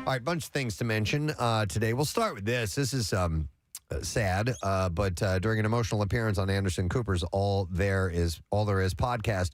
All right, bunch of things to mention today. We'll start with this. This is sad, but during an emotional appearance on Anderson Cooper's All There Is podcast,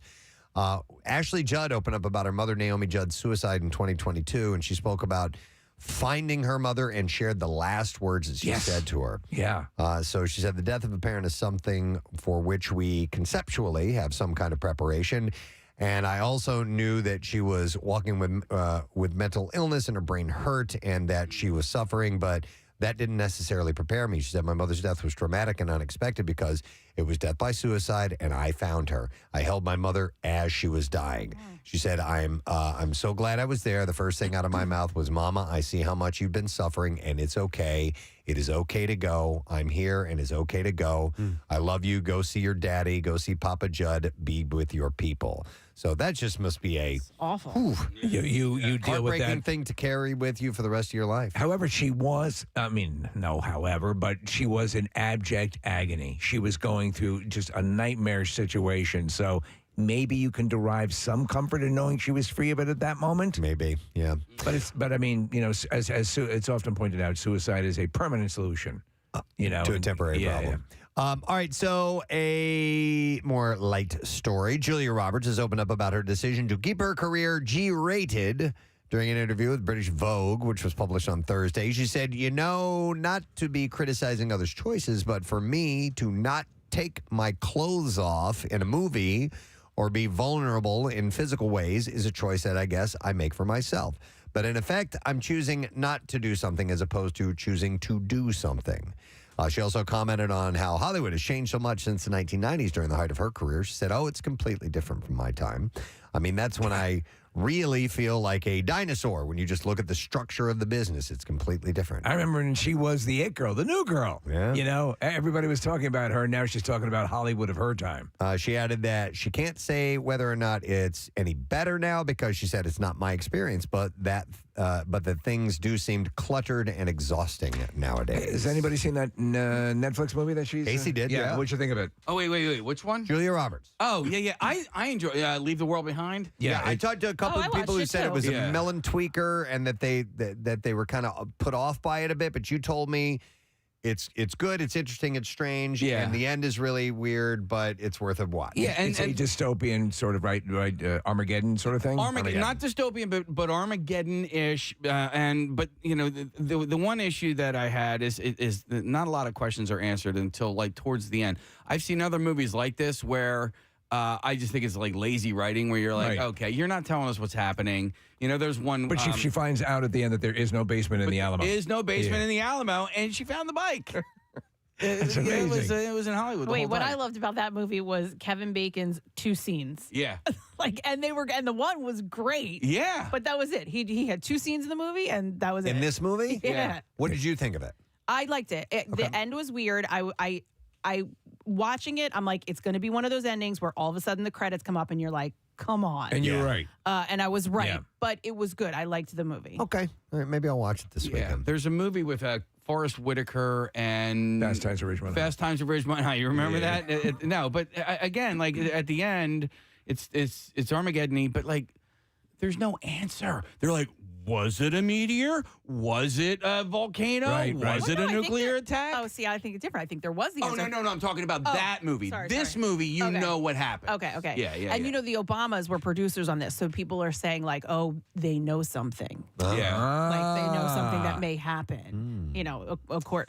Ashley Judd opened up about her mother, Naomi Judd's suicide in 2022, and she spoke about finding her mother and shared the last words that she said to her. Yeah. So she said, the death of a parent is something for which we conceptually have some kind of preparation. And I also knew that she was walking with mental illness and her brain hurt and that she was suffering, but that didn't necessarily prepare me. She said, my mother's death was traumatic and unexpected because it was death by suicide, and I found her. I held my mother as she was dying. She said, I'm so glad I was there. The first thing out of my mouth was, Mama, I see how much you've been suffering, and it's okay. It is okay to go. I'm here, and it's okay to go. I love you. Go see your daddy. Go see Papa Judd. Be with your people. So that just must be a awful. You deal with that thing to carry with you for the rest of your life. However, she was, but she was in abject agony. She was going through just a nightmarish situation. So maybe you can derive some comfort in knowing she was free of it at that moment. Maybe, yeah. But I mean, as it's often pointed out, suicide is a permanent solution. To a temporary problem. Yeah. All right, so a more light story. Julia Roberts has opened up about her decision to keep her career G-rated during an interview with British Vogue, which was published on Thursday. She said, not to be criticizing others' choices, but for me to not take my clothes off in a movie or be vulnerable in physical ways is a choice that I guess I make for myself. But in effect, I'm choosing not to do something as opposed to choosing to do something. She also commented on how Hollywood has changed so much since the 1990s during the height of her career. She said, it's completely different from my time. I mean, that's when I really feel like a dinosaur. When you just look at the structure of the business, it's completely different. I remember when she was the it girl, the new girl. Yeah. Everybody was talking about her. Now she's talking about Hollywood of her time. She added that she can't say whether or not it's any better now because she said it's not my experience, but that things do seem cluttered and exhausting nowadays. Has anybody seen that Netflix movie that she's... Casey did, yeah. What'd you think of it? Oh, wait. Which one? Julia Roberts. Oh, yeah. I enjoy Leave the World Behind. Yeah, I talked to a couple of people who said it was a melon tweaker and that they were kind of put off by it a bit, but you told me it's good, it's interesting, it's strange, and the end is really weird, but it's worth a watch. Yeah, and it's a dystopian sort of right Armageddon sort of thing. Armageddon, not dystopian, but Armageddon-ish. But the one issue that I had is that not a lot of questions are answered until like towards the end. I've seen other movies like this where I just think it's like lazy writing where you're like, okay, you're not telling us what's happening. There's one. But she finds out at the end that there is no basement in the Alamo. There is no basement in the Alamo, and she found the bike. That's amazing. It was in Hollywood. Wait, what I loved about that movie was Kevin Bacon's 2 scenes. Yeah. And the one was great. Yeah. But that was it. He had 2 scenes in the movie, and that was it. In this movie? Yeah. What did you think of it? I liked it. The end was weird. I watching it, I'm like, it's going to be one of those endings where all of a sudden the credits come up and you're like, come on. And you're right. And I was right. Yeah. But it was good. I liked the movie. Okay. All right, maybe I'll watch it this weekend. There's a movie with Forrest Whitaker and Fast Times at Ridgemont High. Fast Times at Ridgemont High. You remember that? No, but again, like at the end, it's Armageddon-y, but like there's no answer. They're like, Was it a meteor? Was it a volcano? Right. Was it No, a I think nuclear attack? Oh, see, I think it's different. I think there was the Oh, answer. no. I'm talking about that movie. sorry. This movie, you Okay. know what happened. Okay. Yeah. And you know, the Obamas were producers on this, so people are saying like, "Oh, they know something. Yeah. Like they know something that may happen." You know,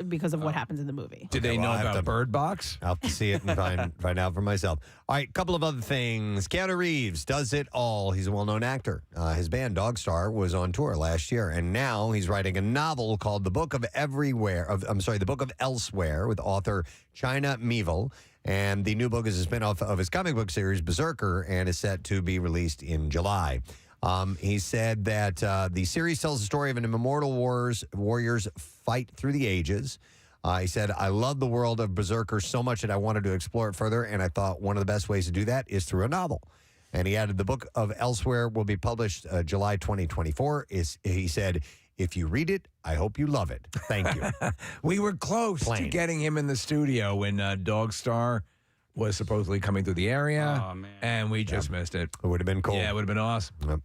because of what happens in the movie. Did they well, know I have about to- Bird Box? I'll have to see it and find out for myself. All right, couple of other things. Keanu Reeves does it all. He's a well-known actor. His band Dogstar was on tour last year, and now he's writing a novel called The Book of Elsewhere with author China Miéville. And the new book is a spinoff of his comic book series Berserker and is set to be released in July. He said that the series tells the story of an immortal warrior's fight through the ages. He said, I love the world of Berserker so much that I wanted to explore it further, and I thought one of the best ways to do that is through a novel. And he added, the Book of Elsewhere will be published July 2024. He said, if you read it, I hope you love it. Thank you. We were close to Plain. getting him in the studio when Dogstar was supposedly coming through the area. Oh, man. And we just missed it. It would have been cool. Yeah, it would have been awesome. Yep.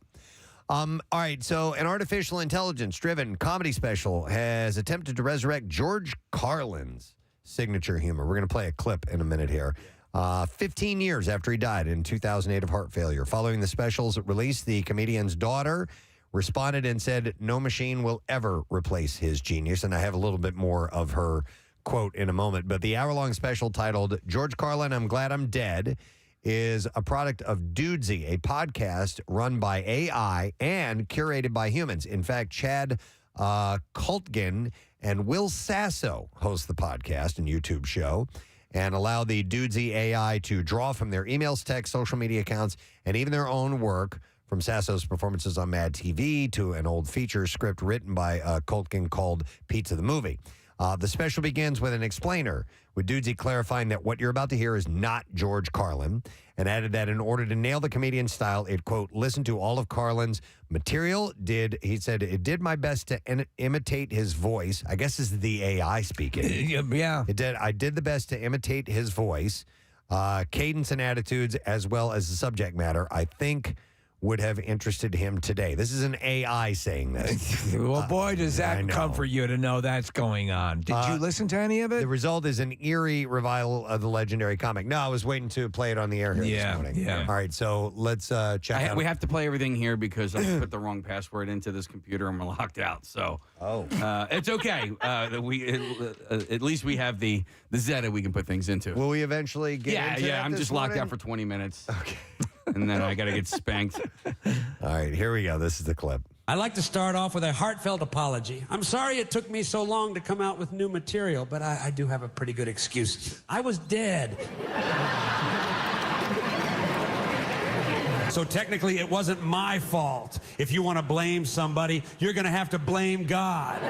All right, so an artificial intelligence-driven comedy special has attempted to resurrect George Carlin's signature humor. We're going to play a clip in a minute here. 15 years after he died in 2008 of heart failure. Following the special's release, the comedian's daughter responded and said, no machine will ever replace his genius. And I have a little bit more of her quote in a moment. But the hour-long special titled, George Carlin, I'm Glad I'm Dead, is a product of Dudesy, a podcast run by AI and curated by humans. In fact, Chad Kultgen and Will Sasso host the podcast and YouTube show and allow the Dudesy AI to draw from their emails, text, social media accounts, and even their own work, from Sasso's performances on Mad TV to an old feature script written by Kultgen called Pizza the Movie. The special begins with an explainer, with Dudesy clarifying that what you're about to hear is not George Carlin, and added that in order to nail the comedian's style, it, quote, listened to all of Carlin's material. He said, it did my best to imitate his voice. I guess this is the AI speaking. Yeah. I did the best to imitate his voice, cadence and attitudes, as well as the subject matter. I think would have interested him today. This is an AI saying this. Well, boy, does I that know. comfort you to know that's going on. Did you listen to any of it? The result is an eerie revival of the legendary comic. No, I was waiting to play it on the air here Yeah, this morning. yeah. All right, so let's check out. We have to play everything here because I put the wrong password into this computer and we're locked out. So it's okay. At least we have the Zeta we can put things into. Will we eventually get into that I'm this just locked morning? out for 20 minutes. Okay. And then I got to get spanked. All right, here we go. This is the clip. I'd like to start off with a heartfelt apology. I'm sorry it took me so long to come out with new material, but I do have a pretty good excuse. I was dead. So technically, it wasn't my fault. If you want to blame somebody, you're going to have to blame God.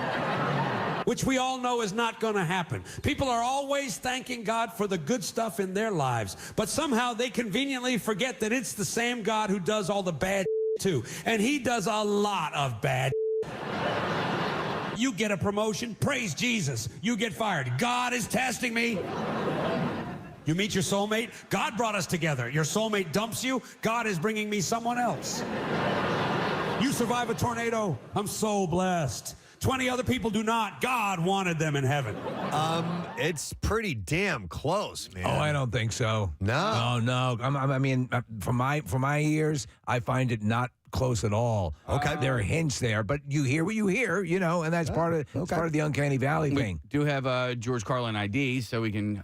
Which we all know is not going to happen. People are always thanking God for the good stuff in their lives, but somehow they conveniently forget that it's the same God who does all the bad too, and he does a lot of bad. You get a promotion, praise Jesus. You get fired. God is testing me. You meet your soulmate, God brought us together. Your soulmate dumps you, God is bringing me someone else. You survive a tornado, I'm so blessed. 20 other people do not. God wanted them in heaven. It's pretty damn close, man. Oh, I don't think so. No? No. I mean, from my ears, I find it not close at all. Okay. There are hints there, but you hear what you hear, and that's part of the Uncanny Valley We thing. do have George Carlin ID, so we can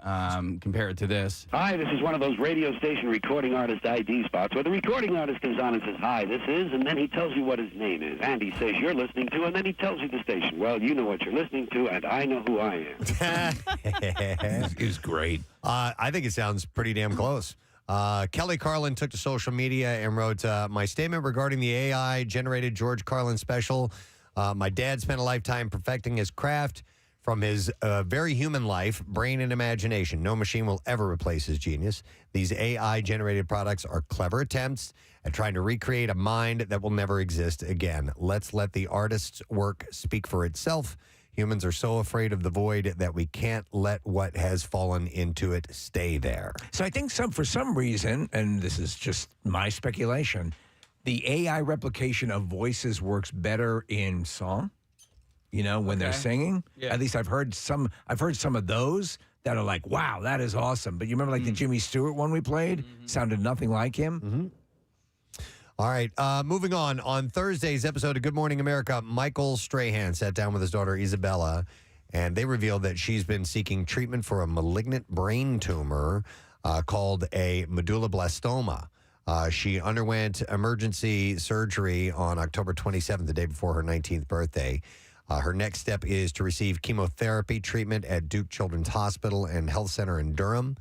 compare it to this. Hi, this is one of those radio station recording artist ID spots where the recording artist comes on and says, hi, this is, and then he tells you what his name is. And he says you're listening to, and then he tells you the station. Well, you know what you're listening to, and I know who I am. It was great. I think it sounds pretty damn close. Kelly Carlin took to social media and wrote, my statement regarding the AI-generated George Carlin special. My dad spent a lifetime perfecting his craft from his very human life, brain, and imagination. No machine will ever replace his genius. These AI-generated products are clever attempts at trying to recreate a mind that will never exist again. Let's let the artist's work speak for itself. Humans are so afraid of the void that we can't let what has fallen into it stay there. So I think for some reason, and this is just my speculation, the AI replication of voices works better in song. You know, when they're singing. Yeah. At least I've heard some of those that are like, wow, that is awesome. But you remember like the Jimmy Stewart one we played? Sounded nothing like him. All right, moving on. On Thursday's episode of Good Morning America, Michael Strahan sat down with his daughter Isabella, and they revealed that she's been seeking treatment for a malignant brain tumor called a medulloblastoma. She underwent emergency surgery on October 27th, the day before her 19th birthday. Her next step is to receive chemotherapy treatment at Duke Children's Hospital and Health Center in Durham.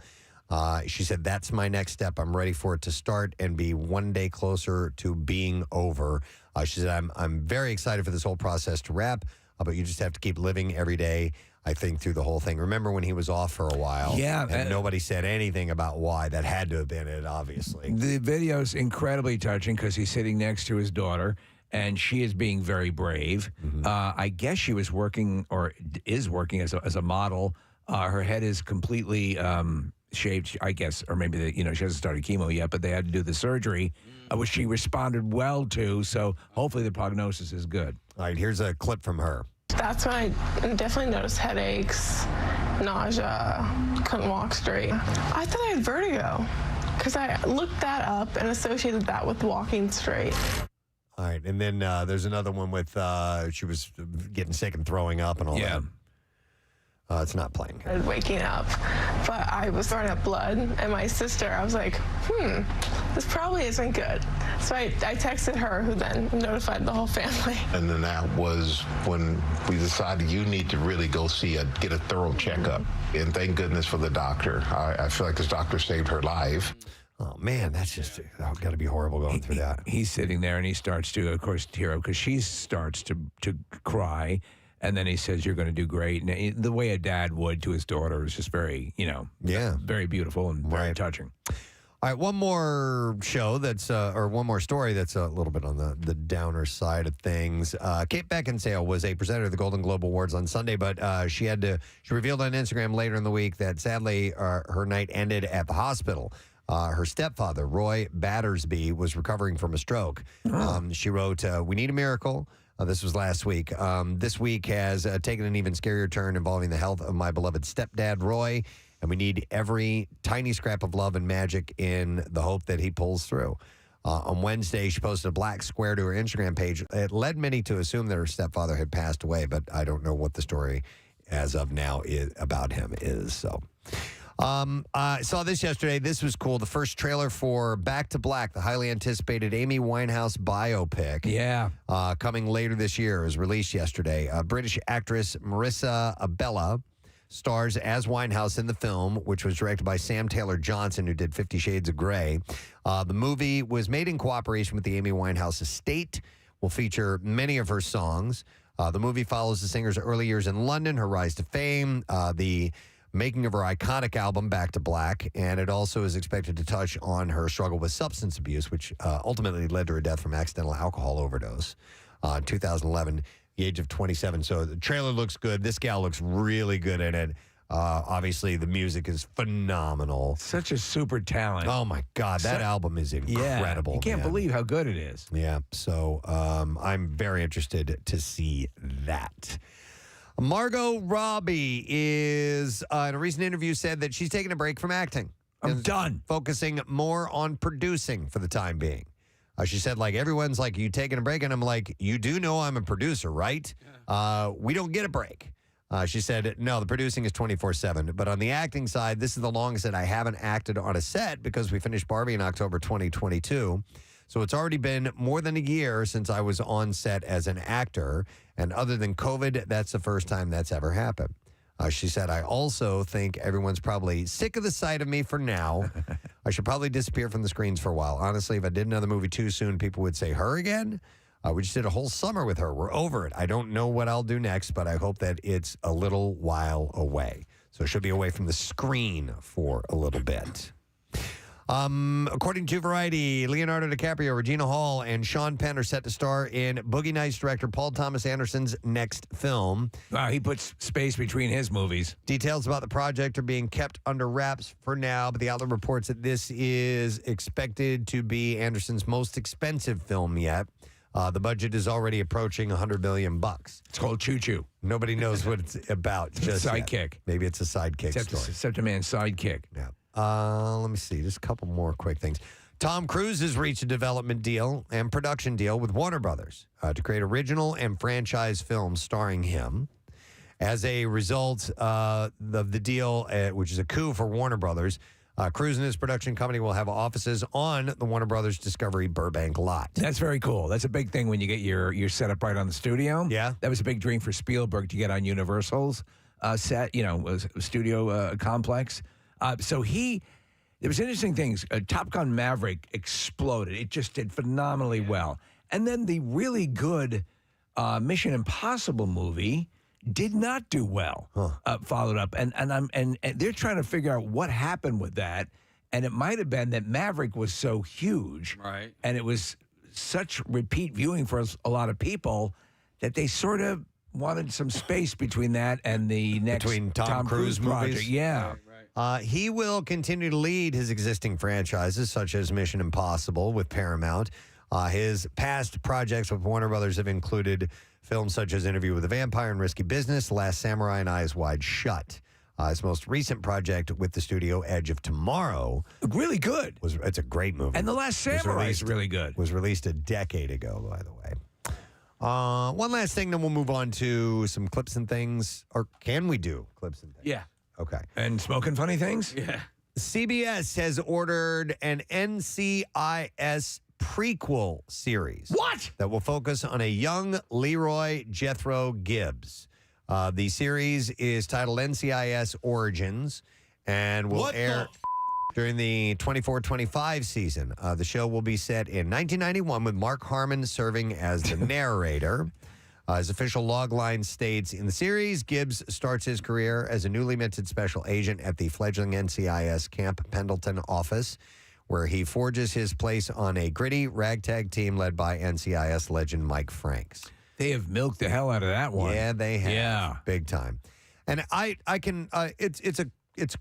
She said, that's my next step. I'm ready for it to start and be one day closer to being over. She said, I'm very excited for this whole process to wrap, but you just have to keep living every day, I think, through the whole thing. Remember when he was off for a while? Yeah. And nobody said anything about why. That had to have been it, obviously. The video's incredibly touching because he's sitting next to his daughter, and she is being very brave. I guess she was working or is working as a model. Her head is completely shaved, I guess, or maybe she hasn't started chemo yet, but they had to do the surgery, which she responded well to. So hopefully the prognosis is good. All right, here's a clip from her. That's when I definitely noticed headaches, nausea, couldn't walk straight. I thought I had vertigo because I looked that up and associated that with walking straight. All right, and then there's another one with she was getting sick and throwing up and all that. It's not playing. Waking up, but I was throwing up blood, and my sister, I was like, this probably isn't good. So I texted her, who then notified the whole family. And then that was when we decided you need to really go get a thorough checkup. And thank goodness for the doctor. I feel like this doctor saved her life. Oh, man, that's just got to be horrible going through that. He's sitting there, and he starts to, of course, tear up because she starts to cry. And then he says, you're going to do great. And the way a dad would to his daughter is just very, very beautiful and very touching. All right, one more show or one more story that's a little bit on the downer side of things. Kate Beckinsale was a presenter of the Golden Globe Awards on Sunday, but she revealed on Instagram later in the week that sadly her night ended at the hospital. Her stepfather, Roy Battersby, was recovering from a stroke. She wrote, we need a miracle. This was last week. This week has taken an even scarier turn involving the health of my beloved stepdad, Roy, and we need every tiny scrap of love and magic in the hope that he pulls through. On Wednesday, she posted a black square to her Instagram page. It led many to assume that her stepfather had passed away, but I don't know what the story as of now about him is. So I saw this yesterday. This was cool. The first trailer for Back to Black, the highly anticipated Amy Winehouse biopic. Yeah. Coming later this year. It was released yesterday. British actress Marissa Abella stars as Winehouse in the film, which was directed by Sam Taylor Johnson, who did 50 Shades of Grey. The movie was made in cooperation with the Amy Winehouse estate. Will feature many of her songs. The movie follows the singer's early years in London, her rise to fame, the making of her iconic album, Back to Black, and it also is expected to touch on her struggle with substance abuse, which ultimately led to her death from accidental alcohol overdose in 2011, the age of 27. So the trailer looks good. This gal looks really good in it. Obviously, the music is phenomenal. Such a super talent. Oh, my God. That album is incredible. You can't believe how good it is. Yeah. So I'm very interested to see that. Margot Robbie is, in a recent interview, said that she's taking a break from acting. I'm done. Focusing more on producing for the time being. She said, everyone's like, you taking a break? And I'm like, you do know I'm a producer, right? We don't get a break. She said, no, the producing is 24/7. But on the acting side, this is the longest that I haven't acted on a set because we finished Barbie in October 2022. So it's already been more than a year since I was on set as an actor. And other than COVID, that's the first time that's ever happened. She said, I also think everyone's probably sick of the sight of me for now. I should probably disappear from the screens for a while. Honestly, if I did another movie too soon, people would say, her again? We just did a whole summer with her. We're over it. I don't know what I'll do next, but I hope that it's a little while away. So she'll be away from the screen for a little bit. According to Variety, Leonardo DiCaprio, Regina Hall, and Sean Penn are set to star in Boogie Nights director Paul Thomas Anderson's next film. Wow, he puts space between his movies. Details about the project are being kept under wraps for now, but the outlet reports that this is expected to be Anderson's most expensive film yet. The budget is already approaching $100 million. It's called Choo Choo. Nobody knows what it's about. Just sidekick. yet. Maybe it's a sidekick story. Except a man's sidekick. Yeah. Let me see. Just a couple more quick things. Tom Cruise has reached a development deal and production deal with Warner Brothers to create original and franchise films starring him. As a result of the deal, which is a coup for Warner Brothers, Cruise and his production company will have offices on the Warner Brothers Discovery Burbank lot. That's very cool. That's a big thing when you get your setup right on the studio. Yeah. That was a big dream for Spielberg to get on Universal's set, studio complex. There was interesting things. Top Gun Maverick exploded. It just did phenomenally well. And then the really good Mission Impossible movie did not do well. Followed up, and they're trying to figure out what happened with that. And it might have been that Maverick was so huge, Right. and it was such repeat viewing for a lot of people that they sort of wanted some space between that and the next Between Tom Cruise project. movies? Yeah. He will continue to lead his existing franchises, such as Mission Impossible with Paramount. His past projects with Warner Brothers have included films such as Interview with a Vampire and Risky Business, Last Samurai, and Eyes Wide Shut. His most recent project with the studio, Edge of Tomorrow, Really good. it's a great movie. And The Last Samurai is really good. Was released a decade ago, by the way. One last thing, then we'll move on to some clips and things. Or can we do clips and things? Yeah. Okay. And smoking funny things? Yeah. CBS has ordered an NCIS prequel series. What? That will focus on a young Leroy Jethro Gibbs. The series is titled NCIS Origins and will air during the 24-25 season. The show will be set in 1991 with Mark Harmon serving as the narrator. His official logline states, in the series, Gibbs starts his career as a newly minted special agent at the fledgling NCIS Camp Pendleton office, where he forges his place on a gritty ragtag team led by NCIS legend Mike Franks. They have milked the hell out of that one. Yeah, they have. Yeah. Big time. And I can, it's a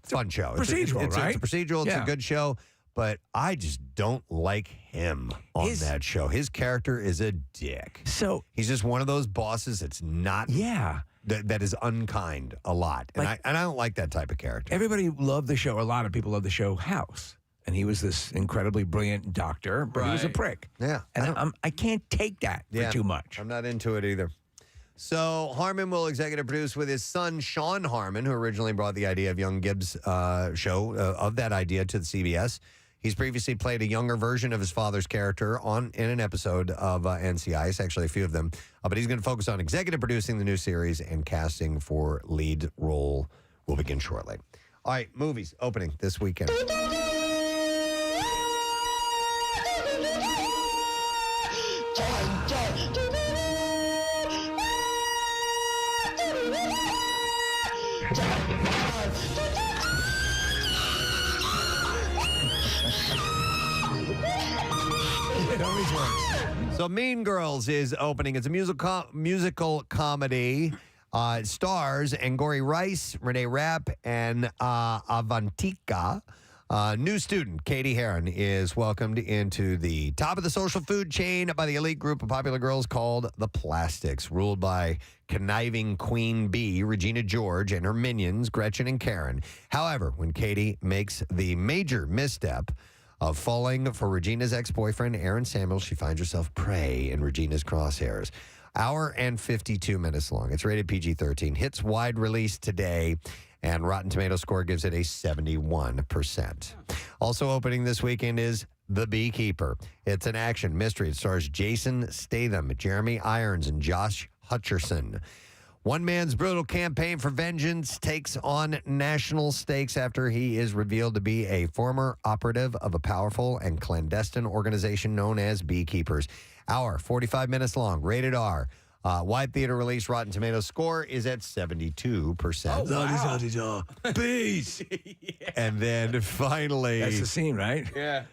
fun show. Procedural, right? It's a procedural. It's Yeah. a good show. But I just don't like him on that show. His character is a dick. So he's just one of those bosses that's not that is unkind a lot. And I don't like that type of character. Everybody loved the show. A lot of people loved the show House. And he was this incredibly brilliant doctor, but he was a prick. Yeah. And I can't take that for too much. I'm not into it either. So Harmon will executive produce with his son, Sean Harmon, who originally brought the idea of Young Gibbs show, of that idea to the CBS. He's previously played a younger version of his father's character in an episode of NCIS, actually a few of them. But he's going to focus on executive producing the new series, and casting for lead role will begin shortly. All right, movies opening this weekend. It always works. So Mean Girls is opening. It's a musical comedy. It stars Angourie Rice, Renee Rapp, and Avantika. New student Katie Heron is welcomed into the top of the social food chain by the elite group of popular girls called the Plastics, ruled by conniving Queen Bee, Regina George, and her minions, Gretchen and Karen. However, when Katie makes the major misstep of falling for Regina's ex-boyfriend, Aaron Samuels, she finds herself prey in Regina's crosshairs. Hour and 52 minutes long. It's rated PG-13. Hits wide release today, and Rotten Tomatoes score gives it a 71%. Also opening this weekend is The Beekeeper. It's an action mystery. It stars Jason Statham, Jeremy Irons, and Josh Hutcherson. One man's brutal campaign for vengeance takes on national stakes after he is revealed to be a former operative of a powerful and clandestine organization known as Beekeepers. Hour, 45 minutes long, rated R. Wide theater release Rotten Tomatoes score is at 72%. Peace. And then finally, That's the scene, right? Yeah.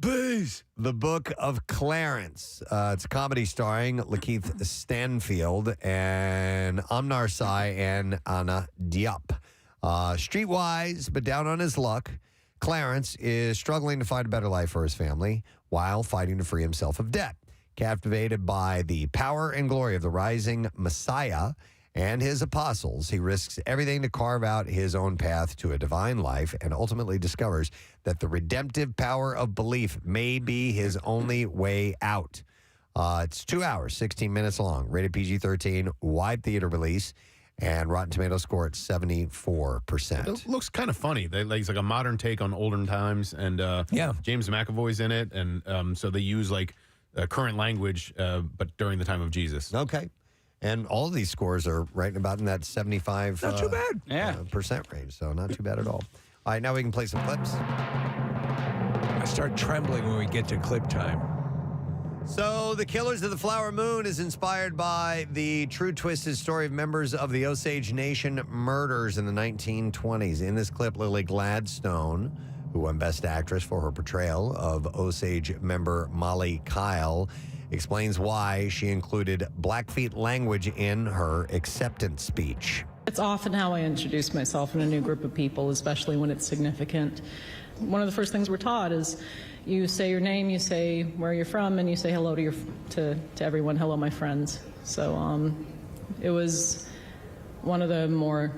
Peace. The Book of Clarence. It's a comedy starring Lakeith Stanfield and Amnar Sai and Anna Diop. Streetwise, but down on his luck, Clarence is struggling to find a better life for his family while fighting to free himself of debt. Captivated by the power and glory of the rising Messiah and his apostles, he risks everything to carve out his own path to a divine life and ultimately discovers that the redemptive power of belief may be his only way out. It's 2 hours, 16 minutes long, rated PG-13, wide theater release, and Rotten Tomatoes score at 74%. It looks kind of funny. It's like a modern take on olden times, and James McAvoy's in it, and so they use like current language, but during the time of Jesus. Okay. And all of these scores are right about in that 75 Not too bad. percent range, so not too bad at all. All right, now we can play some clips. I start trembling when we get to clip time. So, The Killers of the Flower Moon is inspired by the true twisted story of members of the Osage Nation murders in the 1920s. In this clip, Lily Gladstone, who won Best Actress for her portrayal of Osage member Molly Kyle, explains why she included Blackfeet language in her acceptance speech. It's often how I introduce myself in a new group of people, especially when it's significant. One of the first things we're taught is you say your name, you say where you're from, and you say hello to everyone. Hello, my friends. So it was one of the more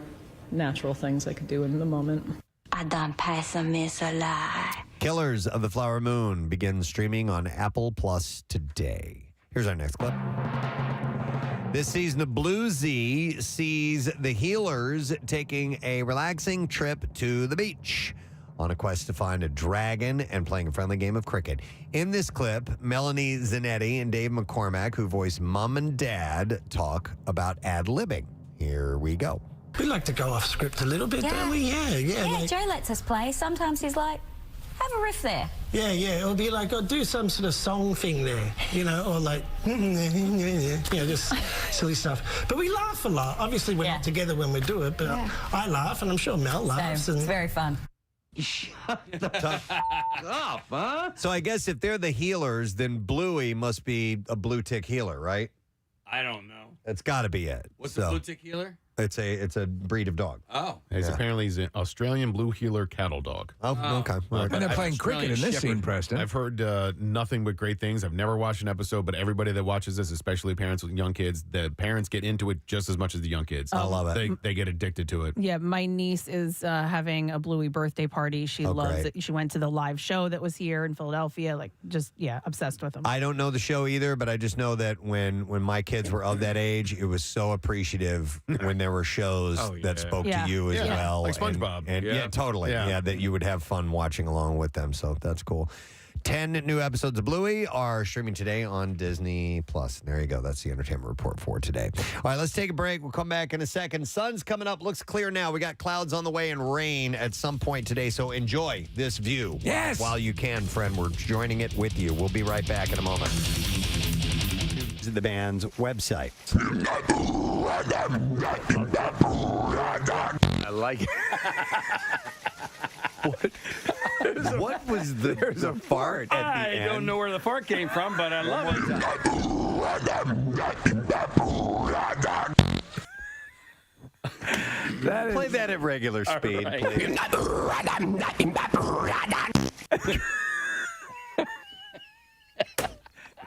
natural things I could do in the moment. I done pass a miss a lie. Killers of the Flower Moon begins streaming on Apple Plus today. Here's our next clip. This season of Blue Z sees the Healers taking a relaxing trip to the beach on a quest to find a dragon and playing a friendly game of cricket. In this clip, Melanie Zanetti and Dave McCormack, who voice Mom and Dad, talk about ad-libbing. Here we go. We like to go off script a little bit, don't we? Yeah. Yeah, Joe lets us play. Sometimes he's like, have a riff there. Yeah. It'll be like, oh, do some sort of song thing there, or like, just silly stuff. But we laugh a lot. Obviously, we're not together when we do it, but I laugh, and I'm sure Mel laughs. It's very fun. Shut up, huh? So I guess if they're the Healers, then Bluey must be a blue tick healer, right? I don't know. That's got to be it. What's the blue tick healer? It's a breed of dog. Oh. He's an Australian blue healer cattle dog. Oh, okay. And they're playing cricket in this scene, Preston. I've heard nothing but great things. I've never watched an episode, but everybody that watches this, especially parents with young kids, the parents get into it just as much as the young kids. I love it. They get addicted to it. Yeah, my niece is having a Bluey birthday party. She loves it. She went to the live show that was here in Philadelphia. Obsessed with them. I don't know the show either, but I just know that when my kids were of that age, it was so appreciative when there were shows that spoke to you as well. Like SpongeBob. And totally. Yeah, that you would have fun watching along with them. So that's cool. 10 new episodes of Bluey are streaming today on Disney+. There you go. That's the entertainment report for today. All right, let's take a break. We'll come back in a second. Sun's coming up. Looks clear now. We got clouds on the way and rain at some point today. So enjoy this view while you can, friend. We're joining it with you. We'll be right back in a moment. The band's website. I like it. What was the? There's a fart at the end. I don't know where the fart came from, but I love it. Play that at regular speed, please.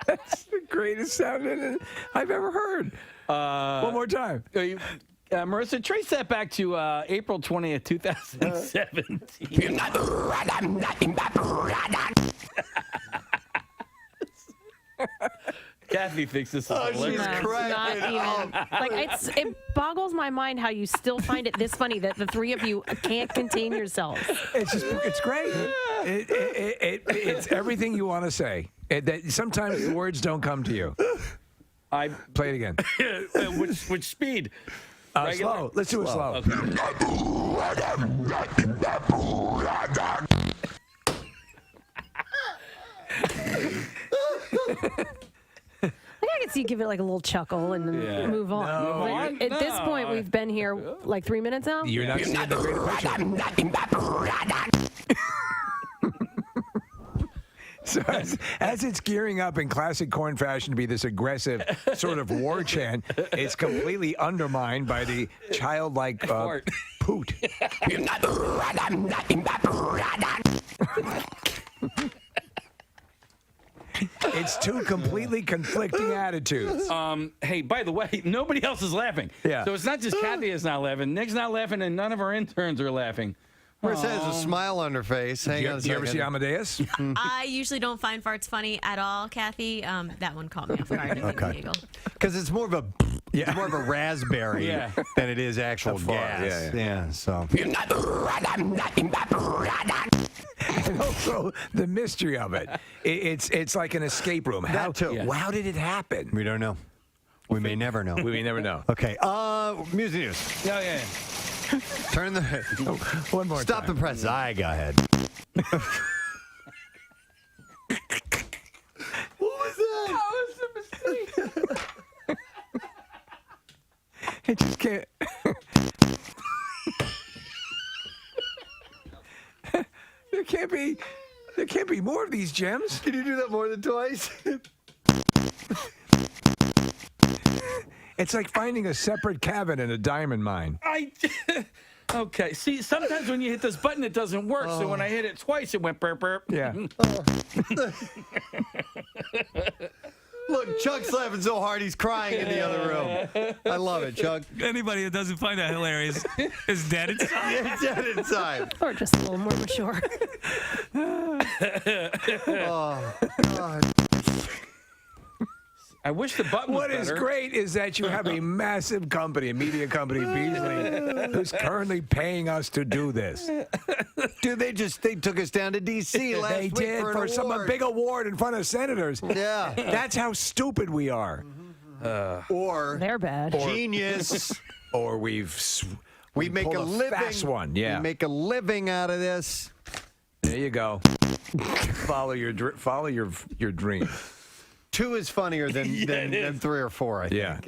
That's the greatest sound I've ever heard. One more time. Marissa, trace that back to April 20th, 2017. Kathy thinks this is hilarious. It boggles my mind how you still find it this funny that the three of you can't contain yourselves. It's great. It's everything you want to say. Sometimes the words don't come to you. I play it again. Which speed? Slow. Let's do it slow. I think I could see you give it like a little chuckle and then move on. No. At this point, we've been here like 3 minutes now. You're not seeing the greater picture. So as it's gearing up in classic corn fashion to be this aggressive sort of war chant, it's completely undermined by the childlike poot. It's two completely conflicting attitudes. Hey, by the way, nobody else is laughing. Yeah. So it's not just Kathy is not laughing. Nick's not laughing, and none of our interns are laughing. Marissa has a smile on her face. Hang on a Do you ever see second. Amadeus? I usually don't find farts funny at all, Kathy. That one caught me off guard. Okay. Because it's more of a it's more of a raspberry than it is actual gas. Yeah. So. And also the mystery of it. It's like an escape room. How did it happen? We don't know. We may never know. We may never know. Okay. Music news. Yeah. Turn the one more. Stop time. the press. I go ahead. What was that? That was a mistake. It just can't. There can't be more of these gems. Can you do that more than twice? It's like finding a separate cabin in a diamond mine. Okay. See, sometimes when you hit this button, it doesn't work. So when I hit it twice, it went burp burp. Yeah. Look, Chuck's laughing so hard he's crying in the other room. I love it, Chuck. Anybody that doesn't find that hilarious is dead inside. Yeah, dead inside. Or just a little more mature. Oh, God. I wish the button was What is better. great is that you have a massive company, a media company, Beasley, who's currently paying us to do this. Dude, they took us down to D.C. last They week did for some big award in front of senators. Yeah. That's how stupid we are. Or they're bad. Genius. Or we make a living. Fast one, yeah. We make a living out of this. There you go. Follow your dream. 2 is funnier than 3 or 4, I think.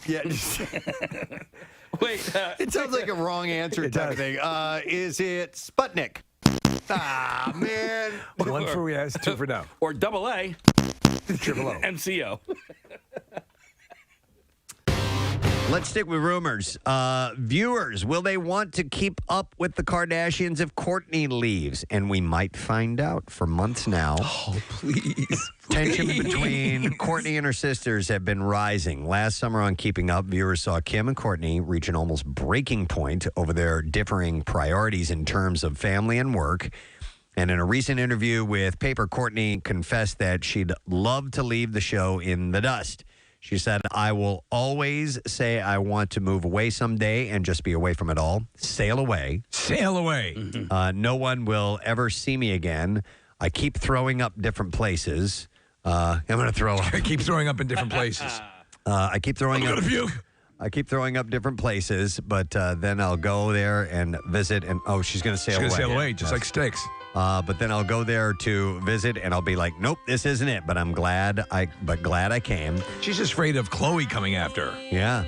Yeah. Wait. It sounds like a wrong answer type of thing. Is it Sputnik? Ah, man. 1 for yes, 2 for no. Or double A. Triple O. MCO. Let's stick with rumors. Viewers, will they want to keep up with the Kardashians if Kourtney leaves? And we might find out for months now. Oh, please. Tension between Kourtney and her sisters have been rising. Last summer on Keeping Up, viewers saw Kim and Kourtney reach an almost breaking point over their differing priorities in terms of family and work. And in a recent interview with Paper, Kourtney confessed that she'd love to leave the show in the dust. She said, I will always say I want to move away someday and just be away from it all. Sail away. Sail away. No one will ever see me again. I keep throwing up different places. I'm going to throw up. I keep throwing up in different places. I keep throwing I'm up. gonna puke. I keep throwing up different places, but then I'll go there and visit. And she's going to sail away. She's going to sail away, just like sticks. But then I'll go there to visit, and I'll be like, nope, this isn't it. But I'm glad I came. She's just afraid of Chloe coming after her. Yeah.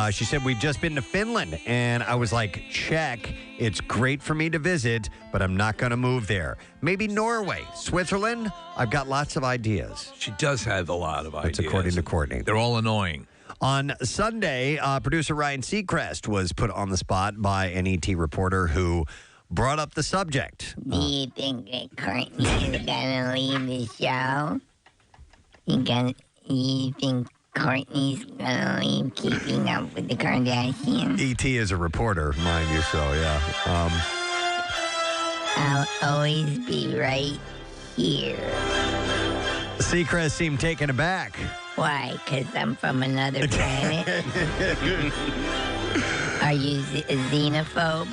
She said, we've just been to Finland. And I was like, check. It's great for me to visit, but I'm not going to move there. Maybe Norway, Switzerland. I've got lots of ideas. She does have a lot of ideas. That's according to Kourtney. They're all annoying. On Sunday, producer Ryan Seacrest was put on the spot by an ET reporter who brought up the subject. Do you think that Kourtney is gonna leave the show? You think Kourtney's gonna leave Keeping Up with the Kardashians? ET is a reporter, mind you, so yeah. I'll always be right here. Seacrest seemed taken aback. Why? Because I'm from another planet? Are you a xenophobe?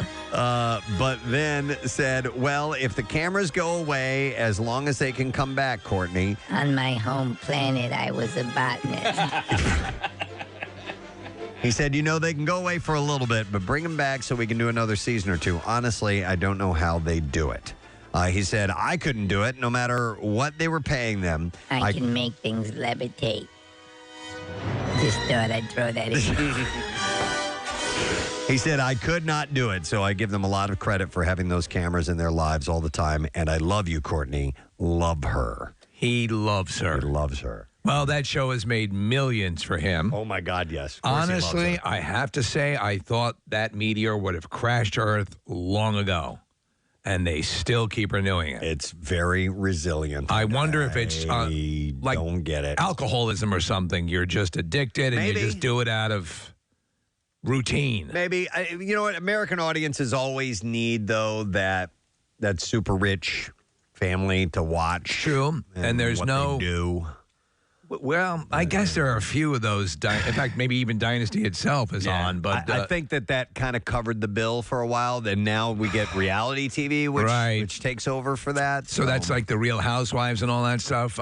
But then said, well, if the cameras go away, as long as they can come back, Kourtney. On my home planet, I was a botanist. He said, they can go away for a little bit, but bring them back so we can do another season or 2. Honestly, I don't know how they do it. He said, I couldn't do it no matter what they were paying them. I can make things levitate. Just thought I'd throw that in. He said, I could not do it, so I give them a lot of credit for having those cameras in their lives all the time. And I love you, Courtney. Love her. He loves her. He loves her. Well, that show has made millions for him. Oh, my God, yes. Of course he loves Honestly, her. I have to say, I thought that meteor would have crashed Earth long ago. And they still keep renewing it. It's very resilient. I wonder if it's like don't get it. Alcoholism or something. You're just addicted and Maybe. you just do it out of routine. Maybe. You know what? American audiences always need, though, that super rich family to watch. True. And there's what no. they do. Well, I guess there are a few of those. In fact, maybe even Dynasty itself is on. But I think that kind of covered the bill for a while. Then now we get reality TV, which takes over for that. So that's like the Real Housewives and all that stuff.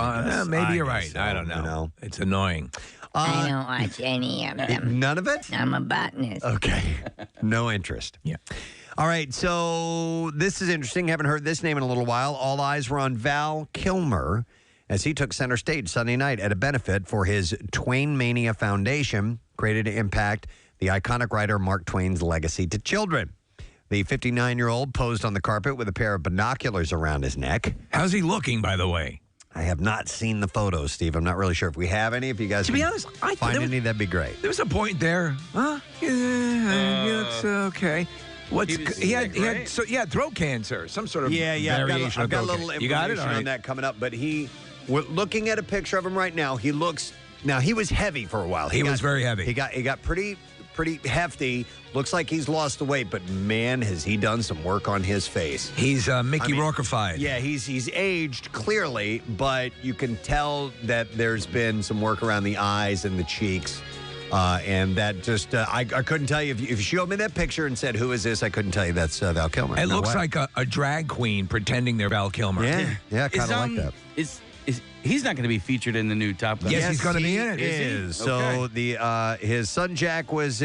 Maybe you're right. so, I don't know. It's annoying. I don't watch any of them. None of it? I'm a botanist. Okay. No interest. Yeah. All right. So this is interesting. Haven't heard this name in a little while. All eyes were on Val Kilmer as he took center stage Sunday night at a benefit for his Twain Mania Foundation, created to impact the iconic writer Mark Twain's legacy to children. The 59-year-old posed on the carpet with a pair of binoculars around his neck. How's he looking, by the way? I have not seen the photos, Steve. I'm not really sure if we have any. If you guys To be honest, I find any, that'd be great. There was a point there. Huh? Yeah, he looks okay. He had throat cancer, some sort of variation I've got a of throat little cancer. You got it? information All on right. that coming up. But we're looking at a picture of him right now. He looks. Now he was heavy for a while. He was very heavy. He got pretty hefty. Looks like he's lost the weight, but man, has he done some work on his face. He's Mickey Rourke-ified. Yeah, he's aged clearly, but you can tell that there's been some work around the eyes and the cheeks. And that just, I couldn't tell you. If you showed me that picture and said, who is this? I couldn't tell you that's Val Kilmer. It No looks way. like a drag queen pretending they're Val Kilmer. Yeah, kind of like that. He's not going to be featured in the new Top Gun? Yes, he's going to be in it. Is. So his son Jack was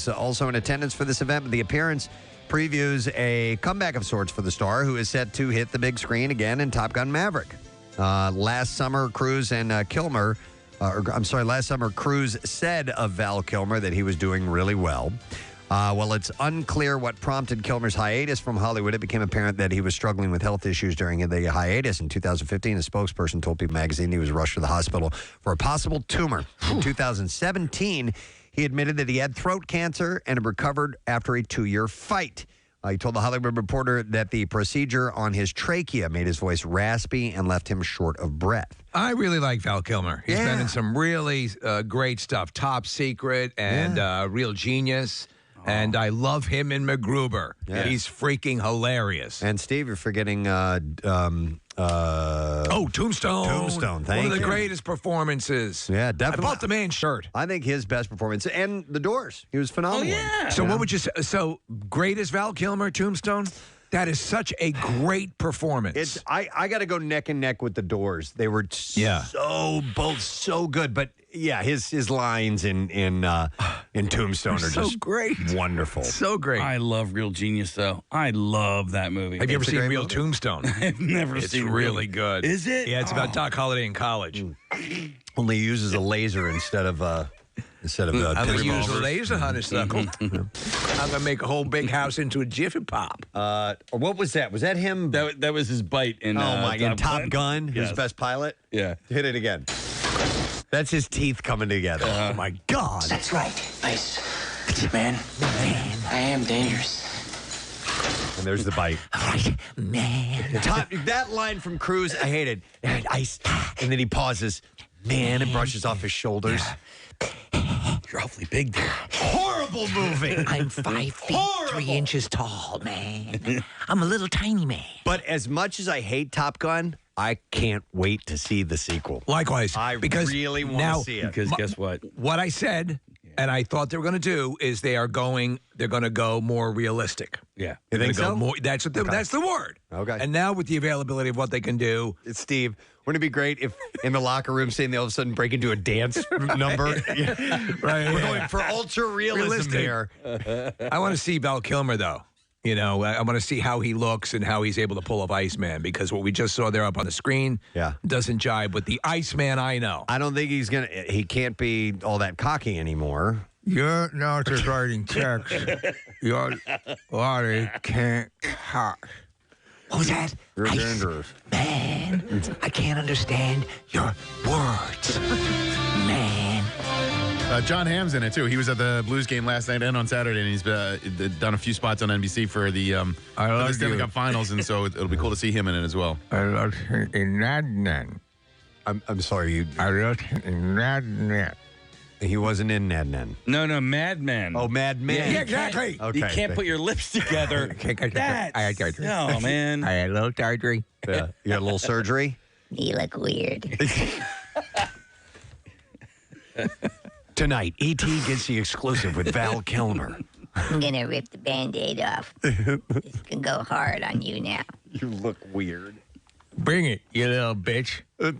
also in attendance for this event. But the appearance previews a comeback of sorts for the star, who is set to hit the big screen again in Top Gun Maverick. Last summer, Cruise said of Val Kilmer that he was doing really well. Well, it's unclear what prompted Kilmer's hiatus from Hollywood. It became apparent that he was struggling with health issues during the hiatus. In 2015, a spokesperson told People magazine he was rushed to the hospital for a possible tumor. In 2017, he admitted that he had throat cancer and had recovered after a 2-year fight. He told The Hollywood Reporter that the procedure on his trachea made his voice raspy and left him short of breath. I really like Val Kilmer. He's been in some really great stuff. Top Secret and Real Genius. And I love him in MacGruber. Yeah. He's freaking hilarious. And Steve, you're forgetting Tombstone. Tombstone, thank One of the you. greatest performances. Yeah, definitely. I bought the man's shirt. I think his best performance, and The Doors. He was phenomenal. So what would you say? So greatest Val Kilmer, Tombstone? That is such a great performance. I got to go neck and neck with The Doors. They were both so good. But yeah, his lines in Tombstone are so just great, wonderful, so great. I love Real Genius though. I love that movie. Have you ever seen Real Tombstone? I've never It's seen. really good. Is it? Yeah, it's about Doc Holliday in college. Only he uses a laser instead of I'm going to use a revolvers. laser, honeysuckle. I'm going to make a whole big house into a Jiffy Pop. What was that? Was that him? That was his bite in. in Top Gun, his Yes. best pilot. Yeah, hit it again. That's his teeth coming together. Oh my God! That's right. Nice. Man, I am dangerous. And there's the bite. Right, man. That line from Cruise, I hated. Ice, and then he pauses. Man, and brushes off his shoulders. You're awfully big there. Horrible movie. I'm 5 feet 3 inches tall, man. I'm a little tiny man. But as much as I hate Top Gun, I can't wait to see the sequel. Likewise. I really want now, to see it. Because guess what? What I said, and I thought they were going to do, is they're going to go more realistic. Yeah. You think so? That's the word. Okay. And now with the availability of what they can do. It's Steve. Wouldn't it be great if in the locker room saying they all of a sudden break into a dance number? Right. We're going for ultra realism Realistic. here. I want to see Val Kilmer, though. You know, I want to see how he looks and how he's able to pull off Iceman, because what we just saw there up on the screen doesn't jibe with the Iceman I know. I don't think he can't be all that cocky anymore. You're not just writing checks. Your body can't cut. What was that? You're dangerous. Man, I can't understand your words. Man. John Hamm's in it, too. He was at the Blues game last night and on Saturday, and he's done a few spots on NBC for the Stanley Cup Finals, and so it'll be cool to see him in it as well. I love in Nadnan. I'm sorry. I love in Nadnan. He wasn't in Nadnan. No, Madman. Oh, Madman. Yeah, exactly. Okay. You can't put your lips together. No, man. I had a little surgery. Yeah. You got a little surgery? You look weird. Tonight, E.T. gets the exclusive with Val Kilmer. I'm going to rip the Band-Aid off. This can go hard on you now. You look weird. Bring it, you little bitch. All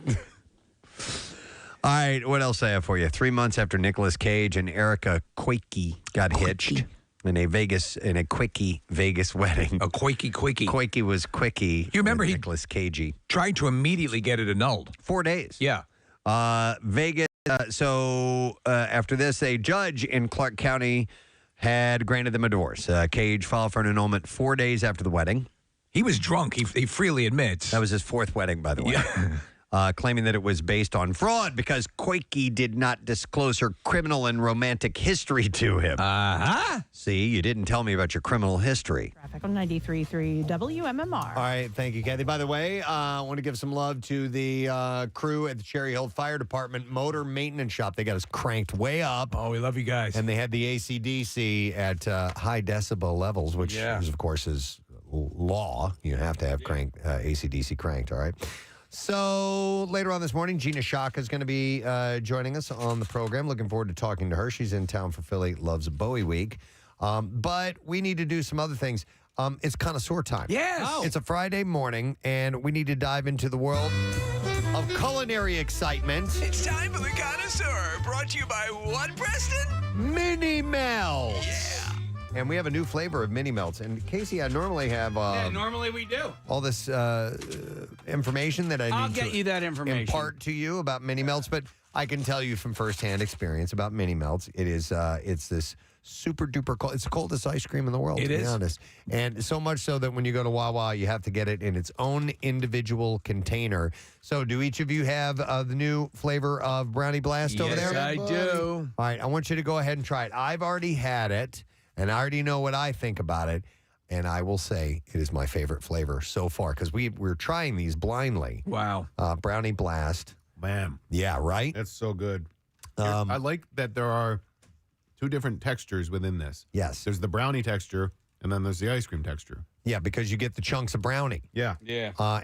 right, what else I have for you? 3 months after Nicolas Cage and Erica Quakey got hitched in a quickie Vegas wedding. A quickie. Quakey was quickie. You remember he Nicolas Cagey tried to immediately get it annulled. 4 days. Yeah. Vegas. After this, a judge in Clark County had granted them a divorce. Cage filed for an annulment 4 days after the wedding. He was drunk. He freely admits. That was his fourth wedding, by the way. Claiming that it was based on fraud because Quakey did not disclose her criminal and romantic history to him. See, you didn't tell me about your criminal history. Traffic on 93.3 WMMR. All right, thank you, Kathy. By the way, I want to give some love to the crew at the Cherry Hill Fire Department Motor Maintenance Shop. They got us cranked way up. Oh, we love you guys. And they had the AC/DC at high decibel levels, which is, of course, is law. You have to have AC/DC cranked, all right? So later on this morning, Gina Schock is going to be joining us on the program. Looking forward to talking to her. She's in town for Philly Loves Bowie Week. But we need to do some other things. It's Connoisseur time. Yes. It's a Friday morning, and we need to dive into the world of culinary excitement. It's time for the Connoisseur, brought to you by what, Preston? Mini Melts. Yeah. And we have a new flavor of Mini Melts. And Casey, I normally have normally we do. all this information that I'll need get to you that information. impart to you about Mini Melts, but I can tell you from firsthand experience about Mini Melts. It is it's this super duper cold. It's the coldest ice cream in the world, to be honest. And so much so that when you go to Wawa, you have to get it in its own individual container. So do each of you have the new flavor of Brownie Blast over there? Yes, I do. All right, I want you to go ahead and try it. I've already had it, and I already know what I think about it. And I will say it is my favorite flavor so far because we're trying these blindly. Wow. Brownie Blast. Man. Yeah, right? That's so good. I like that there are two different textures within this. Yes. There's the brownie texture, and then there's the ice cream texture. Yeah, because you get the chunks of brownie. Yeah.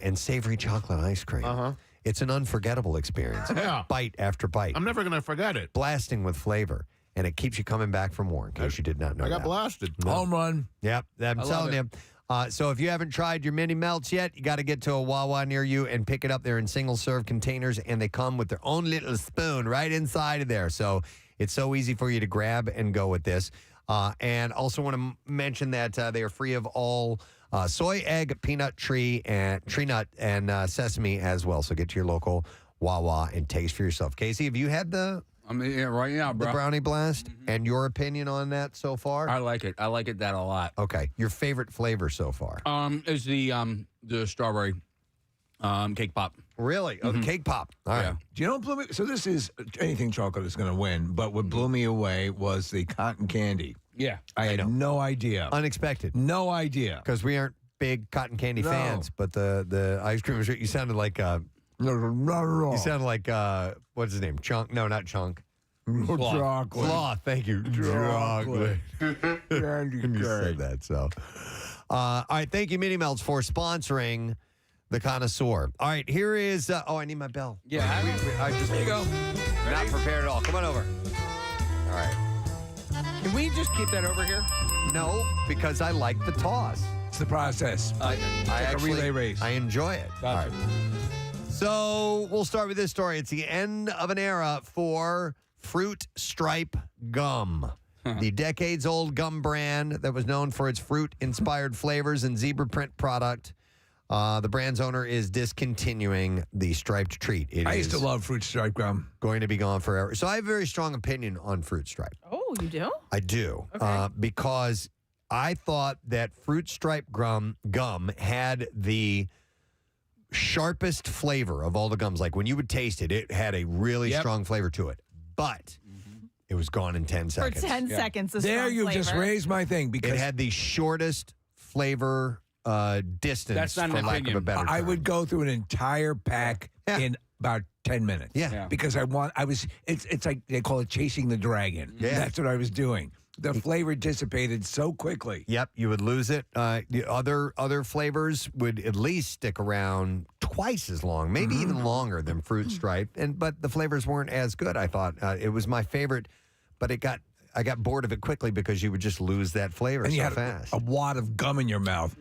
And savory chocolate ice cream. Uh-huh. It's an unforgettable experience. Yeah. Bite after bite. I'm never going to forget it. Blasting with flavor. And it keeps you coming back for more, in case you did not know I got that. blasted. Home run. Yep, I'm telling you. So if you haven't tried your Mini Melts yet, you got to get to a Wawa near you and pick it up. They're in single-serve containers, and they come with their own little spoon right inside of there. So it's so easy for you to grab and go with this. And also want to mention that they are free of all soy, egg, peanut, tree nut, and sesame as well. So get to your local Wawa and taste for yourself. Casey, have you had the right now, bro. The Brownie Blast, and your opinion on that so far? I like it. I like it that a lot. Okay, your favorite flavor so far? Is the strawberry cake pop. Really? Oh, the cake pop. All right. Do you know what blew me? So this is anything chocolate is going to win, but what blew me away was the cotton candy. Yeah. I had no idea. Unexpected. No idea. Because we aren't big cotton candy fans, but the ice cream, you sounded like... You sound like, what's his name? Chunk? No, not Chunk. Chocolate. Sloth, thank you. Chocolate. You said that, so. All right, thank you, Mini Melts, for sponsoring the Connoisseur. All right, here is, I need my bell. Yeah. I just There you go. Not prepared at all. Come on over. All right. Can we just keep that over here? No, because I like the toss. It's the process. I actually, a relay race. I enjoy it. Gotcha. All right. So we'll start with this story. It's the end of an era for fruit stripe gum. The decades-old gum brand that was known for its fruit-inspired flavors and zebra print product. The brand's owner is discontinuing the striped treat. I used to love fruit stripe gum. Going to be gone forever. So I have a very strong opinion on fruit stripe. Oh, you do? I do. Okay. Because I thought that fruit stripe gum had the sharpest flavor of all the gums. Like when you would taste it, it had a really strong flavor to it. But it was gone in 10 seconds. For 10 seconds. There you just raised my thing because it had the shortest flavor distance. That's not for an lack of a better term. I would go through an entire pack in about 10 minutes. Yeah. Because it's like they call it chasing the dragon. Yeah. That's what I was doing. The flavor dissipated so quickly. Yep, you would lose it. The other flavors would at least stick around twice as long, maybe even longer than fruit stripe. But the flavors weren't as good. I thought it was my favorite, but I got bored of it quickly because you would just lose that flavor and so you had fast. a wad of gum in your mouth.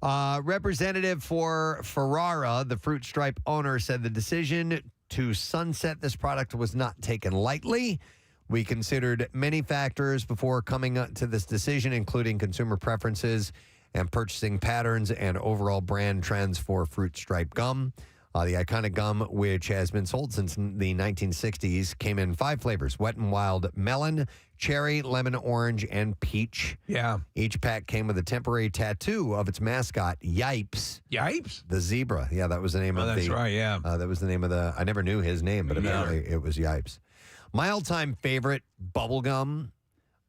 Representative for Ferrara, the fruit stripe owner, said the decision to sunset this product was not taken lightly. We considered many factors before coming to this decision, including consumer preferences and purchasing patterns and overall brand trends for fruit stripe gum. The iconic gum, which has been sold since the 1960s, came in 5 flavors: wet and wild melon, cherry, lemon, orange, and peach. Yeah. Each pack came with a temporary tattoo of its mascot, Yipes. Yipes? The zebra. Yeah, that was the name of the... that's right, yeah. that was the name of the... I never knew his name, but apparently it was Yipes. My all-time favorite bubblegum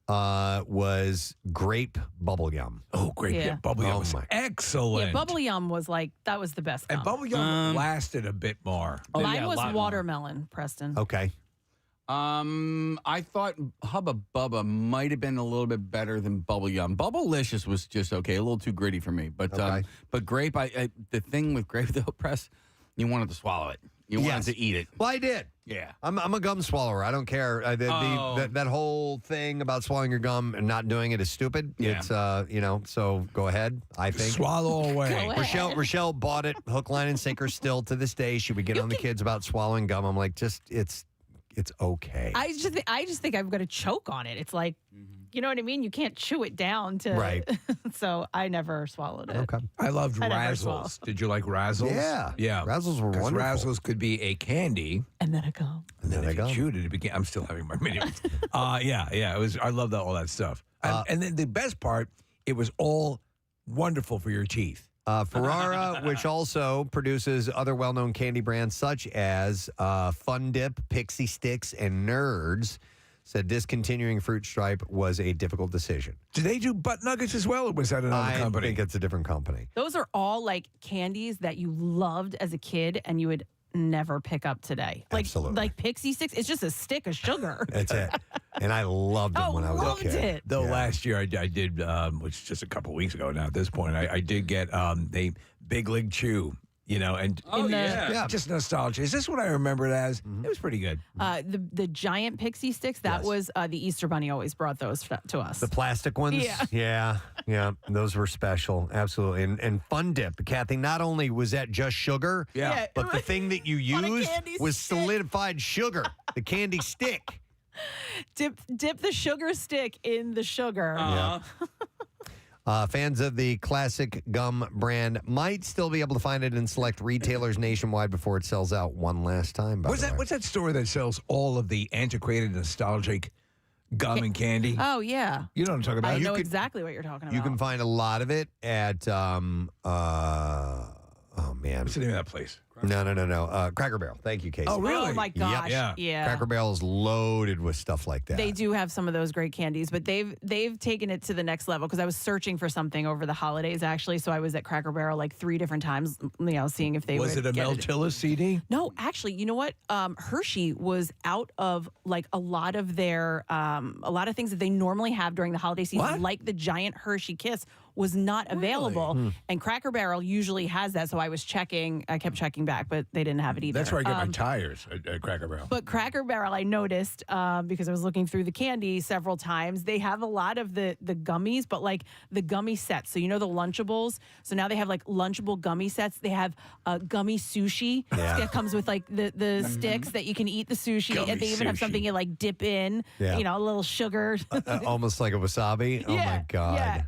was grape bubblegum. Oh, grape bubblegum was excellent. Yeah, bubble yum was like, that was the best gum. And bubblegum lasted a bit more. Mine was watermelon, Preston. Okay. I thought Hubba Bubba might have been a little bit better than Bubble Yum. Bubblelicious was just okay, a little too gritty for me. But grape, the thing with grape though, Press, you wanted to swallow it. You wanted to eat it. Well, I did. Yeah. I'm a gum swallower. I don't care. That whole thing about swallowing your gum and not doing it is stupid. Yeah. It's so go ahead. I think swallow away. Rochelle bought it hook, line, and sinker. Still to this day, she would get on the kids about swallowing gum. I'm like, it's okay. I just think I'm going to choke on it. It's like, you know what I mean? You can't chew it down to. Right. So I never swallowed it. Okay. I loved I never swallowed. Razzles. Did you like Razzles? Yeah. Yeah. Razzles were 'Cause wonderful. Razzles could be a candy. And then a gum. And then if you chewed it, it became. I'm still having my mini. Yeah. It was. I love all that stuff. And then the best part, it was all wonderful for your teeth. Ferrara, which also produces other well-known candy brands such as Fun Dip, Pixie Sticks, and Nerds, said discontinuing Fruit Stripe was a difficult decision. Do they do butt nuggets as well, or was that another company? I think it's a different company. Those are all like candies that you loved as a kid and you would never pick up today. Absolutely. Like Pixie Sticks, it's just a stick of sugar. That's it. And I loved them when I was a kid. It. Though last year I did, which is just a couple weeks ago now at this point, I did get the Big League Chew, and just nostalgia. Is this what I remember it as? It was pretty good. The giant Pixie Sticks, that was the Easter Bunny always brought those to us. The plastic ones? Yeah. Those were special. Absolutely. And Fun Dip, Kathy, not only was that just sugar, but the thing that you used was solidified sugar, the candy stick. Dip the sugar stick in the sugar. Fans of the classic gum brand might still be able to find it in select retailers nationwide before it sells out one last time. What's that store that sells all of the antiquated, nostalgic gum and candy? Oh, yeah. You know what I'm talking about? I know exactly what you're talking about. You can find a lot of it at, oh, man. What's the name of that place? No. Cracker Barrel. Thank you, Casey. Oh, really? Oh, my gosh. Yeah. Cracker Barrel is loaded with stuff like that. They do have some of those great candies, but they've taken it to the next level because I was searching for something over the holidays, actually. So I was at Cracker Barrel like 3 different times, seeing if they was would it a get Mel Tillis CD? No, actually, you know what? Hershey was out of like a lot of their a lot of things that they normally have during the holiday season, like the giant Hershey Kiss was not available. And Cracker Barrel usually has that. So I was checking. I kept checking back, but they didn't have it either. That's where I get my tires at Cracker Barrel. But Cracker Barrel, I noticed because I was looking through the candy several times, they have a lot of the gummies, but like the gummy sets. So you know the Lunchables? So now they have like Lunchable gummy sets. They have gummy sushi that comes with like the sticks that you can eat the sushi. Gummy and they even have sushi. something you like dip in, you know, a little sugar. Almost like a wasabi. Oh, my God. Yeah.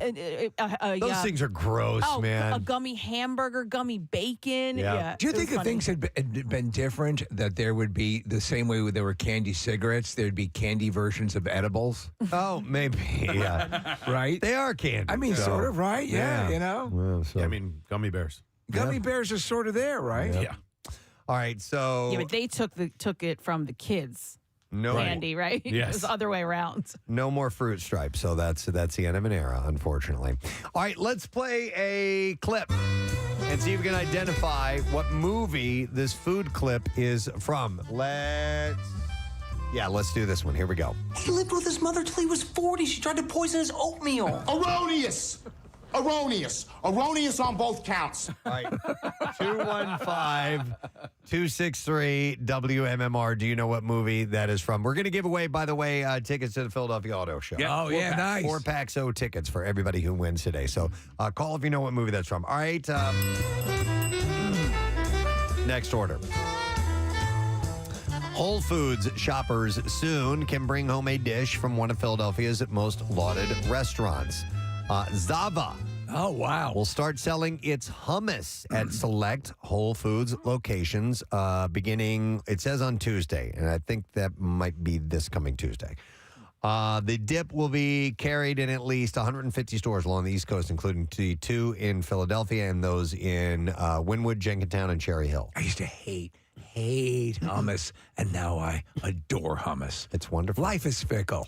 Those things are gross, man. A gummy hamburger, gummy bacon. Yeah. Do you think if things had been different, that there would be the same way there were candy cigarettes, there'd be candy versions of edibles? Oh, maybe. Yeah. Right? They are candy. I mean, sort of, right? Yeah, you know? Well, so. Yeah, I mean, gummy bears. Gummy bears are sort of there, right? Yeah. All right, so. Yeah, but they took it from the kids. No candy, right? Yes. It was the other way around. No more fruit stripes. So that's the end of an era, unfortunately. All right, let's play a clip and see if we can identify what movie this food clip is from. Let's do this one. Here we go. He lived with his mother till he was 40. She tried to poison his oatmeal. Erroneous. Erroneous. Erroneous on both counts. All right. 215-263-WMMR. Do you know what movie that is from? We're going to give away, by the way, tickets to the Philadelphia Auto Show. Yeah. Oh, yeah, nice. 4-packs, tickets for everybody who wins today. So call if you know what movie that's from. All right. Next order. Whole Foods shoppers soon can bring home a dish from one of Philadelphia's most lauded restaurants. Zava. Oh, wow. Will start selling its hummus at select Whole Foods locations beginning, it says on Tuesday, and I think that might be this coming Tuesday. The dip will be carried in at least 150 stores along the East Coast, including the 2 in Philadelphia and those in Wynwood, Jenkintown, and Cherry Hill. I used to hate hummus, and now I adore hummus. It's wonderful. Life is fickle.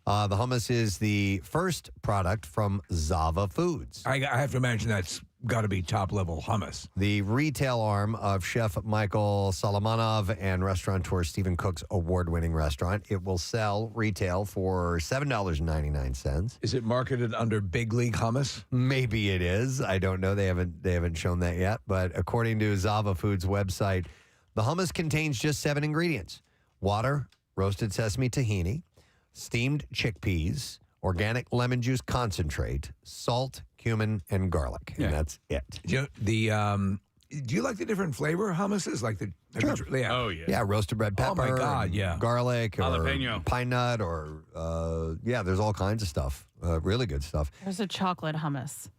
The hummus is the first product from Zava Foods. I have to imagine that's got to be top-level hummus. The retail arm of Chef Michael Solomonov and restaurateur Stephen Cook's award-winning restaurant. It will sell retail for $7.99. Is it marketed under Big League Hummus? Maybe it is. I don't know. They haven't shown that yet. But according to Zava Foods' website, the hummus contains just 7 ingredients: water, roasted sesame tahini, steamed chickpeas, organic lemon juice concentrate, salt, cumin, and garlic. And that's it. Do you like the different flavor hummuses? Like the Sure. Yeah. Oh, yeah. Yeah, roasted red pepper. Oh, my God, yeah. Garlic or Jalapeno. pine nut or, there's all kinds of stuff. Really good stuff. There's a chocolate hummus.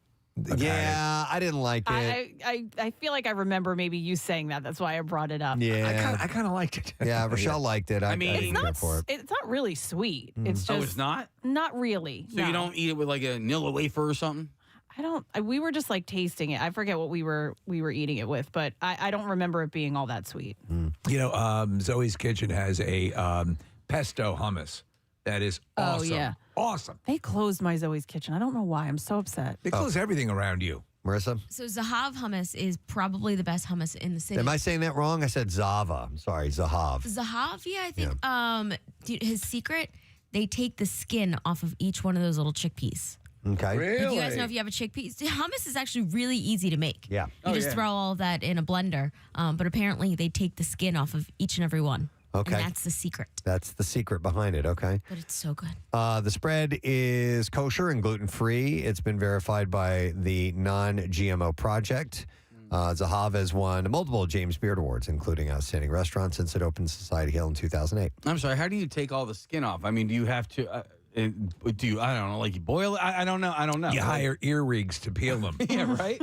Yeah, I didn't like it. I feel like I remember maybe you saying that. That's why I brought it up. Yeah. I kind of liked it. Yeah, Rochelle liked it. I mean, I It's didn't not. care for it. It's not really sweet. It's just. Oh, it's not? Not really. So you don't eat it with like a Nilla wafer or something? I don't. We were just like tasting it. I forget what we were eating it with, but I don't remember it being all that sweet. You know, Zoe's Kitchen has a pesto hummus that is awesome. Oh yeah, awesome. They closed my Zoe's Kitchen. I don't know why. I'm so upset. They close everything around you. Marissa? So Zahav hummus is probably the best hummus in the city. Am I saying that wrong? I said Zava. I'm sorry, Zahav. Zahav, yeah, I think his secret, they take the skin off of each one of those little chickpeas. Okay. Like, you guys know if you have a chickpea, hummus is actually really easy to make. Yeah. You just throw all of that in a blender. But apparently they take the skin off of each and every one. Okay. And that's the secret. That's the secret behind it, okay? But it's so good. The spread is kosher and gluten-free. It's been verified by the Non-GMO Project. Zahav has won multiple James Beard Awards, including Outstanding Restaurant since it opened Society Hill in 2008. I'm sorry, how do you take all the skin off? I mean, do you have to... do you, I don't know, like you boil it? I don't know. You hire ear rigs to peel them. Yeah, right?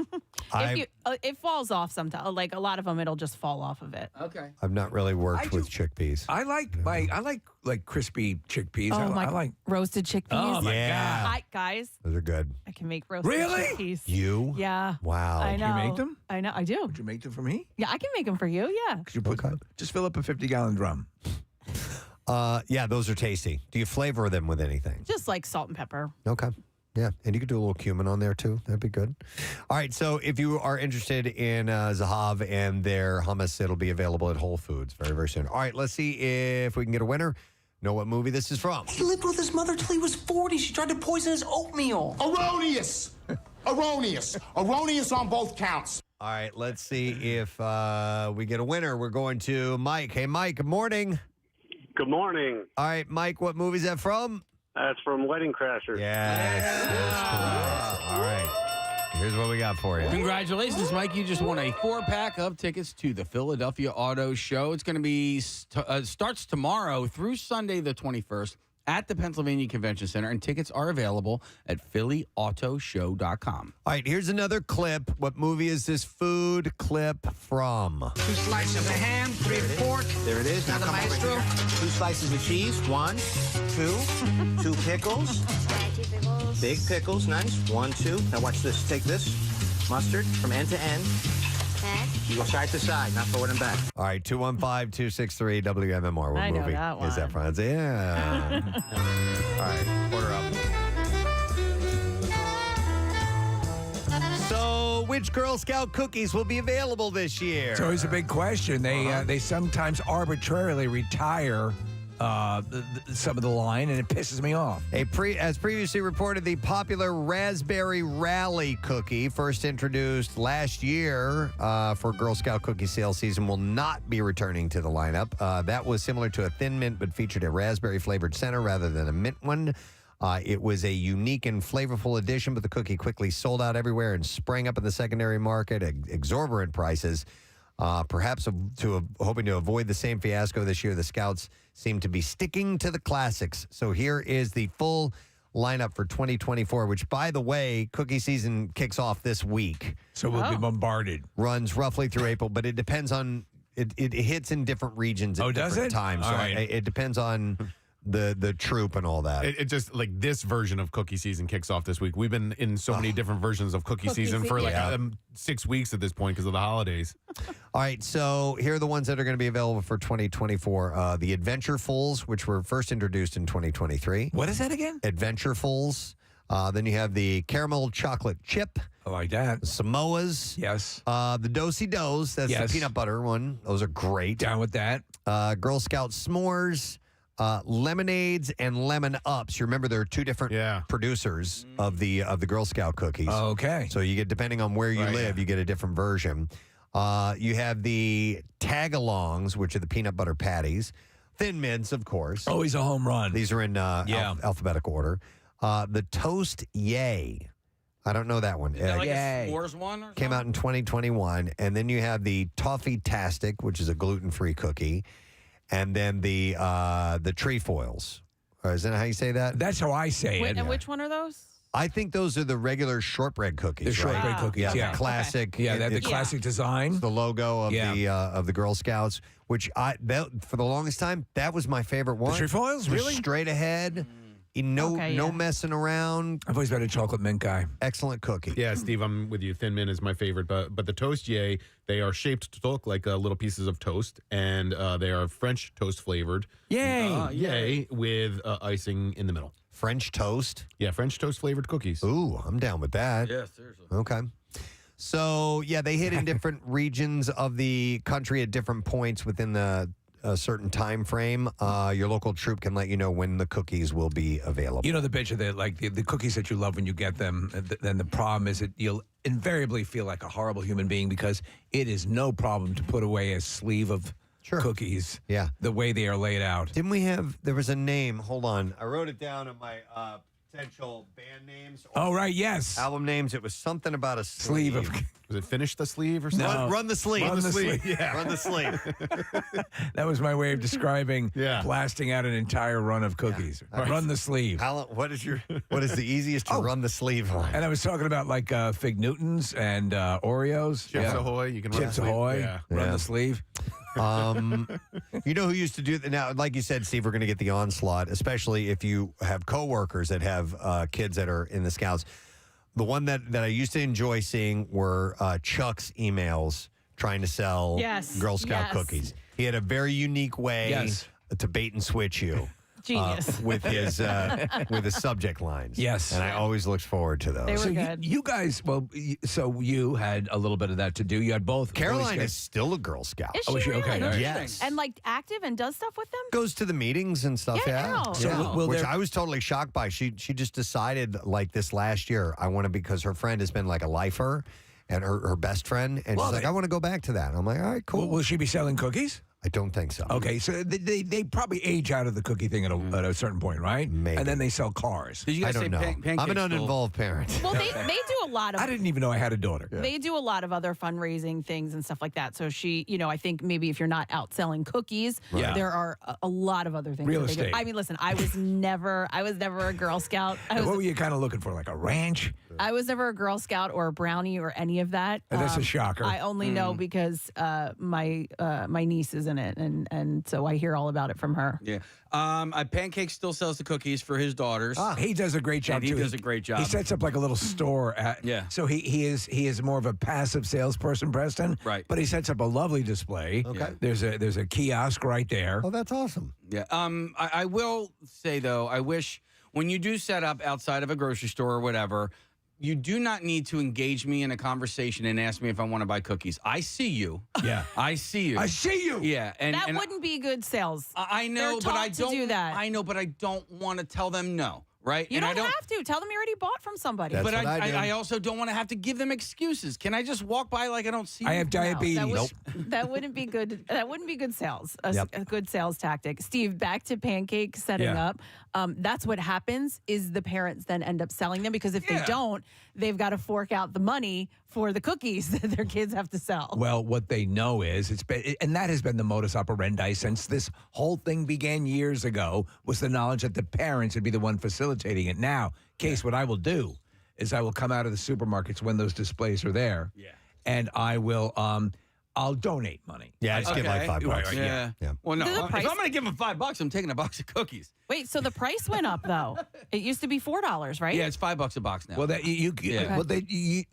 It falls off sometimes. Like a lot of them, it'll just fall off of it. Okay. I've not really worked with chickpeas. I like crispy chickpeas. Oh, I like roasted chickpeas. Oh, my God. Guys, Those are good. I can make roasted chickpeas. You? Yeah. Wow. I know. Can you make them? I know. I do. Would you make them for me? Yeah, I can make them for you. Yeah. Could you just fill up a 50-gallon drum? Yeah, those are tasty. Do you flavor them with anything? Just like salt and pepper. Okay. Yeah, and you could do a little cumin on there too. That'd be good. All right, so if you are interested in Zahav and their hummus, it'll be available at Whole Foods very, very soon. All right, let's see if we can get a winner. Know what movie this is from. He lived with his mother till he was 40. She tried to poison his oatmeal. Erroneous. Erroneous. Erroneous on both counts. All right, let's see if we get a winner. We're going to Mike. Hey, Mike, good morning. Good morning. All right, Mike, what movie is that from? That's from Wedding Crashers. Yes, that's correct. All right. Here's what we got for you. Congratulations, Mike. You just won a 4-pack of tickets to the Philadelphia Auto Show. It's going to be starts tomorrow through Sunday the 21st at the Pennsylvania Convention Center, and tickets are available at phillyautoshow.com. All right, here's another clip. What movie is this food clip from? 2 slices of ham, 3 pork. There it is. Now the come over maestro. here. 2 slices of cheese. 1, 2. 2 pickles. Big pickles. Nice. 1, 2. Now watch this. Take this. Mustard from end to end. You go side to side, not forward and back. All right, 215-263 WMMR. What I know movie that is that from? Yeah. All right, order up. So, which Girl Scout cookies will be available this year? It's always a big question. They sometimes arbitrarily retire some of the line, and it pisses me off. As previously reported, the popular Raspberry Rally cookie, first introduced last year for Girl Scout cookie sales season, will not be returning to the lineup. That was similar to a Thin Mint, but featured a raspberry-flavored center rather than a mint one. It was a unique and flavorful addition, but the cookie quickly sold out everywhere and sprang up in the secondary market at exorbitant prices. Perhaps hoping to avoid the same fiasco this year, the Scouts seem to be sticking to the classics. So here is the full lineup for 2024, which, by the way, cookie season kicks off this week. So we'll be bombarded. Runs roughly through April, but it depends on, it hits in different regions at different times. All So right. it depends on the troop and all that. It just like this version of cookie season kicks off this week. We've been in so many different versions of cookie season for like 6 weeks at this point because of the holidays. All right, so here are the ones that are going to be available for 2024. The Adventurefuls, which were first introduced in 2023. What is that again? Adventurefuls. Then you have the Caramel Chocolate Chip. I like that. The Samoas. Yes. The Do-si-dos. That's the peanut butter one. Those are great. Down with that. Girl Scout S'mores. Lemonades and Lemon Ups. You remember there are two different producers of the Girl Scout cookies. Okay. So you get, depending on where you live, you get a different version. You have the Tagalongs, which are the peanut butter patties. Thin Mints, of course. Always a home run. These are in alphabetical order. The Toast Yay. I don't know that one. Is that like a s'mores one or Came out in 2021. And then you have the Toffee Tastic, which is a gluten-free cookie. And then the Trefoils. Is that how you say that? That's how I say it. And which one are those? I think those are the regular shortbread cookies. The shortbread cookies, yeah. The classic. Yeah, the classic design. The logo of the Girl Scouts, which for the longest time, that was my favorite one. The Trefoils, really? Straight ahead. No messing around. I've always been a chocolate mint guy. Excellent cookie. Yeah, Steve, I'm with you. Thin Mint is my favorite, but the Toast Yay, they are shaped to look like little pieces of toast, and they are French toast flavored. Yay! Yay, with icing in the middle. French toast? Yeah, French toast flavored cookies. Ooh, I'm down with that. Yeah, seriously. Okay. So, yeah, they hit in different regions of the country at different points within a certain time frame. Your local troop can let you know when the cookies will be available. You know the bitch of the cookies that you love when you get them. Then the problem is that you'll invariably feel like a horrible human being because it is no problem to put away a sleeve of cookies. Yeah, the way they are laid out. Didn't we have? There was a name. Hold on, I wrote it down in my potential band names. Oh right, yes. Album names. It was something about a sleeve of. Was it Finish the Sleeve or something? No. Run the Sleeve. Run the Sleeve. Yeah. Run the Sleeve. That was my way of describing blasting out an entire run of cookies. Yeah. Run the sleeve. Alan, what is the easiest to run the sleeve on? And I was talking about like Fig Newtons and Oreos. Chips Ahoy. You can run Chips the sleeve. Ahoy. Yeah. Run the sleeve. You know who used to do that? Now, like you said, Steve, we're going to get the onslaught, especially if you have coworkers that have kids that are in the Scouts. The one that I used to enjoy seeing were Chuck's emails trying to sell Girl Scout cookies. He had a very unique way to bait and switch you. Genius. With his subject lines. Yes. And I always looked forward to those. They were So good. you guys, so you had a little bit of that to do. You had both. Caroline is still a Girl Scout. Is she Oh, is she? really? Okay, all right. Yes. And like active and does stuff with them? Goes to the meetings and stuff. Yeah. Yeah. will Which there- I was totally shocked by. She just decided like this last year, I want to, because her friend has been like a lifer. and her best friend. And she's like, I want to go back to that. And I'm like, all right, cool. Will she be selling cookies? I don't think so. Okay, so they probably age out of the cookie thing at a certain point, right? Maybe. And then they sell cars. Did you guys I say don't know. pancakes I'm an still- uninvolved parent. Well, they do a lot of. I didn't even know I had a daughter. They do a lot of other fundraising things and stuff like that. So she, I think maybe if you're not out selling cookies, Right. there are a lot of other things. Real that they do. estate. I mean, listen, I was never a Girl Scout. What were you kind of looking for, like a ranch? I was never a Girl Scout or a brownie or any of that. That's a shocker. I only know because my niece is in it, and so I hear all about it from her. Yeah. Pancake still sells the cookies for his daughters. He does a great job, And he too. does a great job. He sets up like a little store. Yeah. So he is more of a passive salesperson, Preston. Right. But he sets up a lovely display. Okay. There's a kiosk right there. Oh, that's awesome. Yeah. I will say, though, I wish when you do set up outside of a grocery store or whatever, you do not need to engage me in a conversation and ask me if I want to buy cookies. I see you. Yeah. I see you. I see you. Yeah. And That wouldn't be good sales. I know, They're but I taught don't to do that. I know, but I don't want to tell them no. Right? You And I don't have to. Tell them you already bought from somebody. That's But what I do. I also don't want to have to give them excuses. Can I just walk by like I don't see I them? have diabetes. That wouldn't be good. That wouldn't be good sales. Yep. A good sales tactic. Steve, back to pancake setting Yeah. up. That's what happens. Is the parents then end up selling them because if they don't, they've got to fork out the money for the cookies that their kids have to sell. Well, what they know is and that has been the modus operandi since this whole thing began years ago, was the knowledge that the parents would be the one facilitating it. Now, Case, what I will do is I will come out of the supermarkets when those displays are there, and I will I'll donate money. Yeah, just give like $5. Right, Yeah. Yeah. Well, no. The If price- I'm going to give them $5, I'm taking a box of cookies. Wait, so the price went up though? It used to be $4, right? Yeah, it's $5 a box now. Well, that Yeah. well,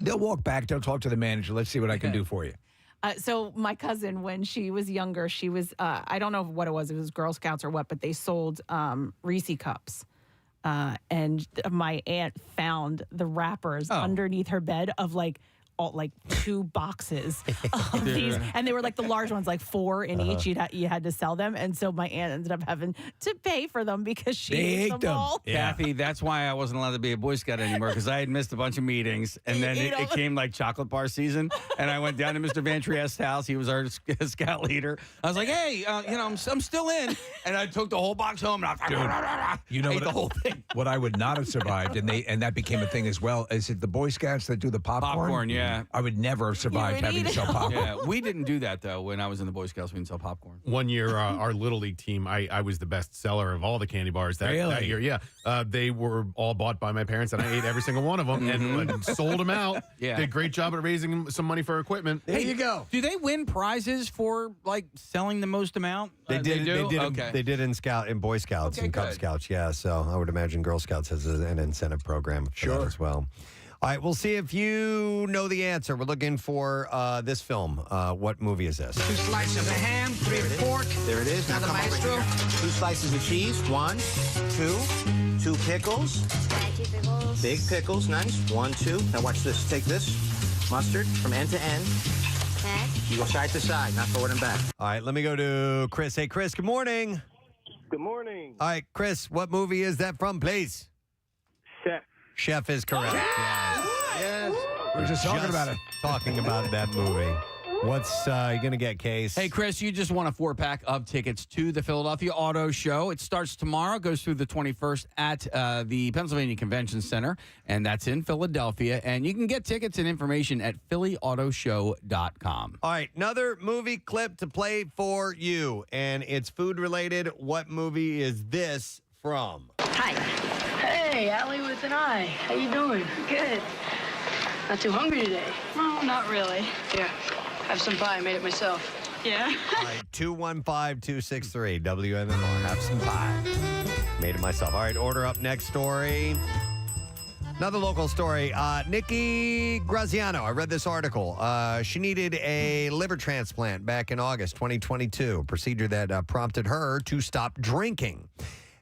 they'll walk back. They'll talk to the manager. Let's see what I can do for you. So my cousin, when she was younger, she was I don't know what it was Girl Scouts or what, but they sold Reese cups. And my aunt found the wrappers underneath her bed of like 2 boxes of these, and they were like the large ones, like 4 in each. You had to sell them, and so my aunt ended up having to pay for them because she ate them all. Kathy, that's why I wasn't allowed to be a Boy Scout anymore, because I had missed a bunch of meetings, and then it came like chocolate bar season, and I went down to Mr. Van Triest's house. He was our scout leader. I was like, hey, I'm still in, and I took the whole box home, and I ate the whole thing. What I would not have survived, and that became a thing as well, is it the Boy Scouts that do the popcorn? Popcorn, yeah. I would never have survived having to sell popcorn. Yeah, we didn't do that, though, when I was in the Boy Scouts. We didn't sell popcorn. One year, our Little League team, I was the best seller of all the candy bars that year. Yeah. They were all bought by my parents, and I ate every single one of them and sold them out. Yeah. Did a great job at raising some money for equipment. There you go. Do they win prizes for, like, selling the most amount? They did. do? They did in Boy Scouts and Cub good. Scouts. Yeah, so I would imagine Girl Scouts has an incentive program for that as well. All right, we'll see if you know the answer. We're looking for this film. What movie is this? 2 slices of ham, 3 of pork. There it is. Now come over here. 2 slices of cheese. 1, 2. 2 pickles. Big pickles. Nice. 1, 2. Now watch this. Take this. Mustard from end to end. You go side to side, not forward and back. All right, let me go to Chris. Hey, Chris, good morning. Good morning. All right, Chris, what movie is that from, please? Chef. Chef is correct. Yes. We were just talking about it. Talking about that movie. What's you going to get, Case? Hey, Chris, you just won a 4-pack of tickets to the Philadelphia Auto Show. It starts tomorrow, goes through the 21st at the Pennsylvania Convention Center, and that's in Philadelphia. And you can get tickets and information at phillyautoshow.com. All right, another movie clip to play for you, and it's food-related. What movie is this from? Hi. Hey, Allie with an I. How you doing? Good. Not too hungry today? No, not really. Here, have some pie. I made it myself. Yeah? All right, 215-263, WMMR. Have some pie. Made it myself. All right, order up next story. Another local story. Nikki Graziano, I read this article. She needed a liver transplant back in August 2022, a procedure that prompted her to stop drinking.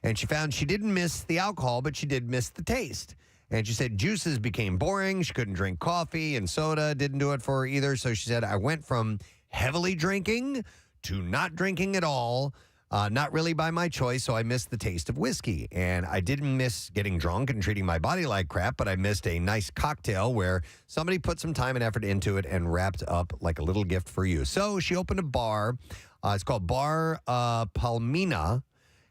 And she found she didn't miss the alcohol, but she did miss the taste. And she said juices became boring. She couldn't drink coffee, and soda didn't do it for her either. So she said, I went from heavily drinking to not drinking at all. Not really by my choice, so I missed the taste of whiskey. And I didn't miss getting drunk and treating my body like crap, but I missed a nice cocktail where somebody put some time and effort into it and wrapped up like a little gift for you. So she opened a bar. It's called Bar Palmina,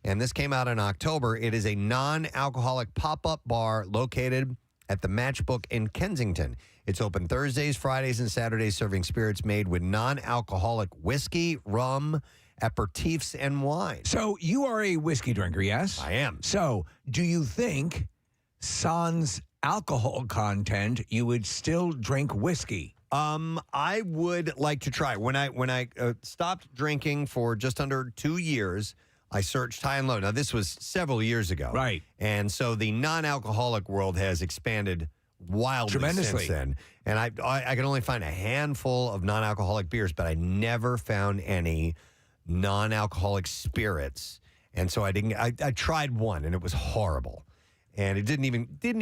and this came out in October. It is a non-alcoholic pop-up bar located at the Matchbook in Kensington. It's open Thursdays, Fridays, and Saturdays, serving spirits made with non-alcoholic whiskey, rum, aperitifs, and wine. So you are a whiskey drinker, yes? I am. So do you think sans alcohol content, you would still drink whiskey? I would like to try. When I stopped drinking for just under 2 years, I searched high and low. Now, this was several years ago. Right. And so the non-alcoholic world has expanded wildly Tremendously. since then. And I can only find a handful of non-alcoholic beers, but I never found any non-alcoholic spirits. And so I tried one, and it was horrible. And it didn't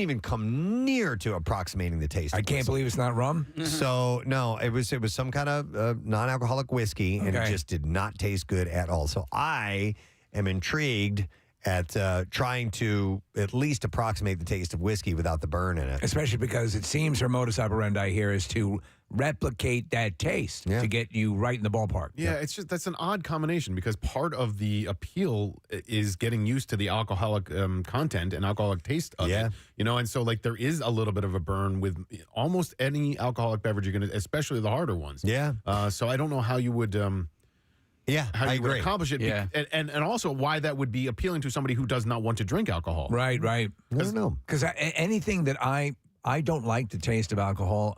even come near to approximating the taste. I can't believe it's not rum. So no, it was some kind of non-alcoholic whiskey, and it Okay. just did not taste good at all. So I am intrigued at trying to at least approximate the taste of whiskey without the burn in it. Especially because it seems her modus operandi here is to replicate that taste to get you right in the ballpark. Yeah, it's just that's an odd combination because part of the appeal is getting used to the alcoholic content and alcoholic taste of it. You know, and so like there is a little bit of a burn with almost any alcoholic beverage you're going to, especially the harder ones. Yeah. So I don't know how you would. How I you would agree. accomplish it, Yeah. and also why that would be appealing to somebody who does not want to drink alcohol. Right. I don't know. Because anything that I don't like the taste of alcohol.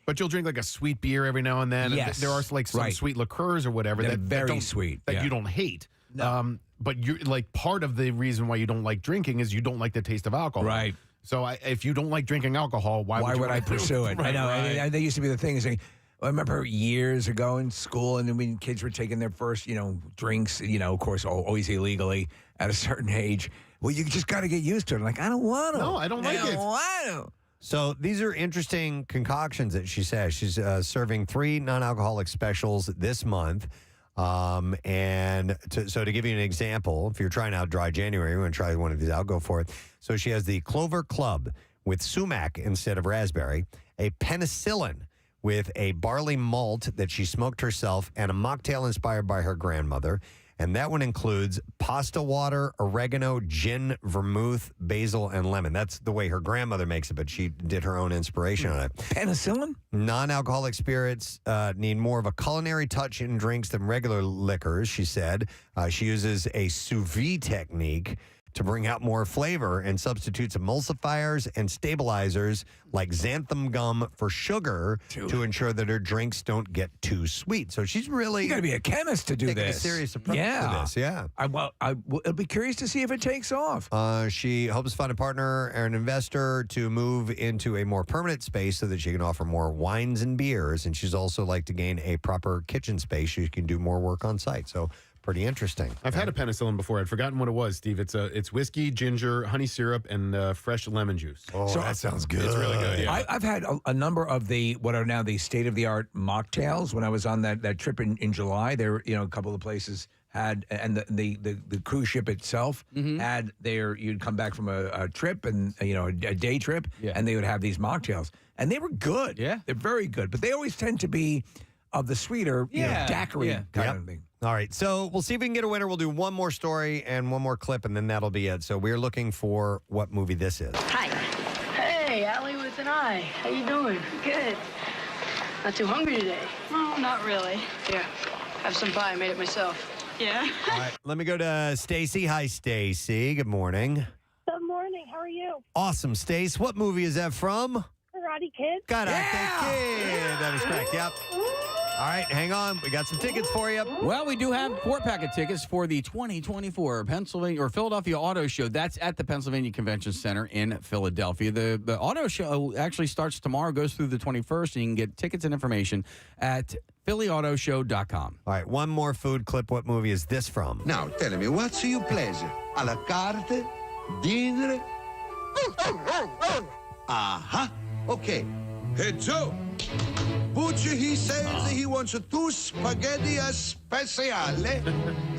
But you'll drink like a sweet beer every now and then. And Yes. there are like some Right. sweet liqueurs or whatever That are that very don't- sweet, that yeah. you don't hate. But you're like part of the reason why you don't like drinking is you don't like the taste of alcohol. Right. So if you don't like drinking alcohol, why would I you pursue it? I know. Right. That used to be the thing. Is I remember years ago in school, and when kids were taking their first, drinks, of course, always illegally at a certain age. Well, you just got to get used to it. I'm like, I don't want to. No, I don't like it. want to. So these are interesting concoctions that she says. She's serving 3 non-alcoholic specials this month. And to give you an example, if you're trying out Dry January, you want to try one of these out, go for it. So she has the Clover Club with sumac instead of raspberry, a penicillin with a barley malt that she smoked herself, and a mocktail inspired by her grandmother. And that one includes pasta water, oregano, gin, vermouth, basil, and lemon. That's the way her grandmother makes it, but she did her own inspiration on it. Penicillin? Non-alcoholic spirits need more of a culinary touch in drinks than regular liquors, she said. She uses a sous vide technique to bring out more flavor and substitutes emulsifiers and stabilizers like xanthan gum for sugar to ensure that her drinks don't get too sweet. So she's really... You got to be a chemist to do taking this. a serious approach to this, yeah. I'll be curious to see if it takes off. She hopes to find a partner or an investor to move into a more permanent space so that she can offer more wines and beers. And she's also like to gain a proper kitchen space so she can do more work on site. So pretty interesting. I've had a penicillin before. I'd forgotten what it was, Steve. It's whiskey, ginger, honey syrup, and fresh lemon juice. Oh, that sounds good. It's really good. Yeah. I've had a number of what are now the state-of-the-art mocktails. When I was on that trip in July, there a couple of places had, and the cruise ship itself had you'd come back from a trip and a day trip, and they would have these mocktails, and they were good. Yeah, they're very good, but they always tend to be of the sweeter, daiquiri kind of thing. All right, so we'll see if we can get a winner. We'll do one more story and one more clip, and then that'll be it. So we're looking for what movie this is. Hi. Hey, Allie with an I. How you doing? Good. Not too hungry today? No, not really. Here, have some pie. I made it myself. Yeah? All right, let me go to Stacy. Hi, Stacy. Good morning. Good morning. How are you? Awesome, Stace. What movie is that from? Karate Kid. Karate Kid. That is correct. Yep. All right, hang on. We got some tickets for you. Well, we do have 4-pack of tickets for the 2024 Philadelphia Auto Show. That's at the Pennsylvania Convention Center in Philadelphia. The auto show actually starts tomorrow, goes through the 21st, and you can get tickets and information at phillyautoshow.com. All right, one more food clip. What movie is this from? Now, tell me, what's your pleasure? A la carte? Dinner? Aha! Okay. Heads up! Butcher, he says he wants 2 spaghetti speciale,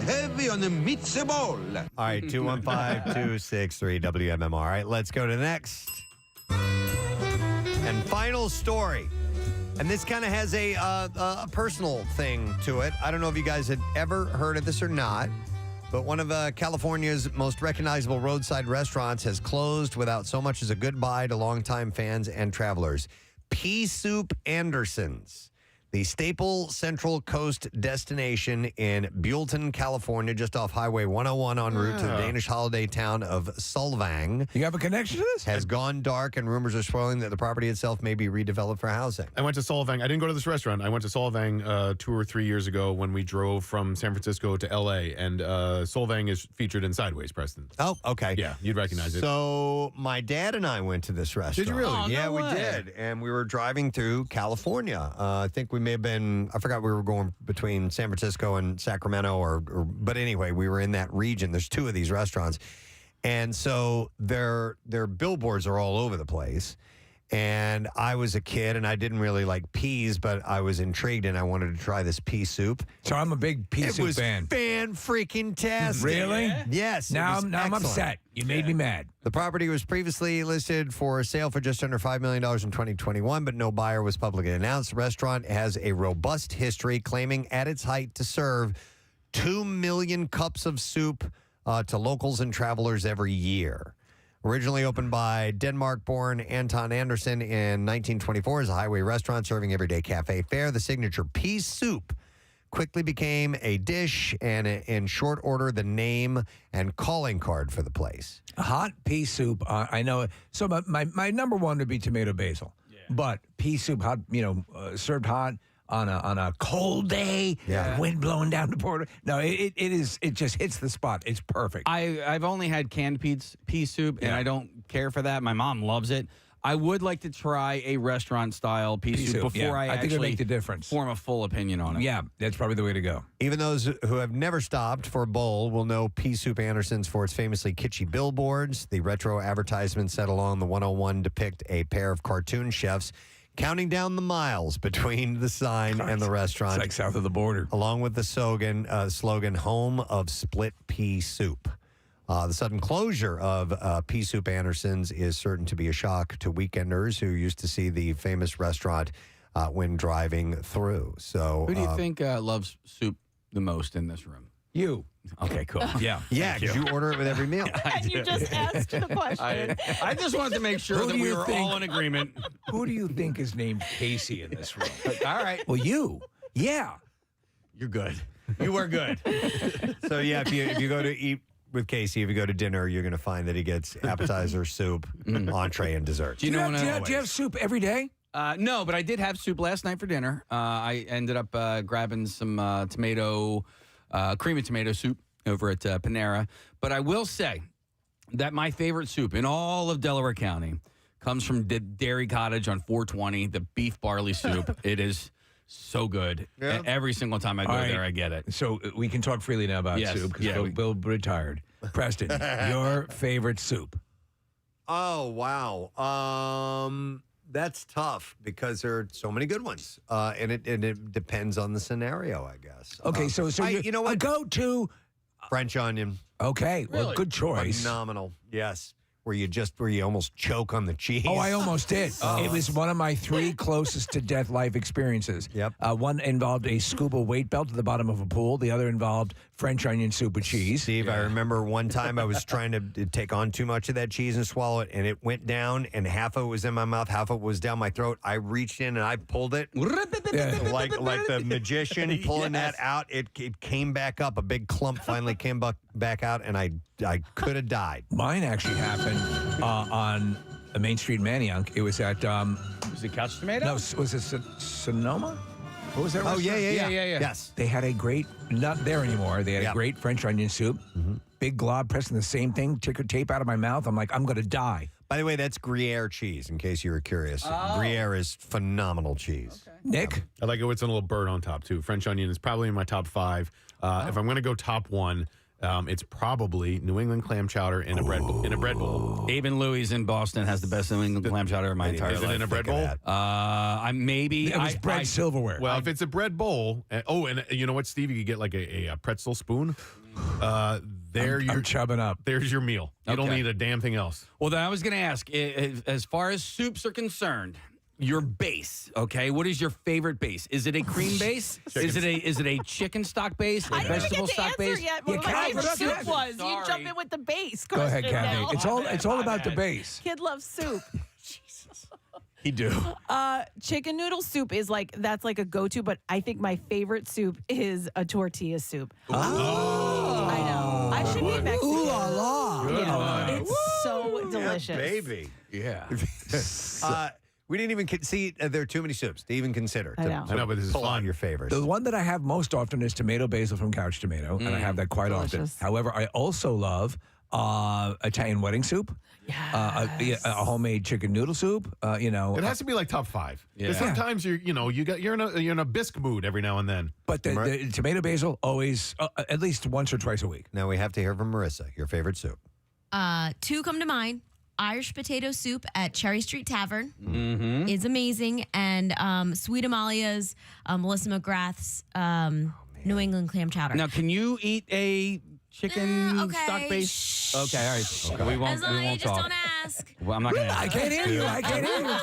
heavy on the meatball. All right, 215-263 WMMR. All right, let's go to the next and final story. And this kind of has a personal thing to it. I don't know if you guys had ever heard of this or not, but one of California's most recognizable roadside restaurants has closed without so much as a goodbye to longtime fans and travelers. Pea Soup Anderson's, the staple Central Coast destination in Buellton, California, just off Highway 101 en route to the Danish holiday town of Solvang. You have a connection to this? Has gone dark, and rumors are swirling that the property itself may be redeveloped for housing. I went to Solvang. I didn't go to this restaurant. I went to Solvang 2 or 3 years ago when we drove from San Francisco to L.A., and Solvang is featured in Sideways, Preston. Oh, okay. Yeah, you'd recognize it. So my dad and I went to this restaurant. Did you really? Oh, Yeah, no we way. did. And we were driving through California. I think we may have been, I forgot we were going between San Francisco and Sacramento, but anyway, we were in that region. There's 2 of these restaurants. And so their billboards are all over the place. And I was a kid and I didn't really like peas, but I was intrigued and I wanted to try this pea soup. So I'm a big pea soup fan. It was fan-freaking-tastic. Really? Yes. Now it was I'm excellent. upset. You made me mad. The property was previously listed for sale for just under $5 million in 2021, but no buyer was publicly announced. The restaurant has a robust history, claiming at its height to serve 2 million cups of soup to locals and travelers every year. Originally opened by Denmark-born Anton Anderson in 1924 as a highway restaurant serving everyday cafe fare, the signature pea soup quickly became a dish and, in short order, the name and calling card for the place. Hot pea soup, I know. So my number one would be tomato basil. Yeah. But pea soup, hot, served hot on a cold day, wind blowing down the border. No, it just hits the spot. It's perfect. I've only had canned pea soup, and I don't care for that. My mom loves it. I would like to try a restaurant-style pea soup before I think actually it'll make the difference. Form a full opinion on it. Yeah, that's probably the way to go. Even those who have never stopped for a bowl will know Pea Soup Anderson's for its famously kitschy billboards. The retro advertisements set along the 101 depict a pair of cartoon chefs counting down the miles between the sign and the restaurant. It's like south of the border. Along with the slogan, home of split pea soup. The sudden closure of Pea Soup Anderson's is certain to be a shock to weekenders who used to see the famous restaurant when driving through. So, who do you think loves soup the most in this room? You. Okay, cool. Yeah. Yeah, because you order it with every meal. And you just asked the question. I just wanted to make sure Who that do we you were think- all in agreement. Who do you think is named Casey in this room? All right. Well, you. Yeah. You're good. You are good. So, yeah, if you go to eat with Casey, if you go to dinner, you're going to find that he gets appetizer, soup, entree, and dessert. Do you have soup every day? No, but I did have soup last night for dinner. I ended up grabbing some cream of tomato soup over at Panera. But I will say that my favorite soup in all of Delaware County comes from Dairy Cottage on 420, the beef barley soup. It is so good. Yeah. Every single time I go there, I get it. So we can talk freely now about soup because Bill retired. Preston, your favorite soup? Oh, wow. That's tough because there are so many good ones. And it depends on the scenario, I guess. Okay, so you know what? Go to French onion. Okay, well, good choice. Phenomenal. Yes. Where you almost choke on the cheese. Oh, I almost did. It was one of my 3 closest to death life experiences. Yep. One involved a scuba weight belt at the bottom of a pool. The other involved French onion soup with cheese. Steve, I remember one time I was trying to take on too much of that cheese and swallow it, and it went down, and half of it was in my mouth, half of it was down my throat. I reached in and I pulled it, like the magician pulling that out. It came back up. A big clump finally came back out, and I could have died. Mine actually happened on the Main Street in Manayunk. It was at Was it Couch Tomato? no, was it Sonoma? What was that? Oh, restaurant? yeah. Yes, they had a great, not there anymore. They had a great French onion soup. Big glob, pressing the same thing, took a tape out of my mouth. I'm like, I'm going to die. By the way, that's Gruyere cheese, in case you were curious. Gruyere is phenomenal cheese. Okay. Nick? I like it with a little bird on top, too. French onion is probably in my top 5. If I'm going to go top 1, it's probably New England clam chowder in a bread bowl. Abe and Louie's in Boston has the best New England clam chowder in my entire life. Is it in a bread bowl? I maybe. It was bread silverware. Well, if it's a bread bowl, and you know what, Steve, you could get like a pretzel spoon. You're chubbing up. There's your meal. You don't need a damn thing else. Well, then I was going to ask, as far as soups are concerned, your base, okay? What is your favorite base? Is it a cream base? Is it a chicken stock base? A vegetable stock base? Yet. What my favorite soup was. You jump in with the base. Go ahead, Kathy. Now. It's all about the base. Kid loves soup. He do. Chicken noodle soup is that's like a go-to, but I think my favorite soup is a tortilla soup. Oh. I know. I should be Mexican. Ooh la la. It's so delicious. Yeah, baby. Yeah. We didn't even see. There are too many soups to even consider. I know. So I know, but this is pull out fun. your favorites. The one that I have most often is tomato basil from Couch Tomato, and I have that quite often. However, I also love Italian wedding soup, a homemade chicken noodle soup. It has to be like top 5. Because sometimes you're in a bisque mood every now and then. But the tomato basil always at least once or twice a week. Now we have to hear from Marissa. Your favorite soup? 2 come to mind. Irish potato soup at Cherry Street Tavern Mm-hmm. is amazing, and Sweet Amalia's, Melissa McGrath's New England clam chowder. Now, can you eat a chicken okay. stock base? Okay, all right. Okay. We won't, As long we as you won't just talk. don't ask. Well, I'm not going to I can't hear you. I can't hear you.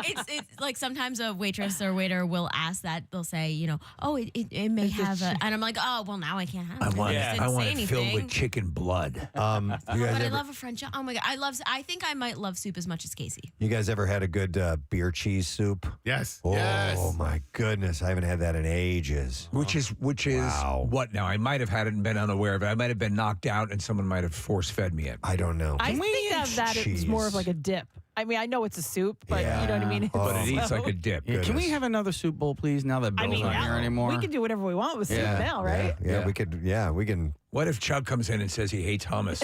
It's like sometimes a waitress or waiter will ask that. They'll say, it may have a, and I'm like, oh, well, now I can't have it. I want it filled with chicken blood. You guys But I ever, love a French. Oh my god, I think I might love soup as much as Casey. you guys ever had a good beer cheese soup? Yes. Oh Yes. my goodness, I haven't had that in ages. Which is Wow. what now? I might have had it and been unaware of it. I might have been knocked out, and someone might have force-fed me it. I don't know. I think of that it's more of like a dip. I mean, I know it's a soup, but you know what I mean? But it eats So- like a dip. Yeah, can we have another soup bowl, please, now that Bill's not here anymore? we can do whatever we want with soup now, right? Yeah, we could. Yeah, we can. What if Chuck comes in and says he hates hummus?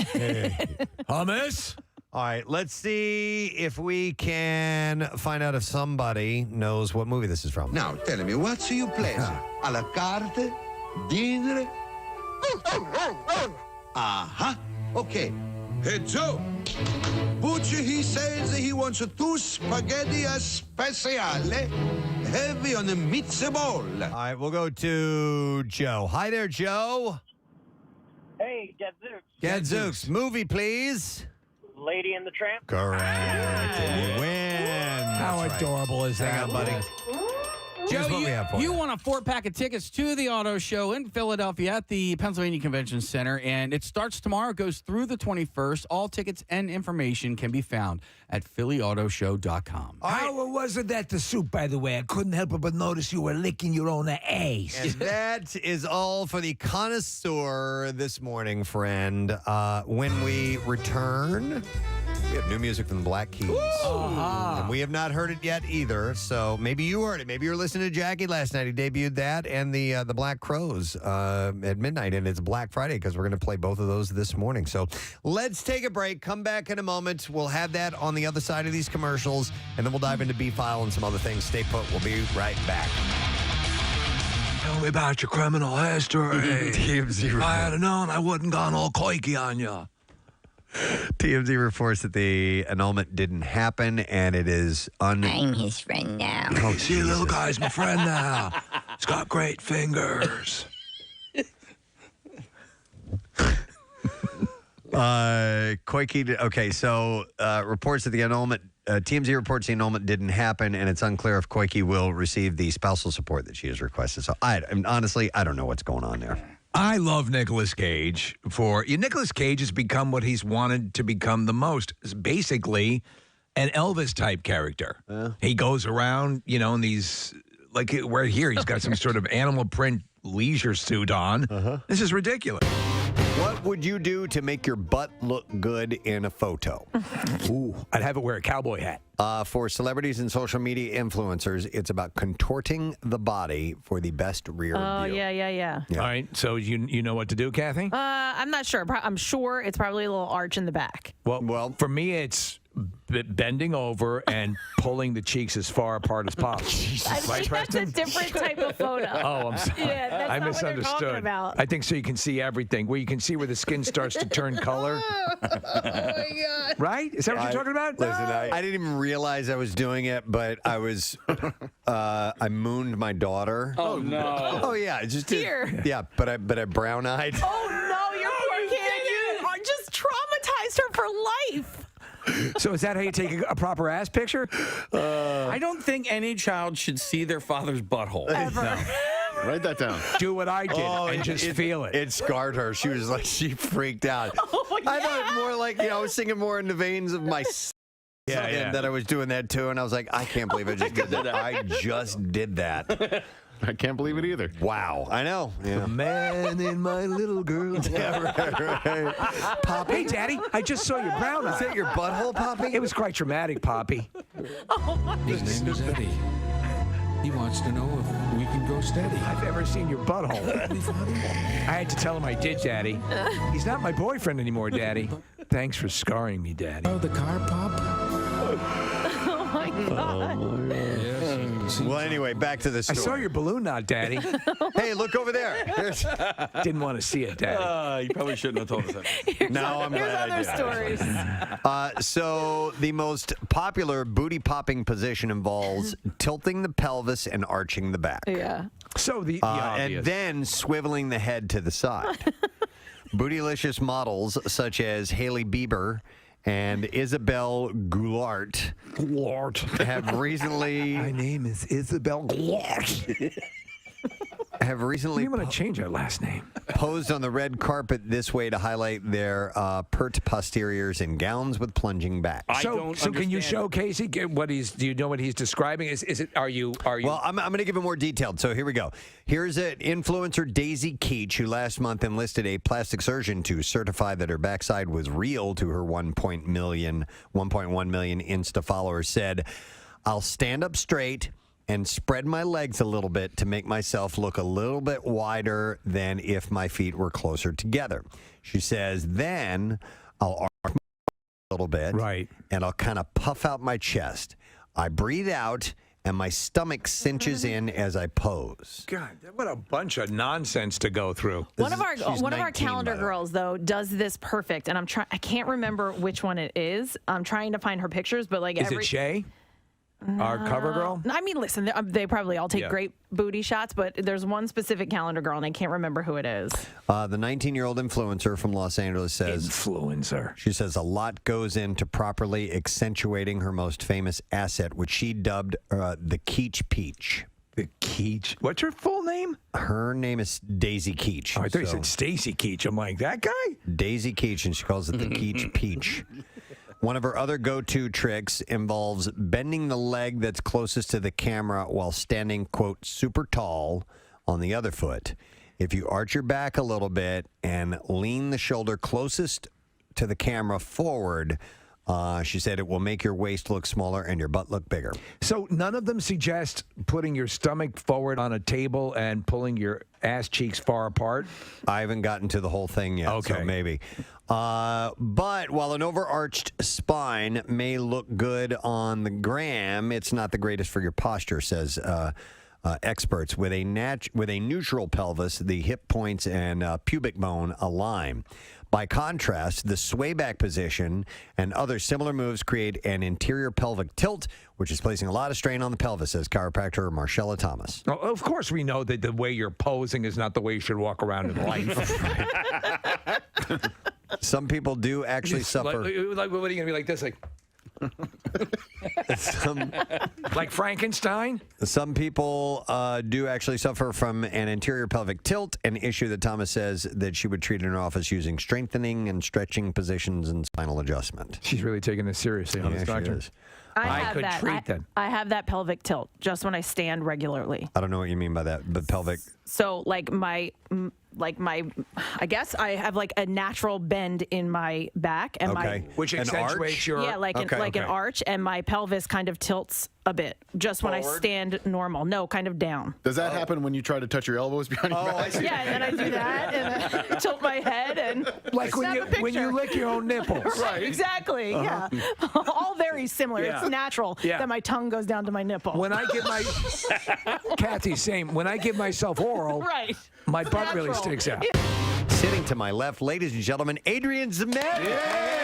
Hummus? All right, let's see if we can find out if somebody knows what movie this is from. Now, tell me, what's your pleasure? A la carte? Dinner? Uh-huh. Okay. Hey, Joe. Butcher, he says he wants 2 spaghetti speciale, heavy on the meatball. All right, we'll go to Joe. Hi there, Joe. Hey, Gadzooks. Gadzooks, movie, please. Lady and the Tramp. Correct. And you win. How That's right. adorable is that? Hang on, buddy. Here's Joe, what we have for you won a 4-pack of tickets to the auto show in Philadelphia at the Pennsylvania Convention Center, and it starts tomorrow, goes through the 21st. All tickets and information can be found at phillyautoshow.com. How was it that the soup, by the way? I couldn't help but notice you were licking your own ass. And that is all for the Connoisseur this morning, friend. When we return, we have new music from the Black Keys. And we have not heard it yet either, so maybe you heard it. Maybe you were listening to Jackie last night. He debuted that and the Black Crows at midnight, and it's Black Friday because we're going to play both of those this morning. So let's take a break. Come back in a moment. We'll have that on the other side of these commercials, and then we'll dive into B-File and some other things. Stay put. We'll be right back. Tell me about your criminal history. TMZ If I had known, I wouldn't gone all coiky on you. TMZ reports that the annulment didn't happen, and it is I'm his friend now. Oh, See, little guy's my friend now. He's got great fingers. Koike. Okay, so reports that the annulment. TMZ reports the annulment didn't happen, and it's unclear if Koike will receive the spousal support that she has requested. So, honestly, I don't know what's going on there. I love Nicolas Cage Nicolas Cage has become what he's wanted to become the most. It's basically an Elvis type character. He goes around, in these, like right here, he's got some sort of animal print leisure suit on. This is ridiculous. What would you do to make your butt look good in a photo? Ooh, I'd have it wear a cowboy hat. For celebrities and social media influencers, it's about contorting the body for the best rear view. Yeah. All right, so you know what to do, Kathy? I'm not sure. I'm sure it's probably a little arch in the back. Well, for me, it's bending over and pulling the cheeks as far apart as possible. I think that's a different type of photo. Oh, I'm sorry. Yeah, that's I not what they're misunderstood. talking about. I think so you can see everything, where you can see where the skin starts to turn color. Oh my God. Right? Is that what you're talking about? Listen, I didn't even realize I was doing it, but I was, I mooned my daughter. Oh, no. Oh, yeah. Just Here. Yeah, but I brown-eyed. Oh no, your poor kid! You just traumatized her for life. So is that how you take a proper ass picture? I don't think any child should see their father's butthole. Ever. No. Write that down. Do what I did and just feel it. It scarred her. She was like, she freaked out. Oh, I yeah. thought more like, I was singing more in the veins of my Yeah. that I was doing that too. And I was like, I can't believe I just did that. I just did that. I can't believe it either. Wow. I know. Yeah. The man in my little girl. Yeah, right. Poppy, hey, Daddy, I just saw your brown eye. Is that your butthole, Poppy? It was quite traumatic, Poppy. His name is Eddie. He wants to know if we can go steady. I've ever seen your butthole. I had to tell him I did, Daddy. He's not my boyfriend anymore, Daddy. Thanks for scarring me, Daddy. Oh, the car pop? Oh my God. Yes. Well, anyway, back to the I story. saw your balloon knot, Daddy. Hey, look over there. Didn't want to see it, Daddy. You probably shouldn't have told us that. No, I'm Here's glad I other did. stories. So the most popular booty popping position involves tilting the pelvis and arching the back. Yeah. So the And obvious. then swiveling the head to the side. Bootylicious models such as Hailey Bieber and Isabel Goulart have recently My name is Isabel Glart. have recently I'm going to change our last name. posed on the red carpet this way to highlight their pert posteriors in gowns with plunging backs. So can you show Casey what he's? Do you know what he's describing? Is it? Are you? Well, I'm going to give it more detailed. So here we go. Here's an influencer, Daisy Keach, who last month enlisted a plastic surgeon to certify that her backside was real to her 1.1 million Insta followers, said, "I'll stand up straight and spread my legs a little bit to make myself look a little bit wider than if my feet were closer together." She says, then I'll arch a little bit. Right. And I'll kind of puff out my chest. I breathe out and my stomach cinches in as I pose. God, what a bunch of nonsense to go through. One of She's our 19, calendar by the way. girls though does this perfect, and I can't remember which one it is. I'm trying to find her pictures, but like Is it Shay? Our cover girl? I mean, listen, they probably all take Yeah. great booty shots, but there's one specific calendar girl, and I can't remember who it is. The 19-year-old influencer from Los Angeles says, Influencer. She says a lot goes into properly accentuating her most famous asset, which she dubbed the Keach Peach. The Keach. What's her full name? Her name is Daisy Keach. Oh, I thought you said Stacy Keach. I'm like, that guy? Daisy Keach, and she calls it the Keach Peach. One of her other go-to tricks involves bending the leg that's closest to the camera while standing, quote, super tall on the other foot. If you arch your back a little bit and lean the shoulder closest to the camera forward, she said it will make your waist look smaller and your butt look bigger. So none of them suggest putting your stomach forward on a table and pulling your ass cheeks far apart? I haven't gotten to the whole thing yet, so Okay. maybe. But while an overarched spine may look good on the gram, it's not the greatest for your posture, says experts. With a neutral pelvis, the hip points and pubic bone align. By contrast, the sway back position and other similar moves create an interior pelvic tilt, which is placing a lot of strain on the pelvis, says chiropractor Marcella Thomas. Well, of course, we know that the way you're posing is not the way you should walk around in life. Some people do actually suffer. Like, what are you going to be like this? Like, like Frankenstein? Some people do actually suffer from an interior pelvic tilt, an issue that Thomas says that she would treat in her office using strengthening and stretching positions and spinal adjustment. She's really taking this seriously, Yeah, this she doctor. is. I have could that. treat that. I have that pelvic tilt just when I stand regularly. I don't know what you mean by that, but pelvic. So like my I guess I have like a natural bend in my back and my which accentuates your like an arch, and my pelvis kind of tilts a bit just when I stand normal. No, kind of down. Does that happen when you try to touch your elbows behind your back? Yeah, and then I do that and I tilt my head and like when you lick your own nipples. Right, exactly. Yeah, all very similar. Yeah. It's natural that my tongue goes down to my nipple. When I give my Kathy, same. When I give myself oral, right, my butt really sticks out. Sitting to my left, ladies and gentlemen, Adrian Zmed.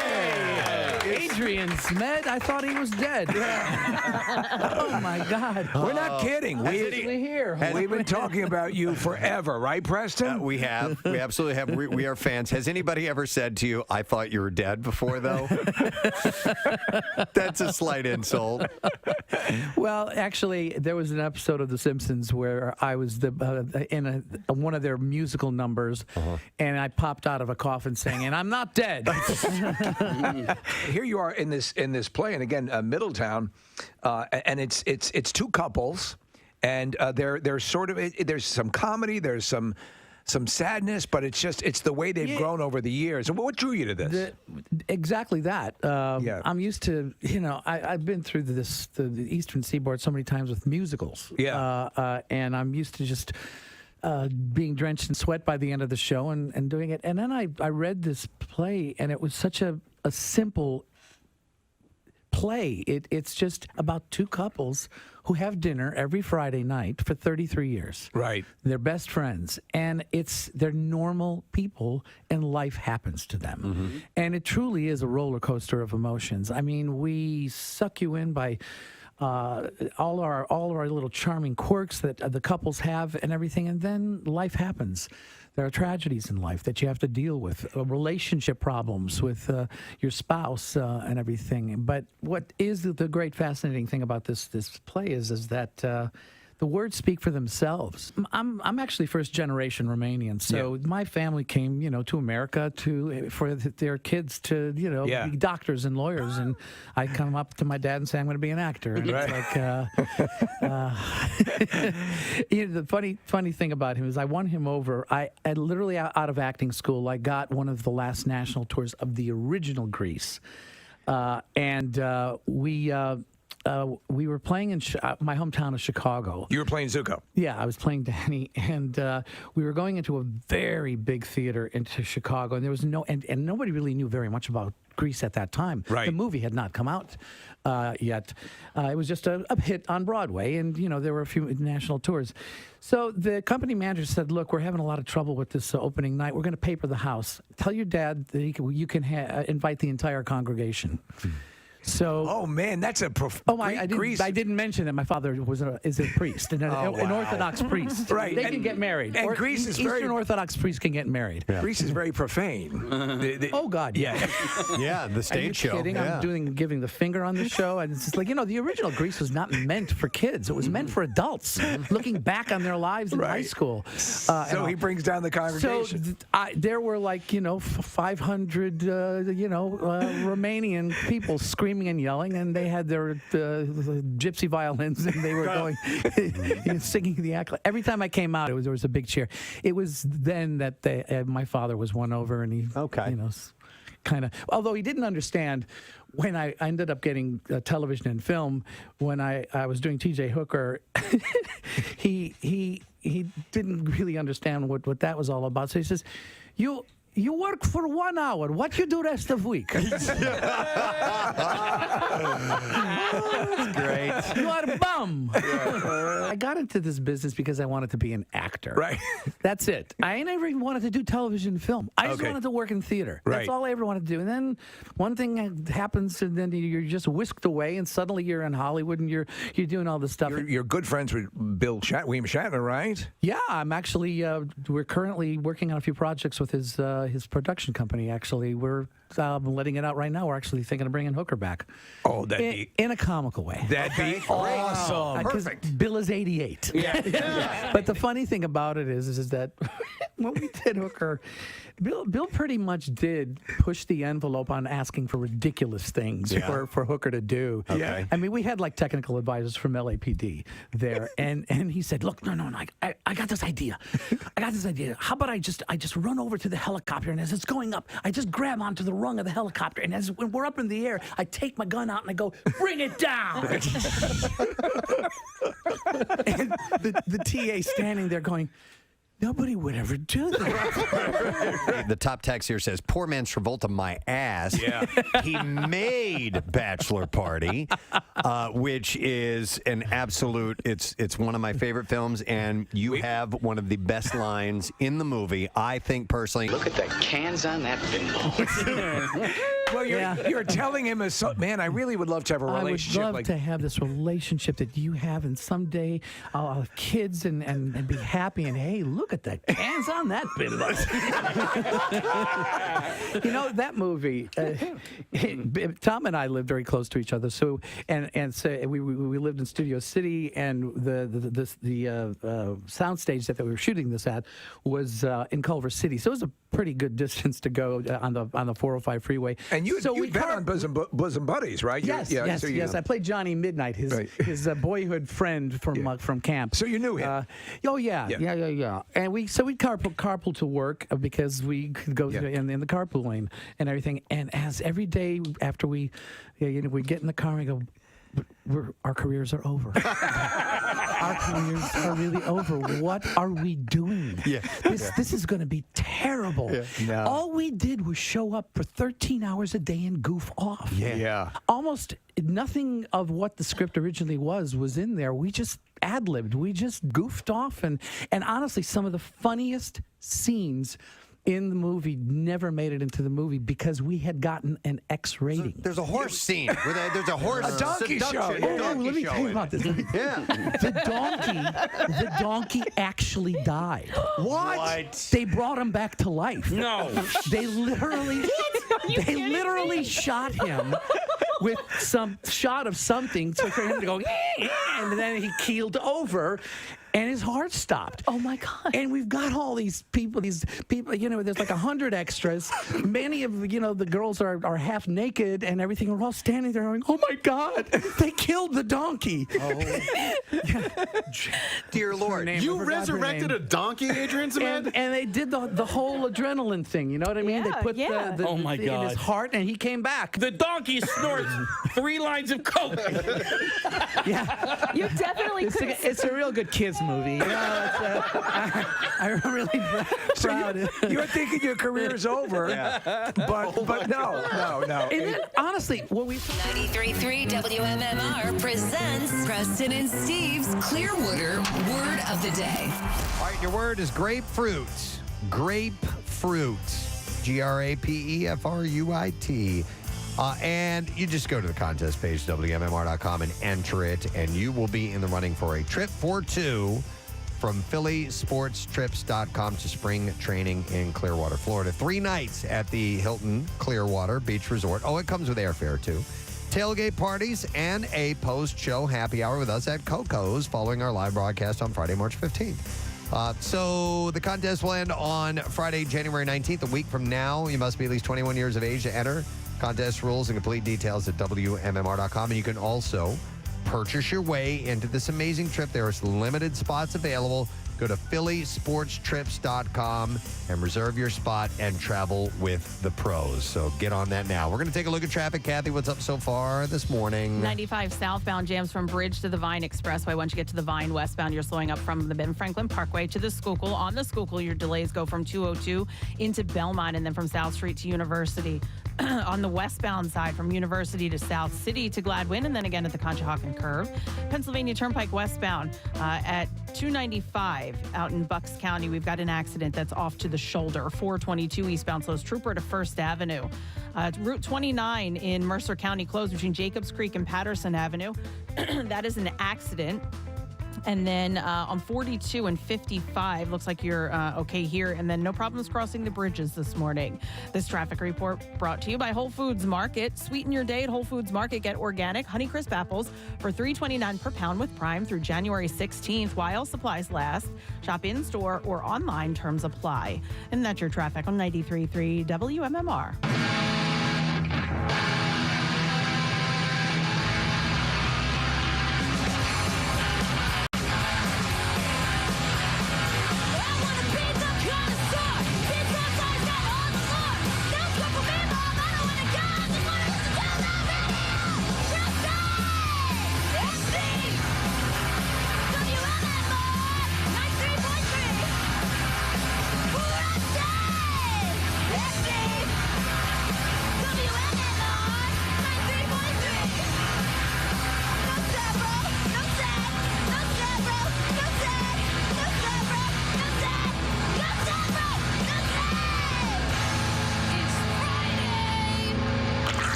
Adrian Zmed? I thought he was dead. Oh, my God. We're not kidding. We've been talking about you forever, right, Preston? We have. We absolutely have. We are fans. Has anybody ever said to you, I thought you were dead before, though? That's a slight insult. Well, actually, there was an episode of The Simpsons where I was in one of their musical numbers, and I popped out of a coffin saying, "And I'm not dead." Here you are in this play, and again, Middletown, and it's two couples, and there's sort of there's some comedy, there's some sadness, but it's the way they've grown over the years. And what drew you to this? Exactly that. I'm used to, I've been through the Eastern Seaboard so many times with musicals. Yeah. And I'm used to just being drenched in sweat by the end of the show and doing it. And then I read this play, and it was such a simple play. It's just about two couples who have dinner every Friday night for 33 years. Right. They're best friends, and they're normal people, and life happens to them. And it truly is a roller coaster of emotions. I mean, we suck you in by all our little charming quirks that the couples have and everything, and then life happens. There are tragedies in life that you have to deal with, relationship problems with your spouse and everything. But what is the great fascinating thing about this play is that the words speak for themselves. I'm actually first generation Romanian, so my family came, to America for their kids to, be doctors and lawyers, and I come up to my dad and say I'm going to be an actor. And it's the funny thing about him is I won him over. I literally out of acting school, I got one of the last national tours of the original Grease, and we were playing in my hometown of Chicago. You were playing Zuko. Yeah, I was playing Danny, and we were going into a very big theater into Chicago, and there was and nobody really knew very much about Grease at that time. Right. The movie had not come out yet. It was just a hit on Broadway, and there were a few national tours. So the company manager said, "Look, we're having a lot of trouble with this opening night. We're going to paper the house. Tell your dad that you can invite the entire congregation." So, oh man, that's a I didn't mention that my father is a priest, an Orthodox priest. Right, they can get married. And Greece is Eastern Orthodox priests can get married. Yeah. Greece is very profane. Oh God, yeah, yeah, the stage show. Kidding? Yeah. I'm giving the finger on the show, and it's just like the original Grease was not meant for kids; it was meant for adults looking back on their lives in high school. So he brings down the congregation. So there were 500 Romanian people screaming and yelling, and they had their gypsy violins, and they were going singing the act. Every time I came out, there was a big cheer. It was then that my father was won over, and he kind of, although he didn't understand when I ended up getting television and film, when I was doing TJ Hooker, he didn't really understand what that was all about. So he says, You work for 1 hour. What you do rest of week? That's great. You are a bum. I got into this business because I wanted to be an actor. Right. That's it. I never even wanted to do television and film. I just wanted to work in theater. Right. That's all I ever wanted to do. And then one thing happens, and then you're just whisked away, and suddenly you're in Hollywood, and you're doing all this stuff. You're good friends with William Shatner, right? Yeah, I'm actually. We're currently working on a few projects with his production company. Actually, we're letting it out right now. We're actually thinking of bringing Hooker back. Oh, in a comical way. That'd be awesome. Perfect. Bill is 88. Yeah. But the funny thing about it is that when we did Hooker, Bill pretty much did push the envelope on asking for ridiculous things for Hooker to do. Okay. I mean, we had like technical advisors from LAPD there, and he said, "Look, no, I got this idea. How about I just run over to the helicopter, and as it's going up, I just grab onto the rung of the helicopter, and when we're up in the air, I take my gun out and I go, bring it down." And the TA standing there going, nobody would ever do that. The top text here says, "Poor man Travolta, my ass." Yeah. He made Bachelor Party, which is an absolute. It's one of my favorite films, and you have one of the best lines in the movie. I think personally. Look at the cans on that bimbo. Well, you're telling him, man, I really would love to have a relationship. I would love to have this relationship that you have, and someday I'll have kids and be happy. And hey, look at the cans on that bimbo. You know, that movie. Tom and I lived very close to each other, so we lived in Studio City, and the soundstage that we were shooting this at was in Culver City, so it was a pretty good distance to go on the 405 freeway. And you've been on bosom buddies, right? Yes, yes. I played Johnny Midnight, his boyhood friend from camp. So you knew him? Yeah. And we'd carpool to work because we could go in the carpool lane and everything. And as every day after we get in the car and we go, our careers are over. Our careers are really over. What are we doing? This is going to be terrible. No. All we did was show up for 13 hours a day and goof off. Almost nothing of what the script originally was in there. We just ad-libbed. We just goofed off. And honestly, some of the funniest scenes in the movie never made it into the movie because we had gotten an X rating. There's a horse scene where there's a horse a donkey show. Let me tell you about this. The donkey actually died. What? They brought him back to life. No. They literally shot him with some shot of something for him to go, and then he keeled over. And his heart stopped. Oh my God! And we've got all these people. There's like 100 extras. Many of the girls are half naked and everything. We're all standing there going, "Oh my God! They killed the donkey!" Dear Lord, you resurrected a donkey, Adrian Cement? And they did the whole adrenaline thing. You know what I mean? They put the oh my God in his heart, and he came back. The donkey snorts 3 lines of coke. You definitely could. It's a real good kids movie. I'm really proud. You're thinking your career's over, but no. And then, honestly, what we 93.3 WMMR presents Preston and Steve's Clearwater Word of the Day. All right, your word is grapefruit. Grapefruit. GRAPEFRUIT. And you just go to the contest page, WMMR.com, and enter it, and you will be in the running for a trip for 2 from PhillySportsTrips.com to spring training in Clearwater, Florida. 3 nights at the Hilton Clearwater Beach Resort. Oh, it comes with airfare, too. Tailgate parties and a post-show happy hour with us at Coco's following our live broadcast on Friday, March 15th. So the contest will end on Friday, January 19th, a week from now. You must be at least 21 years of age to enter. Contest rules and complete details at WMMR.com. And you can also purchase your way into this amazing trip. There are limited spots available. Go to PhillySportsTrips.com and reserve your spot and travel with the pros. So get on that now. We're going to take a look at traffic. Kathy, what's up so far this morning? 95 southbound jams from Bridge to the Vine Expressway. Once you get to the Vine westbound, you're slowing up from the Ben Franklin Parkway to the Schuylkill. On the Schuylkill, your delays go from 202 into Belmont and then from South Street to University. On the westbound side, from University to South City to Gladwin, and then again at the Conshohocken Curve. Pennsylvania Turnpike westbound at 295 out in Bucks County. We've got an accident that's off to the shoulder. 422 eastbound slows Trooper to First Avenue. Route 29 in Mercer County closed between Jacobs Creek and Patterson Avenue. That is an accident. And then on 42 and 55, looks like you're okay here. And then no problems crossing the bridges this morning. This traffic report brought to you by Whole Foods Market. Sweeten your day at Whole Foods Market. Get organic Honeycrisp apples for $3.29 per pound with Prime through January 16th while supplies last. Shop in store or online. Terms apply. And that's your traffic on 93.3 WMMR.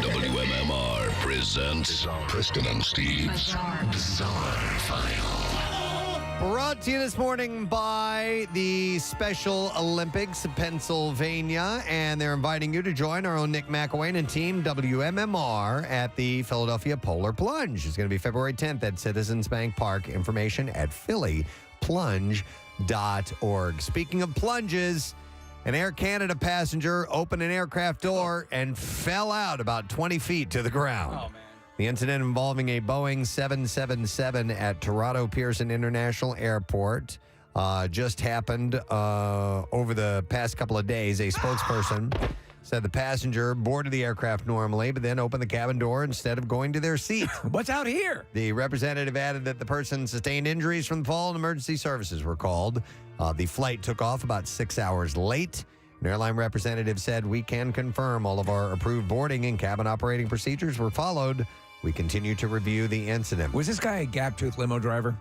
WMMR presents Preston and Steve's Bizarre File. Brought to you this morning by the Special Olympics of Pennsylvania, and they're inviting you to join our own Nick McElwain and team WMMR at the Philadelphia Polar Plunge. It's going to be February 10th at Citizens Bank Park. Information at phillyplunge.org. Speaking of plunges, an Air Canada passenger opened an aircraft door and fell out about 20 feet to the ground. Oh, man. The incident involving a Boeing 777 at Toronto Pearson International Airport just happened over the past couple of days. A spokesperson said the passenger boarded the aircraft normally, but then opened the cabin door instead of going to their seat. What's out here? The representative added that the person sustained injuries from the fall and emergency services were called. The flight took off about 6 hours late. An airline representative said, "We can confirm all of our approved boarding and cabin operating procedures were followed. We continue to review the incident." Was this guy a gap-toothed limo driver?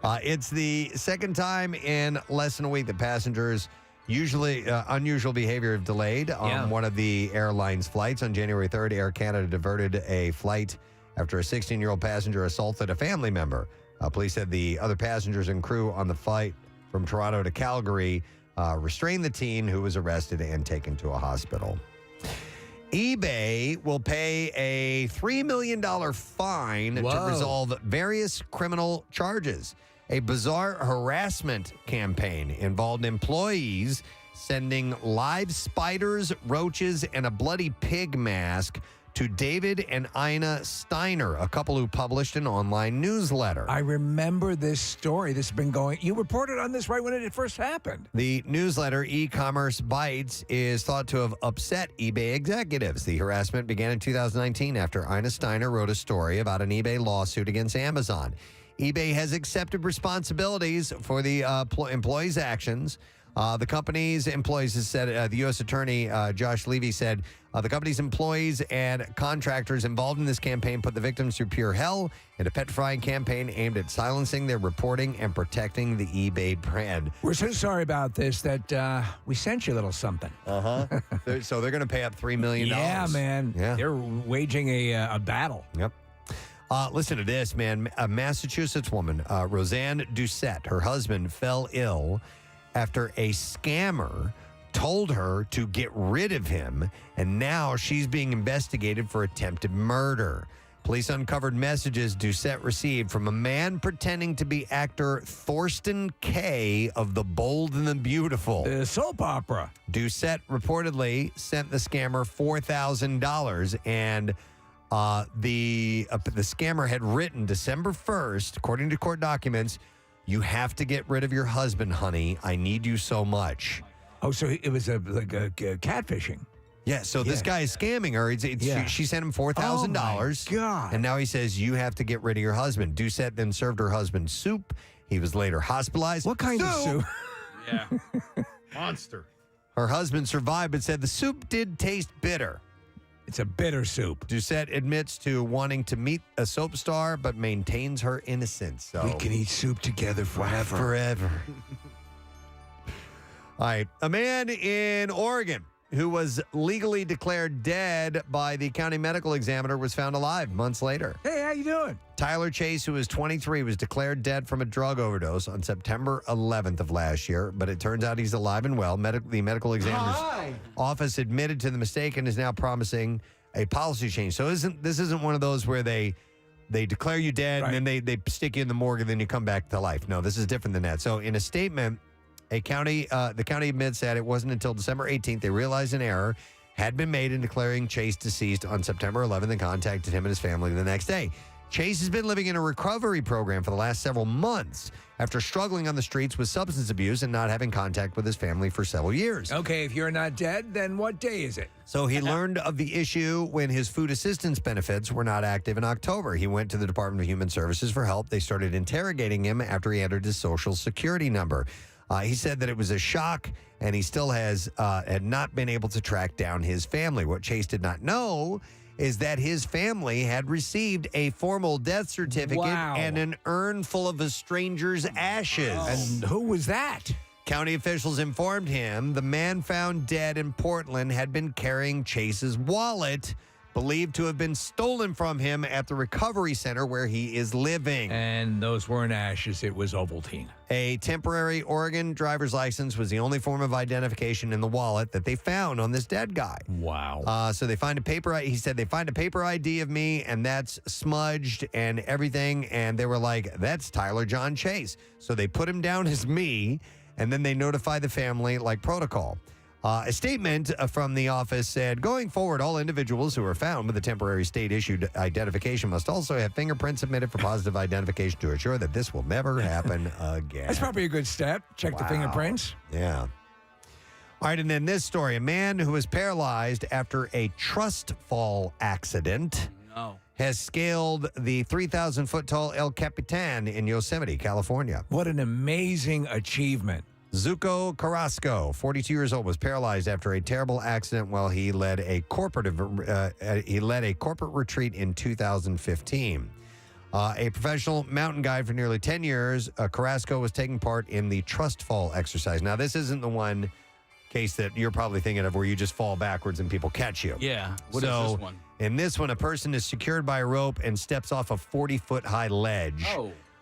It's the second time in less than a week that passengers usually unusual behavior have delayed on one of the airline's flights. On January 3rd, Air Canada diverted a flight after a 16-year-old passenger assaulted a family member. Police said the other passengers and crew on the flight from Toronto to Calgary restrained the teen, who was arrested and taken to a hospital. eBay will pay a $3 million fine to resolve various criminal charges. A bizarre harassment campaign involved employees sending live spiders, roaches, and a bloody pig mask to David and Ina Steiner, a couple who published an online newsletter. I remember this story. This has been going. You reported on this right when it first happened. The newsletter, E-Commerce Bites, is thought to have upset eBay executives. The harassment began in 2019 after Ina Steiner wrote a story about an eBay lawsuit against Amazon. eBay has accepted responsibilities for the employees' actions. The company's employees has said, the U.S. Attorney Josh Levy said, the company's employees and contractors involved in this campaign put the victims through pure hell in a petrifying campaign aimed at silencing their reporting and protecting the eBay brand. We're so sorry about this that we sent you a little something. So they're going to pay up $3 million. Yeah, man. Yeah. They're waging a battle. Yep. Listen to this, man. A Massachusetts woman, Roseanne Doucette, her husband fell ill after a scammer told her to get rid of him, and now she's being investigated for attempted murder. Police uncovered messages Doucette received from a man pretending to be actor Thorsten Kaye of The Bold and the Beautiful. The soap opera. Doucette reportedly sent the scammer $4,000, and the scammer had written December 1st, according to court documents, "You have to get rid of your husband, honey. I need you so much." Oh, so it was like a catfishing. Yeah, so this guy is scamming her. She sent him $4,000. Oh, my God. And now he says, "You have to get rid of your husband." Doucette then served her husband soup. He was later hospitalized. What kind of soup? Yeah. Monster. Her husband survived, but said the soup did taste bitter. It's a bitter soup. Doucette admits to wanting to meet a soap star, but maintains her innocence. So we can eat soup together forever. All right. A man in Oregon who was legally declared dead by the county medical examiner, was found alive months later. Hey, how you doing? Tyler Chase, who was 23, was declared dead from a drug overdose on September 11th of last year, but it turns out he's alive and well. The medical examiner's office admitted to the mistake and is now promising a policy change. So this isn't one of those where they declare you dead and then they stick you in the morgue and then you come back to life. No, this is different than that. So in a statement, the county admits that it wasn't until December 18th they realized an error had been made in declaring Chase deceased on September 11th and contacted him and his family the next day. Chase has been living in a recovery program for the last several months after struggling on the streets with substance abuse and not having contact with his family for several years. Okay, if you're not dead, then what day is it? So he learned of the issue when his food assistance benefits were not active in October. He went to the Department of Human Services for help. They started interrogating him after he entered his social security number. He said that it was a shock, and he still had not been able to track down his family. What Chase did not know is that his family had received a formal death certificate and an urn full of a stranger's ashes. And who was that? County officials informed him the man found dead in Portland had been carrying Chase's wallet, believed to have been stolen from him at the recovery center where he is living. And those weren't ashes, it was Ovaltine. A temporary Oregon driver's license was the only form of identification in the wallet that they found on this dead guy. Wow. So they find he said they find a paper ID of me and that's smudged and everything. And they were like, that's Tyler John Chase. So they put him down as me and then they notify the family like protocol. A statement from the office said, going forward, all individuals who are found with a temporary state-issued identification must also have fingerprints submitted for positive identification to ensure that this will never happen again. That's probably a good step. Check the fingerprints. Yeah. All right, and then this story. A man who was paralyzed after a trust fall accident has scaled the 3,000-foot-tall El Capitan in Yosemite, California. What an amazing achievement. Zuko Carrasco, 42 years old, was paralyzed after a terrible accident while he led a corporate retreat in 2015. A professional mountain guide for nearly 10 years, Carrasco was taking part in the trust fall exercise. Now, this isn't the one case that you're probably thinking of where you just fall backwards and people catch you. Yeah. What is this one? In this one, a person is secured by a rope and steps off a 40-foot high ledge,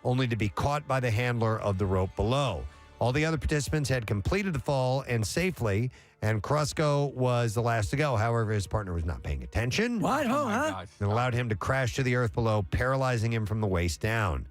only to be caught by the handler of the rope below. All the other participants had completed the fall and safely, and Carrasco was the last to go. However, his partner was not paying attention. What? And allowed him to crash to the earth below, paralyzing him from the waist down.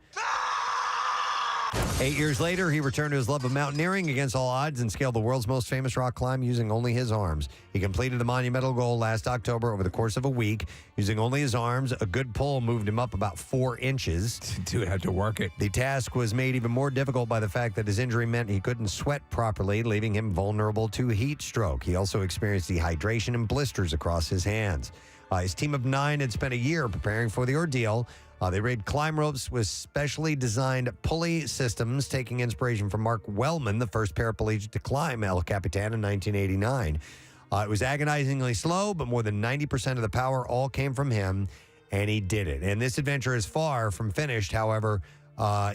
8 years later, he returned to his love of mountaineering against all odds and scaled the world's most famous rock climb using only his arms. He completed the monumental goal last October over the course of a week. Using only his arms, a good pull moved him up about 4 inches. Dude had to work it. The task was made even more difficult by the fact that his injury meant he couldn't sweat properly, leaving him vulnerable to heat stroke. He also experienced dehydration and blisters across his hands. His team of 9 had spent a year preparing for the ordeal. They rigged climb ropes with specially designed pulley systems, taking inspiration from Mark Wellman, the first paraplegic to climb El Capitan in 1989. It was agonizingly slow, but more than 90% of the power all came from him, and he did it. And this adventure is far from finished. However,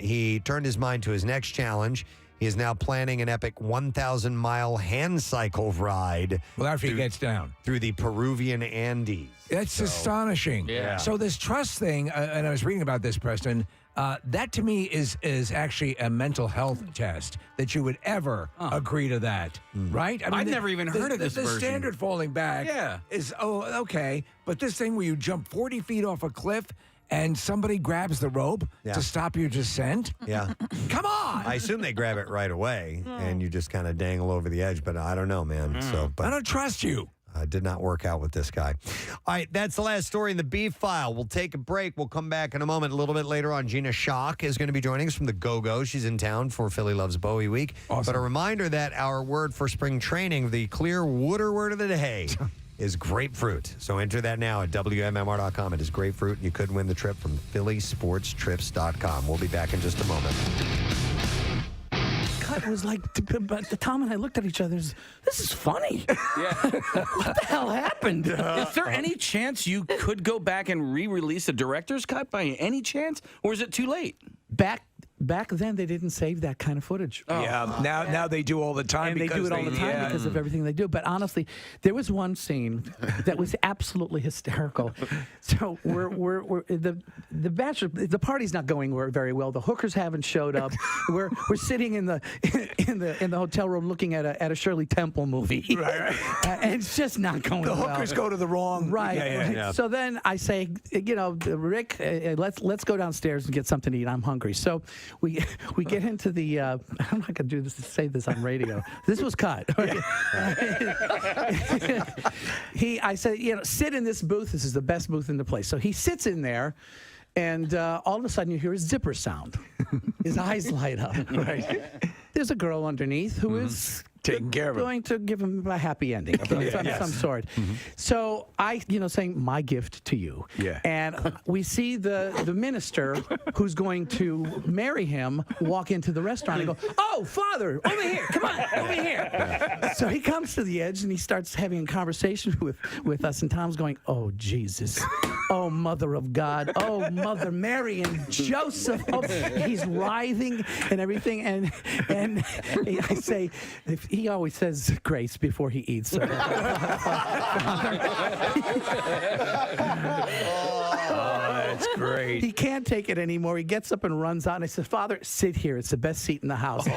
he turned his mind to his next challenge. He is now planning an epic 1,000-mile hand cycle ride. Well, after he gets down. Through the Peruvian Andes. That's astonishing. Yeah. So this trust thing, and I was reading about this, Preston, that to me is actually a mental health test that you would ever agree to that, right? I mean, I've never even heard of this The version. standard falling back is, okay, but this thing where you jump 40 feet off a cliff and somebody grabs the rope to stop your descent? Yeah. Come on! I assume they grab it right away, and you just kind of dangle over the edge, but I don't know, man. But I don't trust you. Did not work out with this guy. All right, that's the last story in the Beef File. We'll take a break. We'll come back in a moment. A little bit later on, Gina Schock is going to be joining us from the Go-Go. She's in town for Philly Loves Bowie Week. Awesome. But a reminder that our word for spring training, the clear Wooder word of the day, is grapefruit. So enter that now at WMMR.com. It is grapefruit. You could win the trip from PhillySportsTrips.com. We'll be back in just a moment. It was like, Tom and I looked at each other. This is funny. Yeah. What the hell happened? Is there any chance you could go back and re-release a director's cut by any chance? Or is it too late? Back back then they didn't save that kind of footage. Yeah, now they do all the time. And they do it all the time because of everything they do. But honestly, there was one scene that was absolutely hysterical. So we're the bachelor, the party's not going very well. The hookers haven't showed up. We're sitting in the hotel room looking at a Shirley Temple movie. Right. And it's just not going well. The hookers go to the wrong. Right. Yeah. So then I say, Rick, let's go downstairs and get something to eat. I'm hungry. So we get into the. I'm not gonna do this. Say this on radio. This was cut. I said, sit in this booth. This is the best booth in the place. So he sits in there, and all of a sudden you hear a zipper sound. His eyes light up. Right. There's a girl underneath who is taking care of him, going to give him a happy ending of some sort. So I, saying my gift to you. Yeah. And we see the minister who's going to marry him walk into the restaurant and go, "Oh, Father, over here, come on, over here." Yeah. So he comes to the edge and he starts having a conversation with us, and Tom's going, "Oh, Jesus. Oh, Mother of God. Oh, Mother Mary and Joseph." Oh, he's writhing and everything. And I say, he always says grace before he eats. So. That's great. He can't take it anymore. He gets up and runs out. And I said, "Father, sit here. It's the best seat in the house."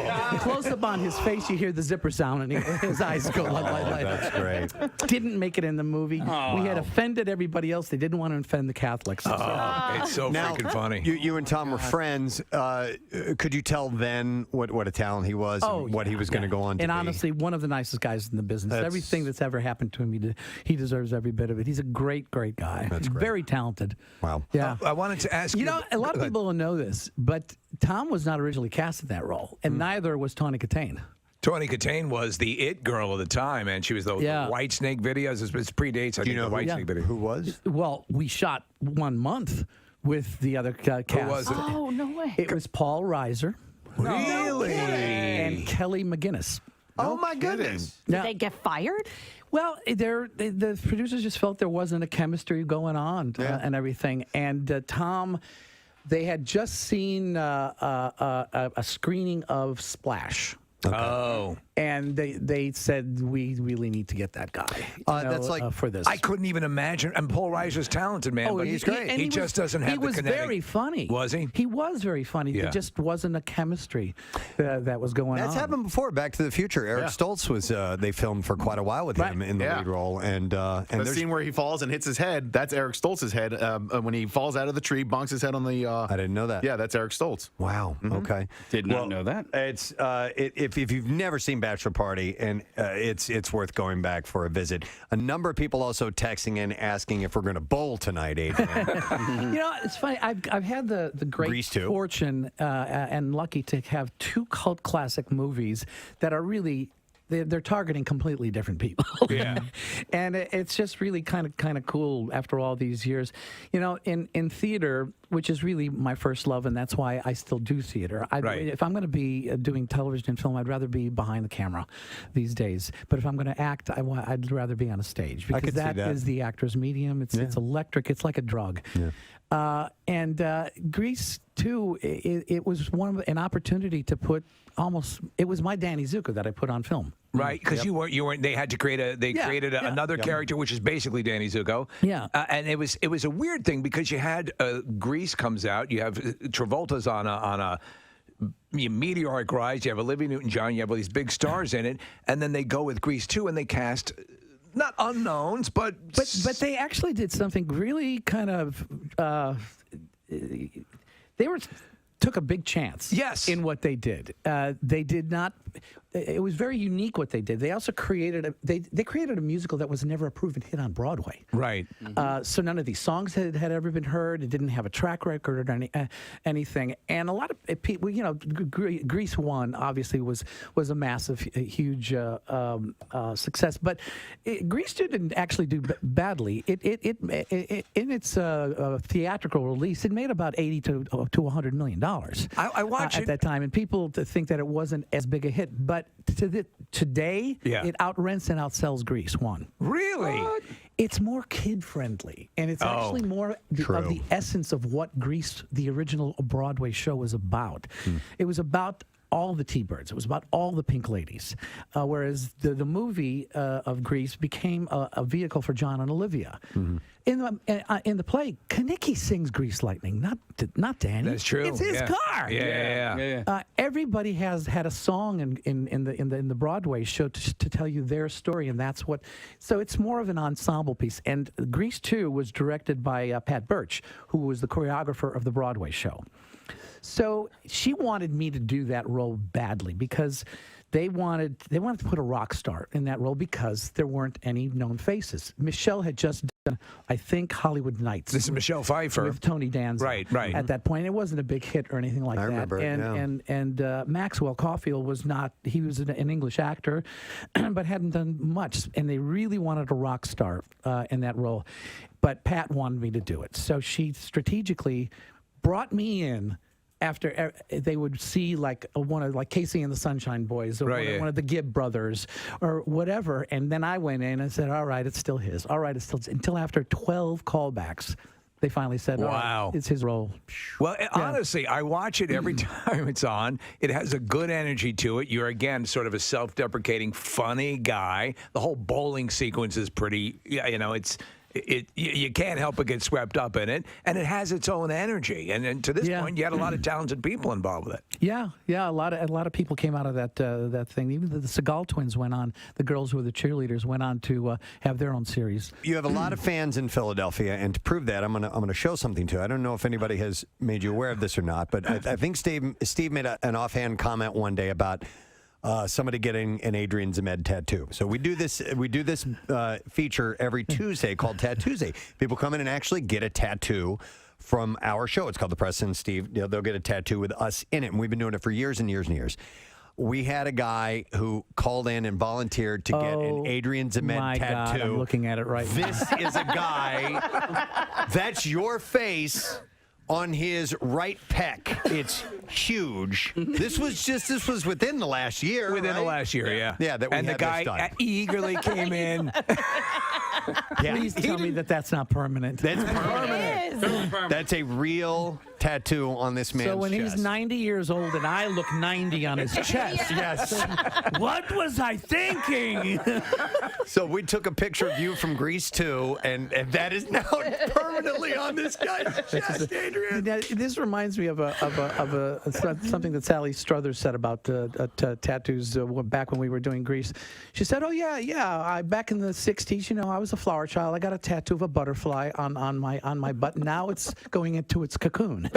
Close up on his face, you hear the zipper sound, and his eyes go like. That's great. Didn't make it in the movie. We had offended everybody else. They didn't want to offend the Catholics. It's so freaking funny. You and Tom were friends. Could you tell then what a talent he was and what he was going to go on to and be? honestly, one of the nicest guys in the business. Everything that's ever happened to him, he deserves every bit of it. He's a great, great guy. That's great. Very talented. Wow. Yeah. I wanted to ask you. A lot of people don't know this, but Tom was not originally cast in that role, and neither was Tawny Katane. Tawny Katane was the it girl of the time, and she was the White Snake videos. It predates, I think, the White Snake video. Who was? Well, we shot 1 month with the other cast. Who was it? Oh, no way. It was Paul Reiser. Really? And Kelly McGinnis. Oh, my goodness. Did they get fired? Well, the producers just felt there wasn't a chemistry going on and everything. And Tom, they had just seen a screening of Splash. Okay. Oh. And they said, we really need to get that guy that's like for this. I couldn't even imagine. And Paul Reiser's talented, man, but he's great. He just doesn't have the kinetic. He was very funny. Was he? He was very funny. Yeah. There just wasn't a chemistry that was going on. That's happened before. Back to the Future. Eric Stoltz was. They filmed for quite a while with him in the lead role. And the scene where he falls and hits his head. That's Eric Stoltz's head. When he falls out of the tree, bonks his head on the. I didn't know that. Yeah, that's Eric Stoltz. Wow. Okay. Did not know that. It's if you've never seen Bachelor Party, and it's worth going back for a visit. A number of people also texting in asking if we're going to bowl tonight, Adrian. It's funny. I've had the great fortune and lucky to have 2 cult classic movies that are really. They're targeting completely different people. Yeah. And it's just really kind of cool after all these years. In theater, which is really my first love, and that's why I still do theater. If I'm going to be doing television and film, I'd rather be behind the camera these days. But if I'm going to act, I'd rather be on a stage because that is the actor's medium. It's electric. It's like a drug. Yeah. And Grease, too, it was an opportunity to put it was my Danny Zuko that I put on film. Right, because you weren't. They had to created another character, which is basically Danny Zuko. Yeah, and it was a weird thing because you had Grease comes out. You have Travolta's on a meteoric rise. You have Olivia Newton-John. You have all these big stars in it, and then they go with Grease 2 and they cast. Not unknowns, but they actually did something really kind of. They took a big chance. Yes. In what they did. They did not. It was very unique what they did. They also created they created a musical that was never a proven hit on Broadway. Right. So none of these songs had ever been heard. It didn't have a track record or anything. And a lot of people, Grease 1 obviously was a massive, huge success. But Grease 2 didn't actually do badly. It in its theatrical release, it made about $80 to $100 million. I watched at that time, and people think that it wasn't as big a hit, but today it outrents and outsells Grease 1. Really? It's more kid-friendly, and it's actually more of the essence of what Grease, the original Broadway show, was about. It was about all the T-Birds. It was about all the pink ladies, whereas the movie of Grease became a vehicle for John and Olivia. In the play, Kanicki sings "Grease Lightning," not Danny. That's true. It's his car. Yeah. Everybody has had a song in the Broadway show to tell you their story, and that's what. So it's more of an ensemble piece. And Grease 2 was directed by Pat Birch, who was the choreographer of the Broadway show. So she wanted me to do that role badly because they wanted to put a rock star in that role because there weren't any known faces. Michelle had just done, I think, Hollywood Nights. This is Michelle Pfeiffer with Tony Danza. Right. At that point, it wasn't a big hit or anything like that. I remember. And Maxwell Caulfield was not. He was an English actor, but hadn't done much. And they really wanted a rock star in that role, but Pat wanted me to do it. So she strategically brought me in. After they would see one of Casey and the Sunshine Boys or one of the Gibb brothers or whatever, and then I went in and said, "All right, it's still his. All right, it's still." Until after 12 callbacks, they finally said, "Wow, right, it's his role." Well, honestly, I watch it every time it's on. It has a good energy to it. You're again sort of a self-deprecating, funny guy. The whole bowling sequence is pretty. You can't help but get swept up in it, and it has its own energy. And to this point, you had a lot of talented people involved with it. Yeah, a lot of people came out of that thing. Even the Seagal twins went on. The girls who were the cheerleaders went on to have their own series. You have a lot of fans in Philadelphia, and to prove that, I'm gonna show something to you. I don't know if anybody has made you aware of this or not, but I think Steve made an offhand comment one day about somebody getting an Adrian Zemed tattoo. So we do this feature every Tuesday called Tattoozy. People come in and actually get a tattoo from our show. It's called the Preston and Steve. They'll get a tattoo with us in it, and we've been doing it for years and years and years. We had a guy who called in and volunteered to get an Adrian Zemed tattoo. God, I'm looking at it right now. This is a guy. That's your face on his right pec. It's huge. This was within the last year. Within the last year, yeah. Yeah, that we and had the guy this done. Eagerly came in. Please tell me that's not permanent. That's permanent. That's a real tattoo on this man's chest. So when he's 90 years old and I look 90 on his chest. Yes. What was I thinking? So we took a picture of you from Grease 2, and that is now permanently on this guy's chest, Adrian. This reminds me of something that Sally Struthers said about tattoos back when we were doing Grease. She said, "Oh yeah, back in the '60s, I was a flower child. I got a tattoo of a butterfly on my butt. Now it's going into its cocoon."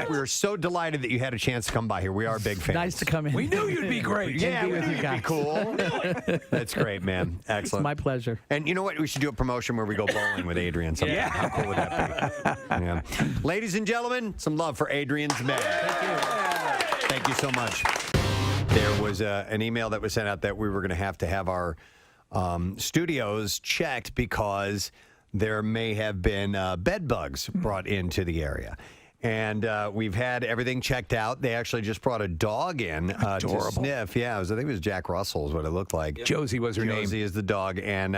We're so delighted that you had a chance to come by here. We are big fans. Nice to come in. We knew you'd be great. Yeah, be with you guys. Be cool. That's great, man. Excellent. It's my pleasure. And you know what? We should do a promotion where we go bowling with Adrian sometime. Yeah. How cool would that be? Yeah. Ladies and gentlemen, some love for Adrian Zemed. Thank you. Thank you so much. There was an email that was sent out that we were going to have our studios checked because there may have been bed bugs brought into the area. And we've had everything checked out. They actually just brought a dog in to sniff. Yeah, I think it was Jack Russell is what it looked like. Josie was her name. Josie is the dog. And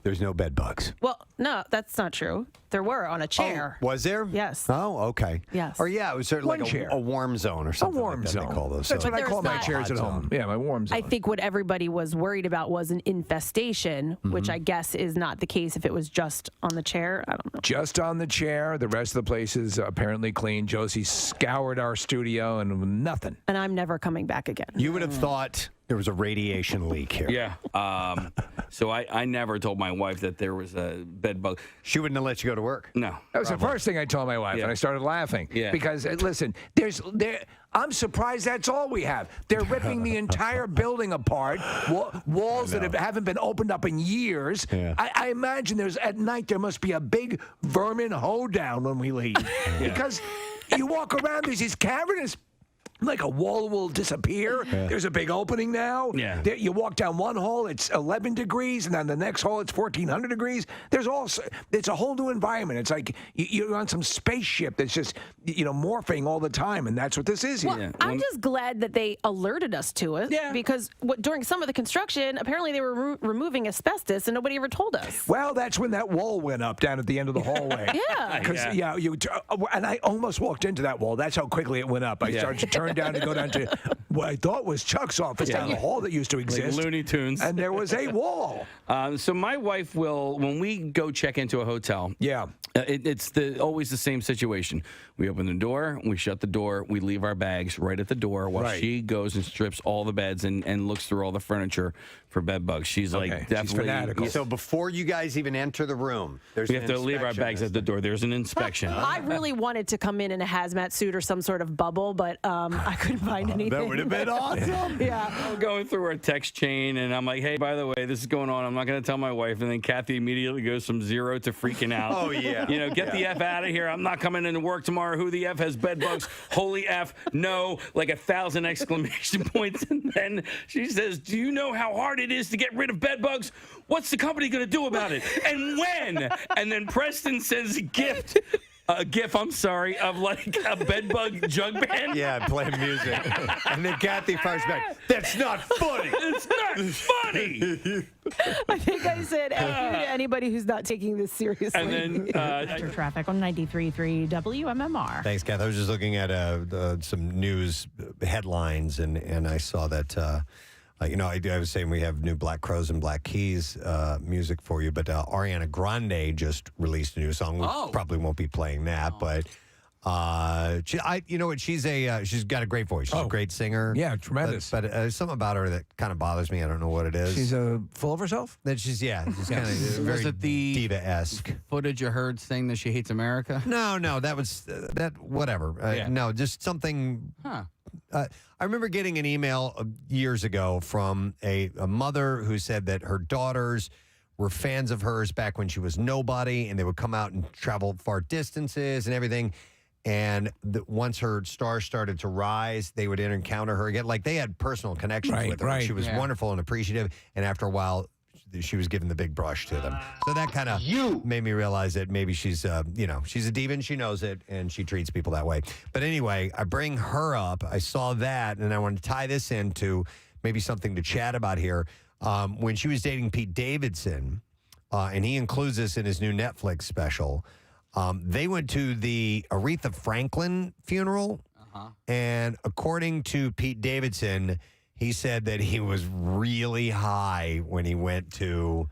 there's no bed bugs. Well, no, that's not true. There were on a chair. Oh, was there? Yes. Oh, okay. Yes. Or yeah, it was certainly like a warm zone or something. A warm like that zone. They call those. That's So what I call my not- chairs at home. Yeah, my warm zone. I think what everybody was worried about was an infestation, which I guess is not the case if it was just on the chair. I don't know. Just on the chair. The rest of the place is apparently clean. Josie scoured our studio and nothing. And I'm never coming back again. You would have thought there was a radiation leak here. Yeah. So I never told my wife that there was a bed bug. She wouldn't have let you go to work. No. That was the first thing I told my wife, and I started laughing. Yeah. Because, listen, I'm surprised that's all we have. They're ripping the entire building apart, walls that haven't been opened up in years. Yeah. I imagine at night there must be a big vermin hoedown when we leave. Because you walk around, there's these cavernous like a wall will disappear. There's a big opening now. Yeah. You walk down one hall, it's 11 degrees, and then the next hall, it's 1,400 degrees. It's a whole new environment. It's like you're on some spaceship that's just, morphing all the time, and that's what this is here. Well, I'm just glad that they alerted us to it. Yeah. Because during some of the construction, apparently they were removing asbestos, and nobody ever told us. Well, that's when that wall went up down at the end of the hallway. Yeah. Because, and I almost walked into that wall. That's how quickly it went up. I started to turn down to go down to what I thought was Chuck's office down the hall that used to exist. Like Looney Tunes. And there was a wall. So my wife will, when we go check into a hotel, it's always the same situation. We open the door, we shut the door, we leave our bags right at the door while she goes and strips all the beds and looks through all the furniture for bed bugs. She's like definitely She's fanatical. So before you guys even enter the room, we have to leave our bags at the door. There's an inspection. I really wanted to come in a hazmat suit or some sort of bubble, but I couldn't find anything. That would have been awesome. Yeah. I'm going through our text chain, and I'm like, hey, by the way, this is going on. I'm not going to tell my wife. And then Kathy immediately goes from 0 to freaking out. Oh, yeah. Get the F out of here. I'm not coming into work tomorrow. Who the F has bed bugs? Holy F. No. Like 1,000 exclamation points. And then she says, do you know how hard it is to get rid of bed bugs? What's the company going to do about it? And when? And then Preston sends a gift. A GIF, I'm sorry, of like a bedbug jug band. Yeah, playing music. And then Kathy fires back, that's not funny. It's not funny. I think I said F you to anybody who's not taking this seriously. And then After traffic on 93.3 WMMR. Thanks, Kath. I was just looking at some news headlines, and I saw that, I was saying we have new Black Crows and Black Keys music for you, but Ariana Grande just released a new song. We probably won't be playing that, but she's got a great voice. She's a great singer. Yeah, tremendous. But there's something about her that kind of bothers me. I don't know what it is. She's full of herself? That she's kind of very Was it the diva-esque footage you heard saying that she hates America? No, that was whatever. No, just something. I remember getting an email years ago from a mother who said that her daughters were fans of hers back when she was nobody, and they would come out and travel far distances and everything. And once her stars started to rise, they would encounter her again. Like, they had personal connections with her. Right. She was wonderful and appreciative. And after a while, she was given the big brush to them. So that kind of made me realize that maybe she's, she's a diva and she knows it, and she treats people that way. But anyway, I bring her up. I saw that, and I want to tie this into maybe something to chat about here. When she was dating Pete Davidson, and he includes this in his new Netflix special, they went to the Aretha Franklin funeral, and according to Pete Davidson, he said that he was really high when he went to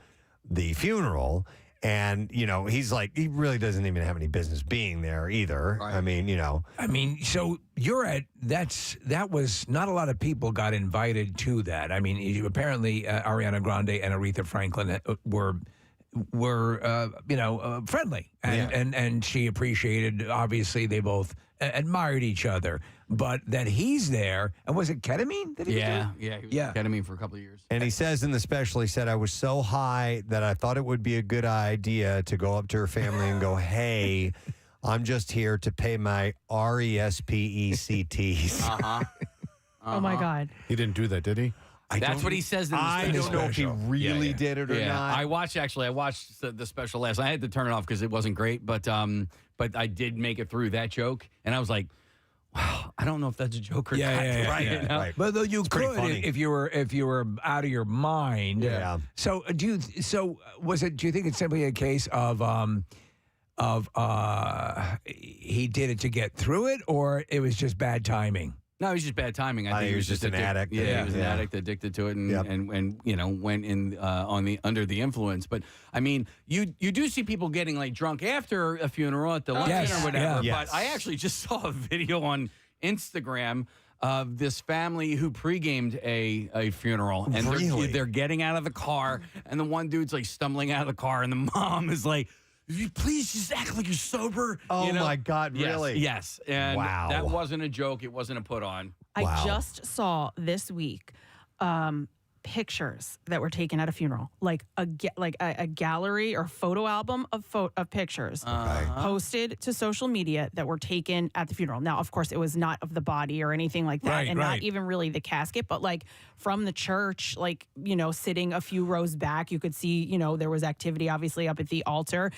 the funeral. And, he's like, he really doesn't even have any business being there either. Right. I mean, so that was not a lot of people got invited to that. I mean, apparently Ariana Grande and Aretha Franklin were friendly. And she appreciated, obviously, they both admired each other. But that he's there, and was it ketamine that he was doing? Yeah, he was ketamine for a couple of years. And he says in the special, he said, I was so high that I thought it would be a good idea to go up to her family and go, hey, I'm just here to pay my RESPECTs. Oh, my God. He didn't do that, did he? That's what he says in the special. I don't know if he really did it or not. I watched the special last night. I had to turn it off because it wasn't great, but I did make it through that joke, and I was like, wow, I don't know if that's a joke or not. Right. But though you could if you were out of your mind. Yeah. So do you think it's simply a case of he did it to get through it, or it was just bad timing? No, it was just bad timing. I think he was just an addict. Yeah, he was an addict, addicted to it, and went in under the influence. But I mean, you do see people getting like drunk after a funeral at the luncheon or whatever. Yeah. But I actually just saw a video on Instagram of this family who pre-gamed a funeral, and they're getting out of the car, and the one dude's like stumbling out of the car, and the mom is like, you please just act like you're sober. Oh, my God, really? Yes. And wow. That wasn't a joke. It wasn't a put on. I just saw this week pictures that were taken at a funeral, like a gallery or photo album of pictures posted to social media that were taken at the funeral. Now, of course, it was not of the body or anything like that, and not even really the casket, but like from the church, like, you know, sitting a few rows back, you could see, you know, there was activity obviously up at the altar.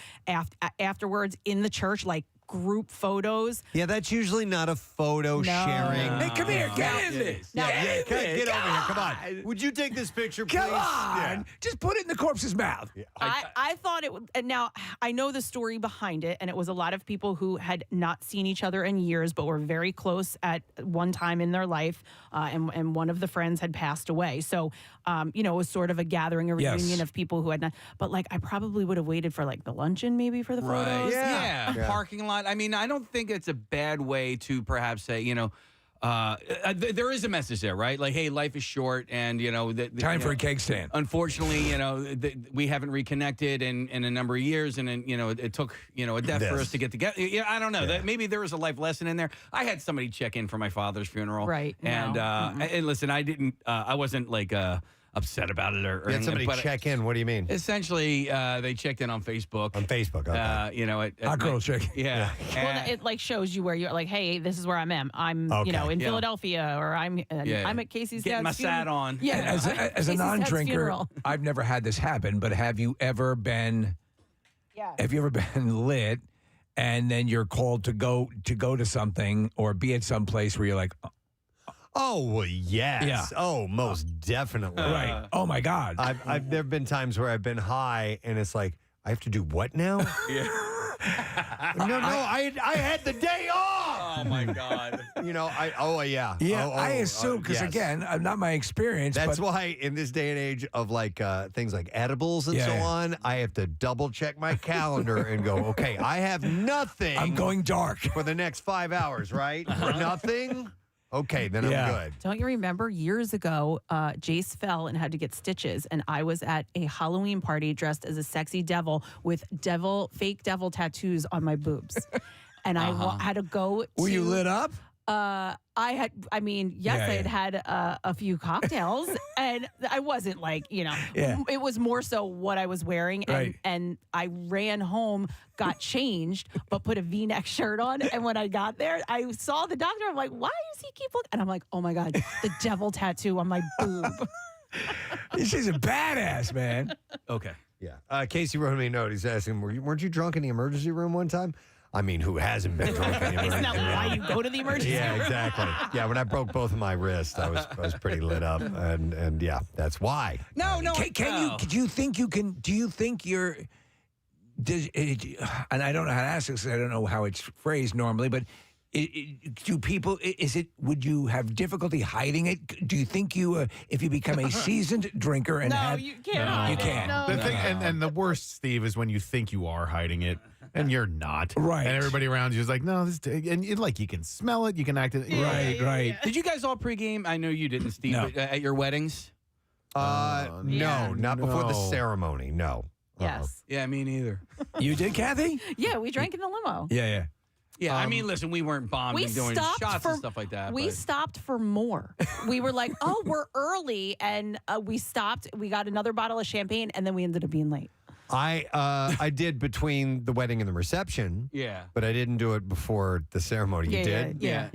Afterwards in the church, like group photos. Yeah, that's usually not a photo sharing. Hey, come here, get in this. Get over here. Come on. Would you take this picture, please? Come on. Just put it in the corpse's mouth. I thought it would, and now I know the story behind it, and it was a lot of people who had not seen each other in years, but were very close at one time in their life, and one of the friends had passed away. So, you know, it was sort of a gathering, a reunion of people who had not, but like I probably would have waited for like the luncheon maybe for the photos. Yeah. Parking lot. I mean, I don't think it's a bad way to perhaps say, you know, there is a message there, right? Like, hey, life is short, and you know, time for a cake stand. Unfortunately, you know, we haven't reconnected in a number of years, and you know, it took, you know, a death for us to get together. Yeah, I don't know. That maybe there was a life lesson in there. I had somebody check in for my father's funeral, right? And and listen, I wasn't like upset about it or You had somebody check in. What do you mean? Essentially, they checked in on Facebook. On Facebook, okay. You know, hot girl check. Yeah. Well, it like shows you where you're like, hey, this is where I'm at. I'm, you know, in Philadelphia, or I'm at Casey's Getting my dad's sat funeral. on. Yeah. As a Casey's dad's non-drinker, funeral. I've never had this happen, but have you ever been lit and then you're called to go to something or be at some place where you're like, oh, well, yes. Yeah. Oh, most definitely. Right. Oh, my God. There have been times where I've been high and it's like, I have to do what now? No, I had the day off. Oh, my God. You know, Yeah, I assume, because again, not my experience. That's why in this day and age of like things like edibles and so on, I have to double check my calendar and go, okay, I have nothing. I'm going dark for the next 5 hours, right? For nothing? Okay, then I'm good. Don't you remember years ago, Jace fell and had to get stitches, and I was at a Halloween party dressed as a sexy devil with fake devil tattoos on my boobs. And I had to go to... Were you lit up? I had a few cocktails, and I wasn't like, you know, it was more so what I was wearing. And I ran home, got changed, but put a V-neck shirt on. And when I got there, I saw the doctor. I'm like, why does he keep looking? And I'm like, oh my God, the devil tattoo on my boob. She's a badass, man. Okay. Yeah. Casey wrote me a note. He's asking, weren't you drunk in the emergency room one time? I mean, who hasn't been drunk in the emergency room? Isn't that why you go to the emergency room? Yeah, exactly. Yeah, when I broke both of my wrists, I was pretty lit up, and yeah, that's why. No. Do you think you're? And I don't know how to ask this. I don't know how it's phrased normally, but do people? Would you have difficulty hiding it? Do you think if you become a seasoned drinker and you can't. You can't. No. The thing, and the worst, Steve, is when you think you are hiding it and you're not. Right. And everybody around you is like, no, and you can smell it, you can act it. Right. Did you guys all pregame? I know you didn't, Steve, but at your weddings? No, not before the ceremony. No. Yes. Yeah, me neither. You did, Kathy? Yeah, we drank in the limo. Yeah. Yeah, I mean, listen, we weren't bombing and doing shots and stuff like that. We stopped for more. We were like, oh, we're early. And we stopped. We got another bottle of champagne, and then we ended up being late. I did between the wedding and the reception. Yeah. But I didn't do it before the ceremony. You did? Yeah.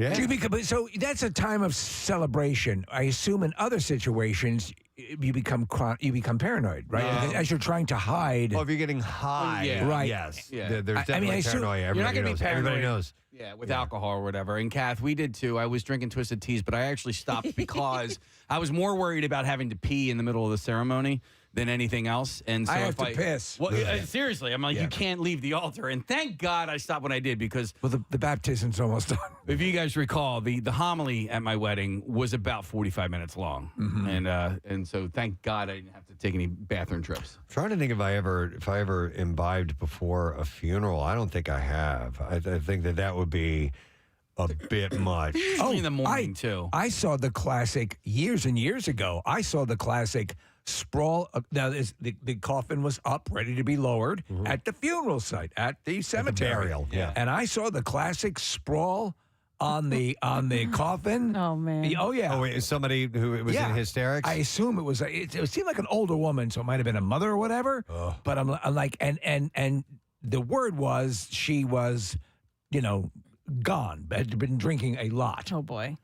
So that's a time of celebration. I assume in other situations you become paranoid, right? As you're trying to hide. Oh, if you're getting high, right? Yes. Yeah. There's definitely paranoia. You're not going to be paranoid. Everybody knows. Yeah, with alcohol or whatever. And Kath, we did too. I was drinking Twisted Teas, but I actually stopped because I was more worried about having to pee in the middle of the ceremony than anything else. And so I have to piss. Well, seriously, I'm like, you can't leave the altar. And thank God I stopped when I did, because the baptism's almost done. If you guys recall, the homily at my wedding was about 45 minutes long, and so thank God I didn't have to take any bathroom trips. I'm trying to think if I ever imbibed before a funeral. I don't think I have. I think that would be a bit much. Usually in the morning too. I saw the classic years and years ago. I saw the classic sprawl. Now, the coffin was up, ready to be lowered at the funeral site, at the cemetery. burial, yeah. And I saw the classic sprawl on the coffin. Oh man. Oh yeah. Oh, wait, somebody who was in hysterics? I assume it was. It seemed like an older woman, so it might have been a mother or whatever. But I'm like, and the word was she was, gone. Had been drinking a lot. Oh boy.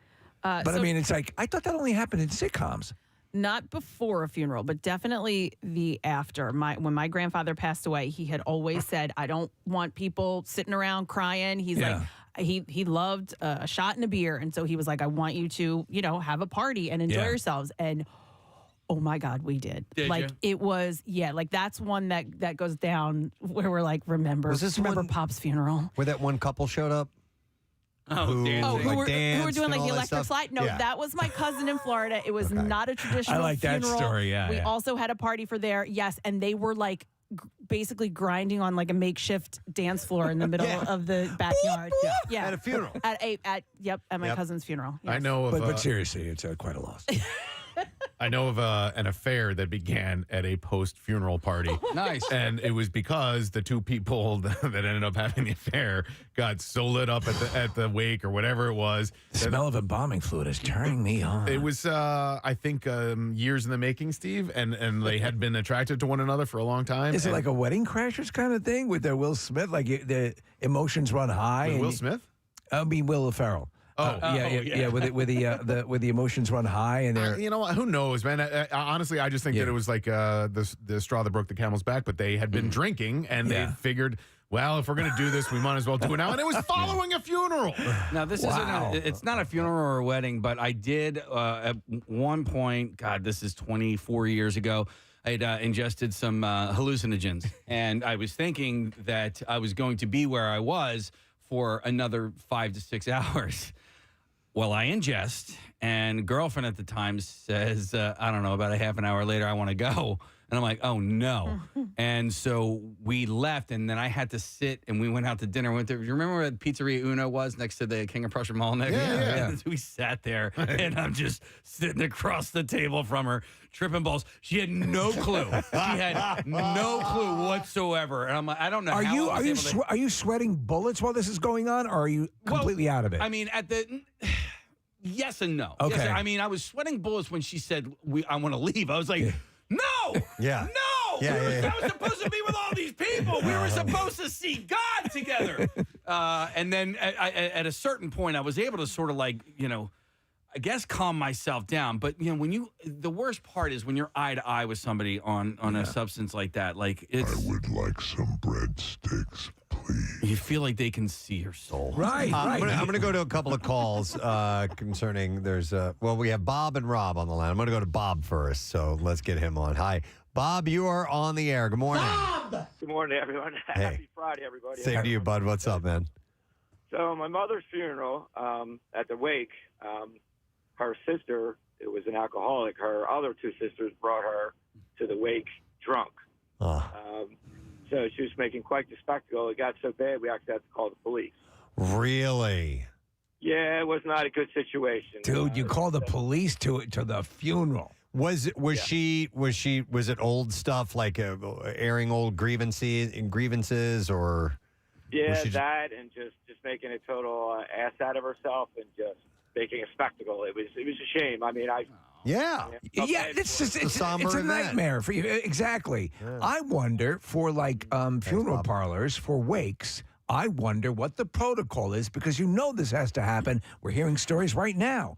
But I mean, it's like I thought that only happened in sitcoms. Not before a funeral, but definitely the after. When my grandfather passed away, he had always said, "I don't want people sitting around crying." He's like, he loved a shot and a beer, and so he was like, "I want you to, have a party and enjoy yourselves." And oh my God, we did. It was, that's one that goes down where we're like, remember Pop's funeral, where that one couple showed up. Who were doing like the electric slide? No, that was my cousin in Florida. It was not a traditional I like funeral. that story, yeah. We also had a party for there, yes, and they were like basically grinding on like a makeshift dance floor in the middle of the backyard. Yeah. At a funeral. At my cousin's funeral. Yes. I know of but seriously, it's quite a loss. I know of an affair that began at a post-funeral party. Nice. And it was because the two people that ended up having the affair got so lit up at the wake or whatever it was. The smell of embalming fluid is turning me on. It was, I think, years in the making, Steve, and they had been attracted to one another for a long time. Is it like a Wedding Crashers kind of thing with their Will Smith? Like the emotions run high. With Will Smith? I mean, Will Ferrell. Yeah. With the emotions run high and they're you know what? Who knows, man? Honestly, I just think that it was like the straw that broke the camel's back. But they had been drinking and they figured, well, if we're gonna do this, we might as well do it now. And it was following a funeral. Now this it's not a funeral or a wedding, but I did at one point. God, this is 24 years ago. I'd ingested some hallucinogens, and I was thinking that I was going to be where I was for another 5 to 6 hours. Well, I ingest, and girlfriend at the time says, I don't know, about a half an hour later, I want to go. And I'm like, oh, no. And so we left, and then I had to sit, and we went out to dinner. You remember where Pizzeria Uno was next to the King of Prussia Mall? Yeah. We sat there, and I'm just sitting across the table from her, tripping balls. She had no clue. She had no clue whatsoever. And I'm like, I don't know. Are you sweating bullets while this is going on, or are you completely out of it? I mean, yes and no. Okay. Yes, I mean, I was sweating bullets when she said, I want to leave. I was like, no! Yeah. No! I was supposed to be with all these people. We were supposed to see God together. And then at a certain point, I was able to sort of like, I guess calm myself down. But, the worst part is when you're eye to eye with somebody on a substance like that. Like, I would like some breadsticks, please. You feel like they can see your soul. Right. I'm going to go to a couple of calls concerning we have Bob and Rob on the line. I'm going to go to Bob first, so let's get him on. Hi, Bob, you are on the air. Good morning. Good morning, everyone. Hey. Happy Friday, everybody. Same to you, bud. What's up, man? So my mother's funeral, at the wake, her sister, it was an alcoholic. Her other two sisters brought her to the wake drunk. So she was making quite the spectacle. It got so bad we actually had to call the police. Really? Yeah, it was not a good situation. Dude, you called the police to the funeral. Was it old stuff like airing old grievances or? Yeah, that and just making a total ass out of herself and just making a spectacle. It was a shame. I mean, it's a nightmare for you. Exactly. Yeah. I wonder for funeral parlors for wakes. I wonder what the protocol is because this has to happen. We're hearing stories right now.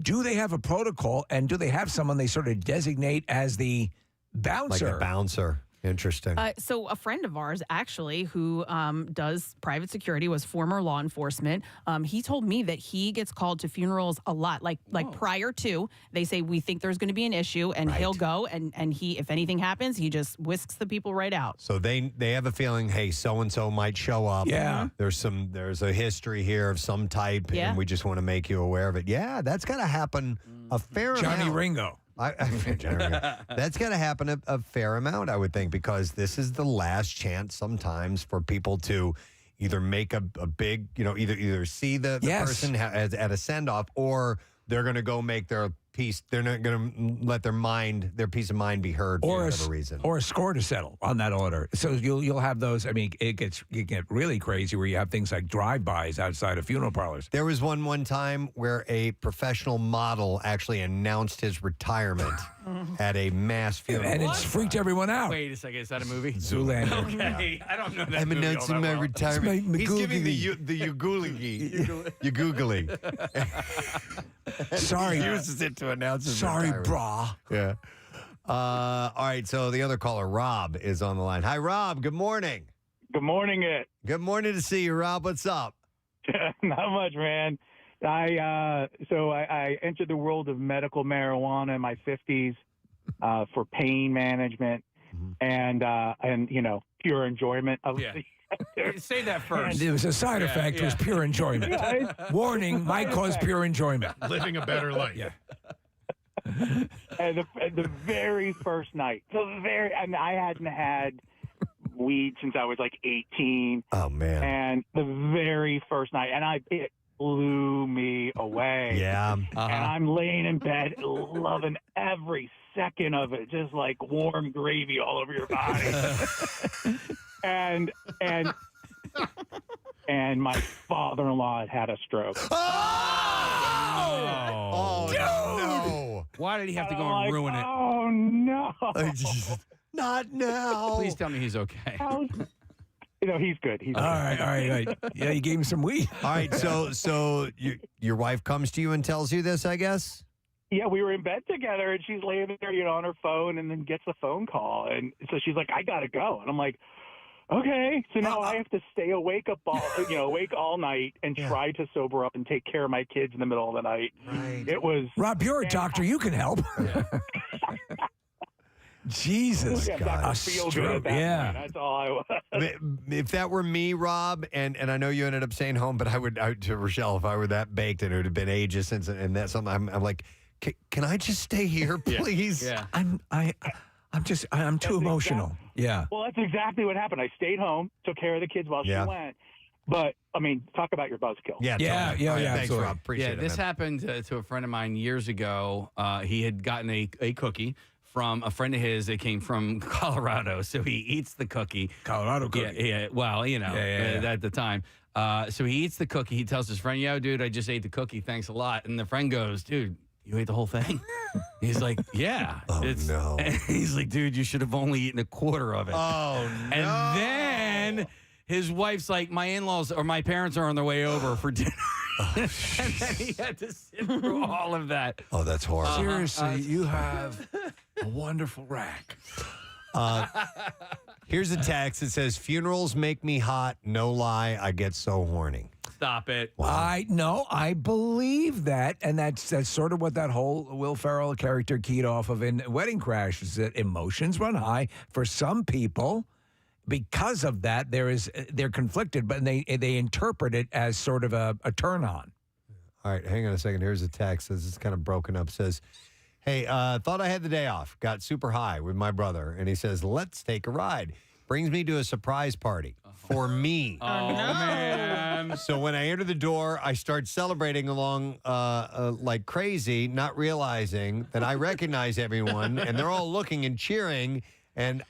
Do they have a protocol and do they have someone they sort of designate as the bouncer? Like a bouncer. Interesting. So a friend of ours, actually, who does private security, was former law enforcement. He told me that he gets called to funerals a lot. Like prior to, they say, we think there's going to be an issue, and he'll go, and he, if anything happens, he just whisks the people right out. So they have a feeling, hey, so-and-so might show up. Yeah. There's a history here of some type, and we just want to make you aware of it. Yeah, that's got to happen a fair amount. Johnny Ringo. That's got to happen a fair amount, I would think, because this is the last chance sometimes for people to either make a big, either see the person at a send-off or they're going to go make their peace. They're not going to let their peace of mind be hurt for whatever reason. Or a score to settle on that order. So you'll have those. I mean, it get really crazy where you have things like drive-bys outside of funeral parlors. There was one time where a professional model actually announced his retirement at a mass funeral. And it's freaked everyone out. Wait a second, is that a movie? Zoolander. Okay, I don't know that I'm movie all announcing that my well. retirement. He's giving the you googly. Sorry. He uses it to announce his Sorry, retirement. brah. Yeah. All right, so the other caller, Rob, is on the line. Hi, Rob. Good morning. Good morning, it. Good morning to see you, Rob. What's up? Not much, man. I entered the world of medical marijuana in my 50s for pain management and pure enjoyment of Yeah. Say that first. It was a side effect. It was pure enjoyment. Warning: might cause pure enjoyment. Living a better life. Yeah. And the very first night, and I hadn't had weed since I was like 18. Oh man! And the very first night, it blew me away. Yeah. And I'm laying in bed, loving every second of it, just like warm gravy all over your body. and my father-in-law had a stroke. Oh, no. Why did he have to go and ruin it? Oh, no. Not now. Please tell me he's okay. He's good. He's All right. Yeah, you gave him some weed. All right, so your wife comes to you and tells you this, I guess? Yeah, we were in bed together, and she's laying there, on her phone, and then gets a phone call. And so she's like, I got to go. And I'm like, okay. So now I have to stay awake all night and try to sober up and take care of my kids in the middle of the night. Right. It was... Rob, you're a doctor. You can help. Jesus, Yeah, God. Dr. Feel Good at that point. That's all I was. If that were me, Rob, and I know you ended up staying home, but I would to Rochelle, if I were that baked and it would have been ages since, and that's something I'm like, can I just stay here, please? Yeah. I'm too emotional. Yeah. Well, that's exactly what happened. I stayed home, took care of the kids while she went. But, I mean, talk about your buzzkill. Yeah, totally. Thanks, absolutely. Rob. Appreciate it. This man. happened to a friend of mine years ago. He had gotten a cookie from a friend of his that came from Colorado. So he eats the cookie. Colorado cookie. Yeah. Well, at the time. So he eats the cookie. He tells his friend, yo, dude, I just ate the cookie. Thanks a lot. And the friend goes, dude, you ate the whole thing? He's like, yeah. Oh, no. And he's like, dude, you should have only eaten a quarter of it. Oh, no. And then his wife's like, my in-laws or my parents are on their way over for dinner. And then he had to sit through all of that. Oh, that's horrible. Seriously, you have a wonderful rack. Here's a text that says, funerals make me hot. No lie, I get so horny. Stop it. I believe that, and that's sort of what that whole Will Ferrell character keyed off of in Wedding Crash, is that emotions run high for some people. Because of that, they're conflicted, but they interpret it as sort of a turn on. All right, hang on a second. Here's a text. This is kind of broken up. Says, hey, thought I had the day off. Got super high with my brother. And he says, let's take a ride. Brings me to a surprise party for me. Oh, man. So when I enter the door, I start celebrating along like crazy, not realizing that I recognize everyone. And they're all looking and cheering. And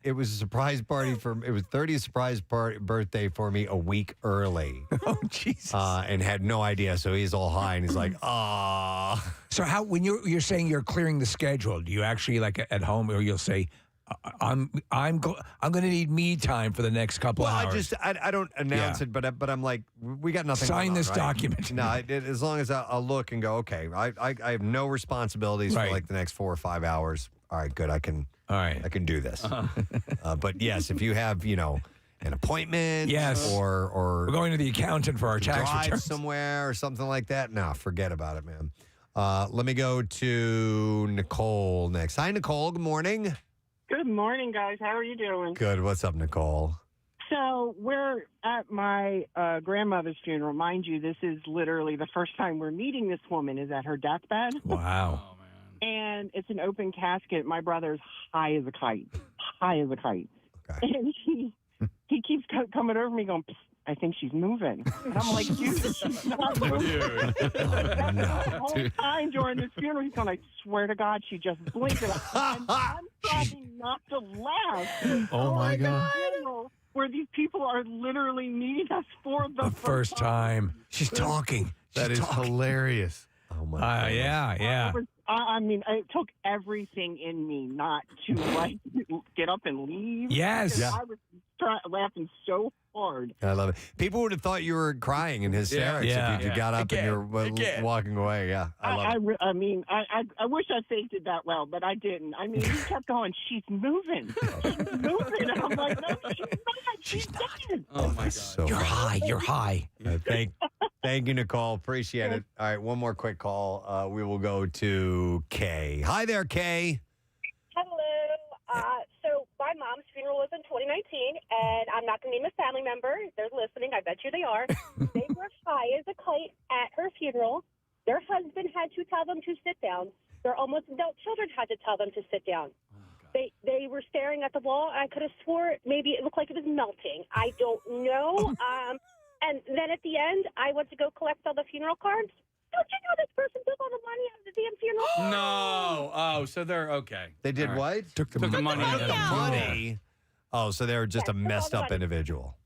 it was a surprise party it was 30th surprise birthday for me a week early. Oh, Jesus. And had no idea. So he's all high and he's like, ah. So when you're saying you're clearing the schedule, do you actually like at home, or you'll say, I'm going to need me time for the next couple of hours? I don't announce it, but I'm like, we got nothing. Sign going on, this right? document. No, as long as I'll look and go, okay, I have no responsibilities for like the next 4 or 5 hours. All right, good. I can do this. But yes, if you have, an appointment, or we're going to the accountant for our tax drive returns somewhere or something like that. No, forget about it, man. Let me go to Nicole next. Hi, Nicole. Good morning. Good morning, guys. How are you doing? Good. What's up, Nicole? So we're at my grandmother's funeral. Mind you, this is literally the first time we're meeting this woman is at her deathbed. Wow. And it's an open casket. My brother's high as a kite. Okay. And he keeps coming over me going, psst, I think she's moving. And I'm like, dude, she's not moving. The whole time during this funeral, he's going, I swear to God, she just blinked. And I'm trying not to laugh. Oh, my God. Where these people are literally meeting us for the First time. She's talking. That is hilarious. Oh, my God. Yeah. I mean, it took everything in me not to, like, get up and leave. Yes. Yeah. I was laughing so hard. I love it. People would have thought you were crying in hysterics if you got up and you were walking away. Yeah, I love it. I mean, I wish I faked it that well, but I didn't. I mean, he kept going, she's moving. She's moving. And I'm like, no, she's not. Oh, my God. So You're high. You're high. Thank you, Nicole. Appreciate it. All right, one more quick call. We will go to Kay. Hi there, Kay. Hello. So my mom's funeral was in 2019, and I'm not going to name a family member. They're listening. I bet you they are. They were high as a kite at her funeral. Their husband had to tell them to sit down. Their almost adult children had to tell them to sit down. They were staring at the wall. I could have swore maybe it looked like it was melting. I don't know. And then at the end, I went to go collect all the funeral cards. Don't you know this person took all the money out of the damn funeral? No. Oh, so they're okay. They did what? Took the money. Money. Oh, so they were just a messed up individual.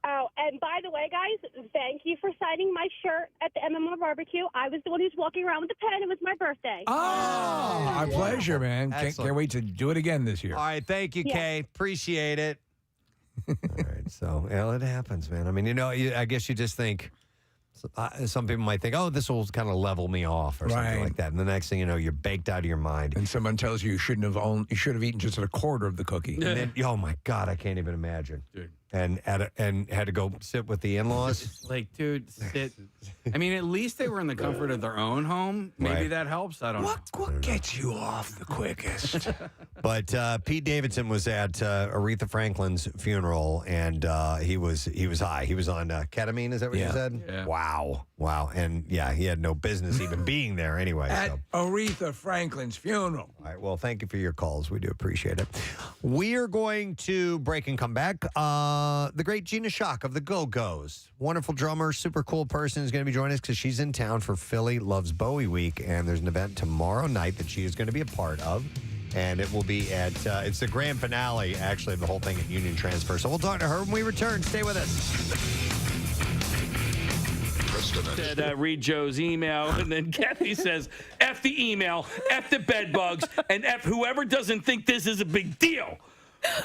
Oh, and by the way, guys, thank you for signing my shirt at the MMR barbecue. I was the one who's walking around with the pen. It was my birthday. Oh, our pleasure, man. Can't wait to do it again this year. All right, thank you, Kay. Appreciate it. All right, so it happens, man. I mean, I guess you just think. Some people might think, oh, this will kind of level me off or something like that. And the next thing you know, you're baked out of your mind. And someone tells you you should have eaten just a quarter of the cookie. And then, oh my God, I can't even imagine. Dude. And had to go sit with the in-laws. Like, dude, sit. I mean, at least they were in the comfort of their own home. Maybe that helps. I don't know. What gets you off the quickest? But Pete Davidson was at Aretha Franklin's funeral, and he was high. He was on ketamine. Is that what you said? Yeah. Wow. And yeah, he had no business even being there anyway. At Aretha Franklin's funeral. All right. Well, thank you for your calls. We do appreciate it. We are going to break and come back. The great Gina Schock of the Go-Go's. Wonderful drummer, super cool person, is going to be joining us because she's in town for Philly Loves Bowie Week, and there's an event tomorrow night that she is going to be a part of. And it will be at, it's the grand finale, actually, of the whole thing at Union Transfer. So we'll talk to her when we return. Stay with us. Said, read Joe's email, and then Kathy says, F the email, F the bed bugs, and F whoever doesn't think this is a big deal.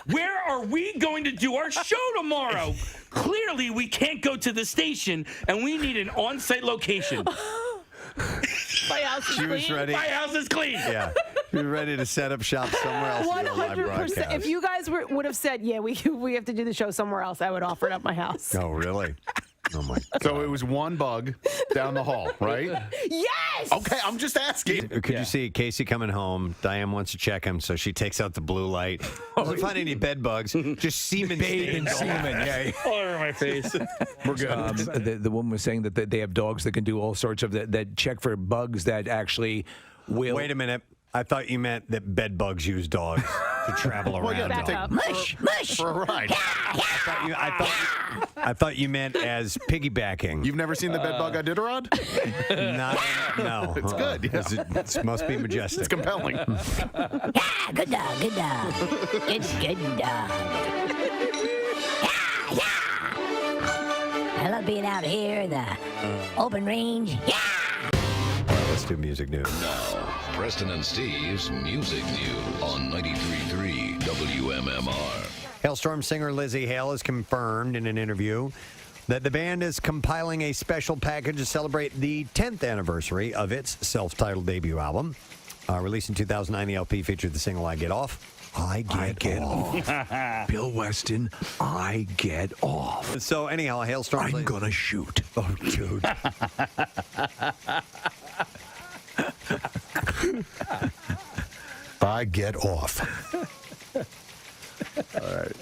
Where are we going to do our show tomorrow? Clearly, we can't go to the station, and we need an on-site location. My house is clean. My house is clean. Yeah. You're ready to set up shop somewhere else. 100%. If you guys would have said, yeah, we have to do the show somewhere else, I would offer it up my house. Oh, really? Oh, my God. So it was one bug down the hall, right? Yes! Okay, I'm just asking. Could you see Casey coming home? Diane wants to check him, so she takes out the blue light. Doesn't find any bed bugs. Just semen Bathed in stains. semen, yeah. All over my face. We're good. The woman was saying that they have dogs that can do all sorts of that check for bugs that actually will. Wait a minute. I thought you meant that bed bugs use dogs to travel around. Well, yeah, to take mush for a ride. I thought you meant as piggybacking. You've never seen the bed bug Iditarod? No. It's good. Yeah. It must be majestic. It's compelling. Yeah, good dog, good dog. Good dog. Yeah. I love being out here in the open range. Yeah. All right, let's do music news. Now, Preston and Steve's Music News on 93.3 WMMR. Hailstorm singer Lizzie Hale has confirmed in an interview that the band is compiling a special package to celebrate the 10th anniversary of its self-titled debut album. Released in 2009, the LP featured the single I Get Off. I get off. Bill Weston, I get off. So anyhow, Hailstorm... I'm going to shoot. Oh, dude. I get off. All right.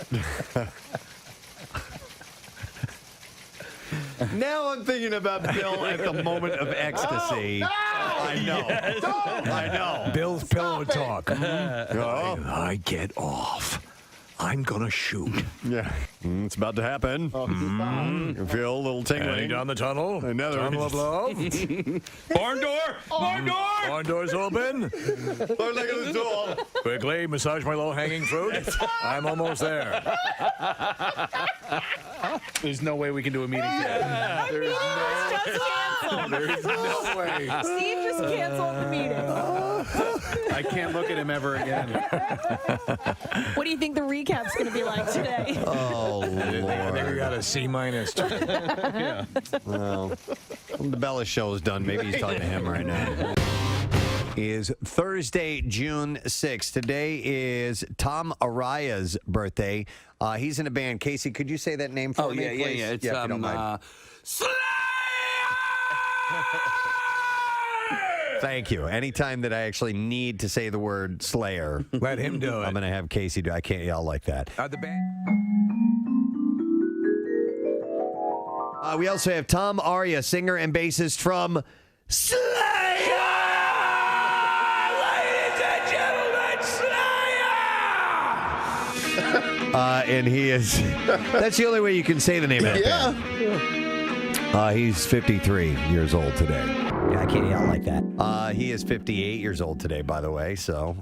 Now I'm thinking about Bill at the moment of ecstasy. No! I know. Yes. I know. Bill's pillow talk. Oh. I get off. I'm gonna shoot. Yeah, it's about to happen. You feel a little tingling. Heading down the tunnel. Another tunnel of love. Barn door! Barn door! Barn door's open. Look at the door. Quickly, massage my low-hanging fruit. I'm almost there. There's no way we can do a meeting today. There's no way. Steve just canceled the meeting. I can't look at him ever again. What do you think the recap's going to be like today? Oh, Lord. I think we got a C-. Yeah. Well, the Bella show is done. Maybe he's talking to him right now. Is Thursday, June 6th. Today is Tom Araya's birthday. He's in a band. Casey, could you say that name for me, please? It's if you don't mind. Thank you. Anytime that I actually need to say the word Slayer, let him do it. I'm going to have Casey do it. I can't yell like that. The band. We also have Tom Araya, singer and bassist from Slayer. Ladies and gentlemen, Slayer. And he is. That's the only way you can say the name of that band. He's 53 years old today. Yeah, I can't yell like that. He is 58 years old today, by the way. So,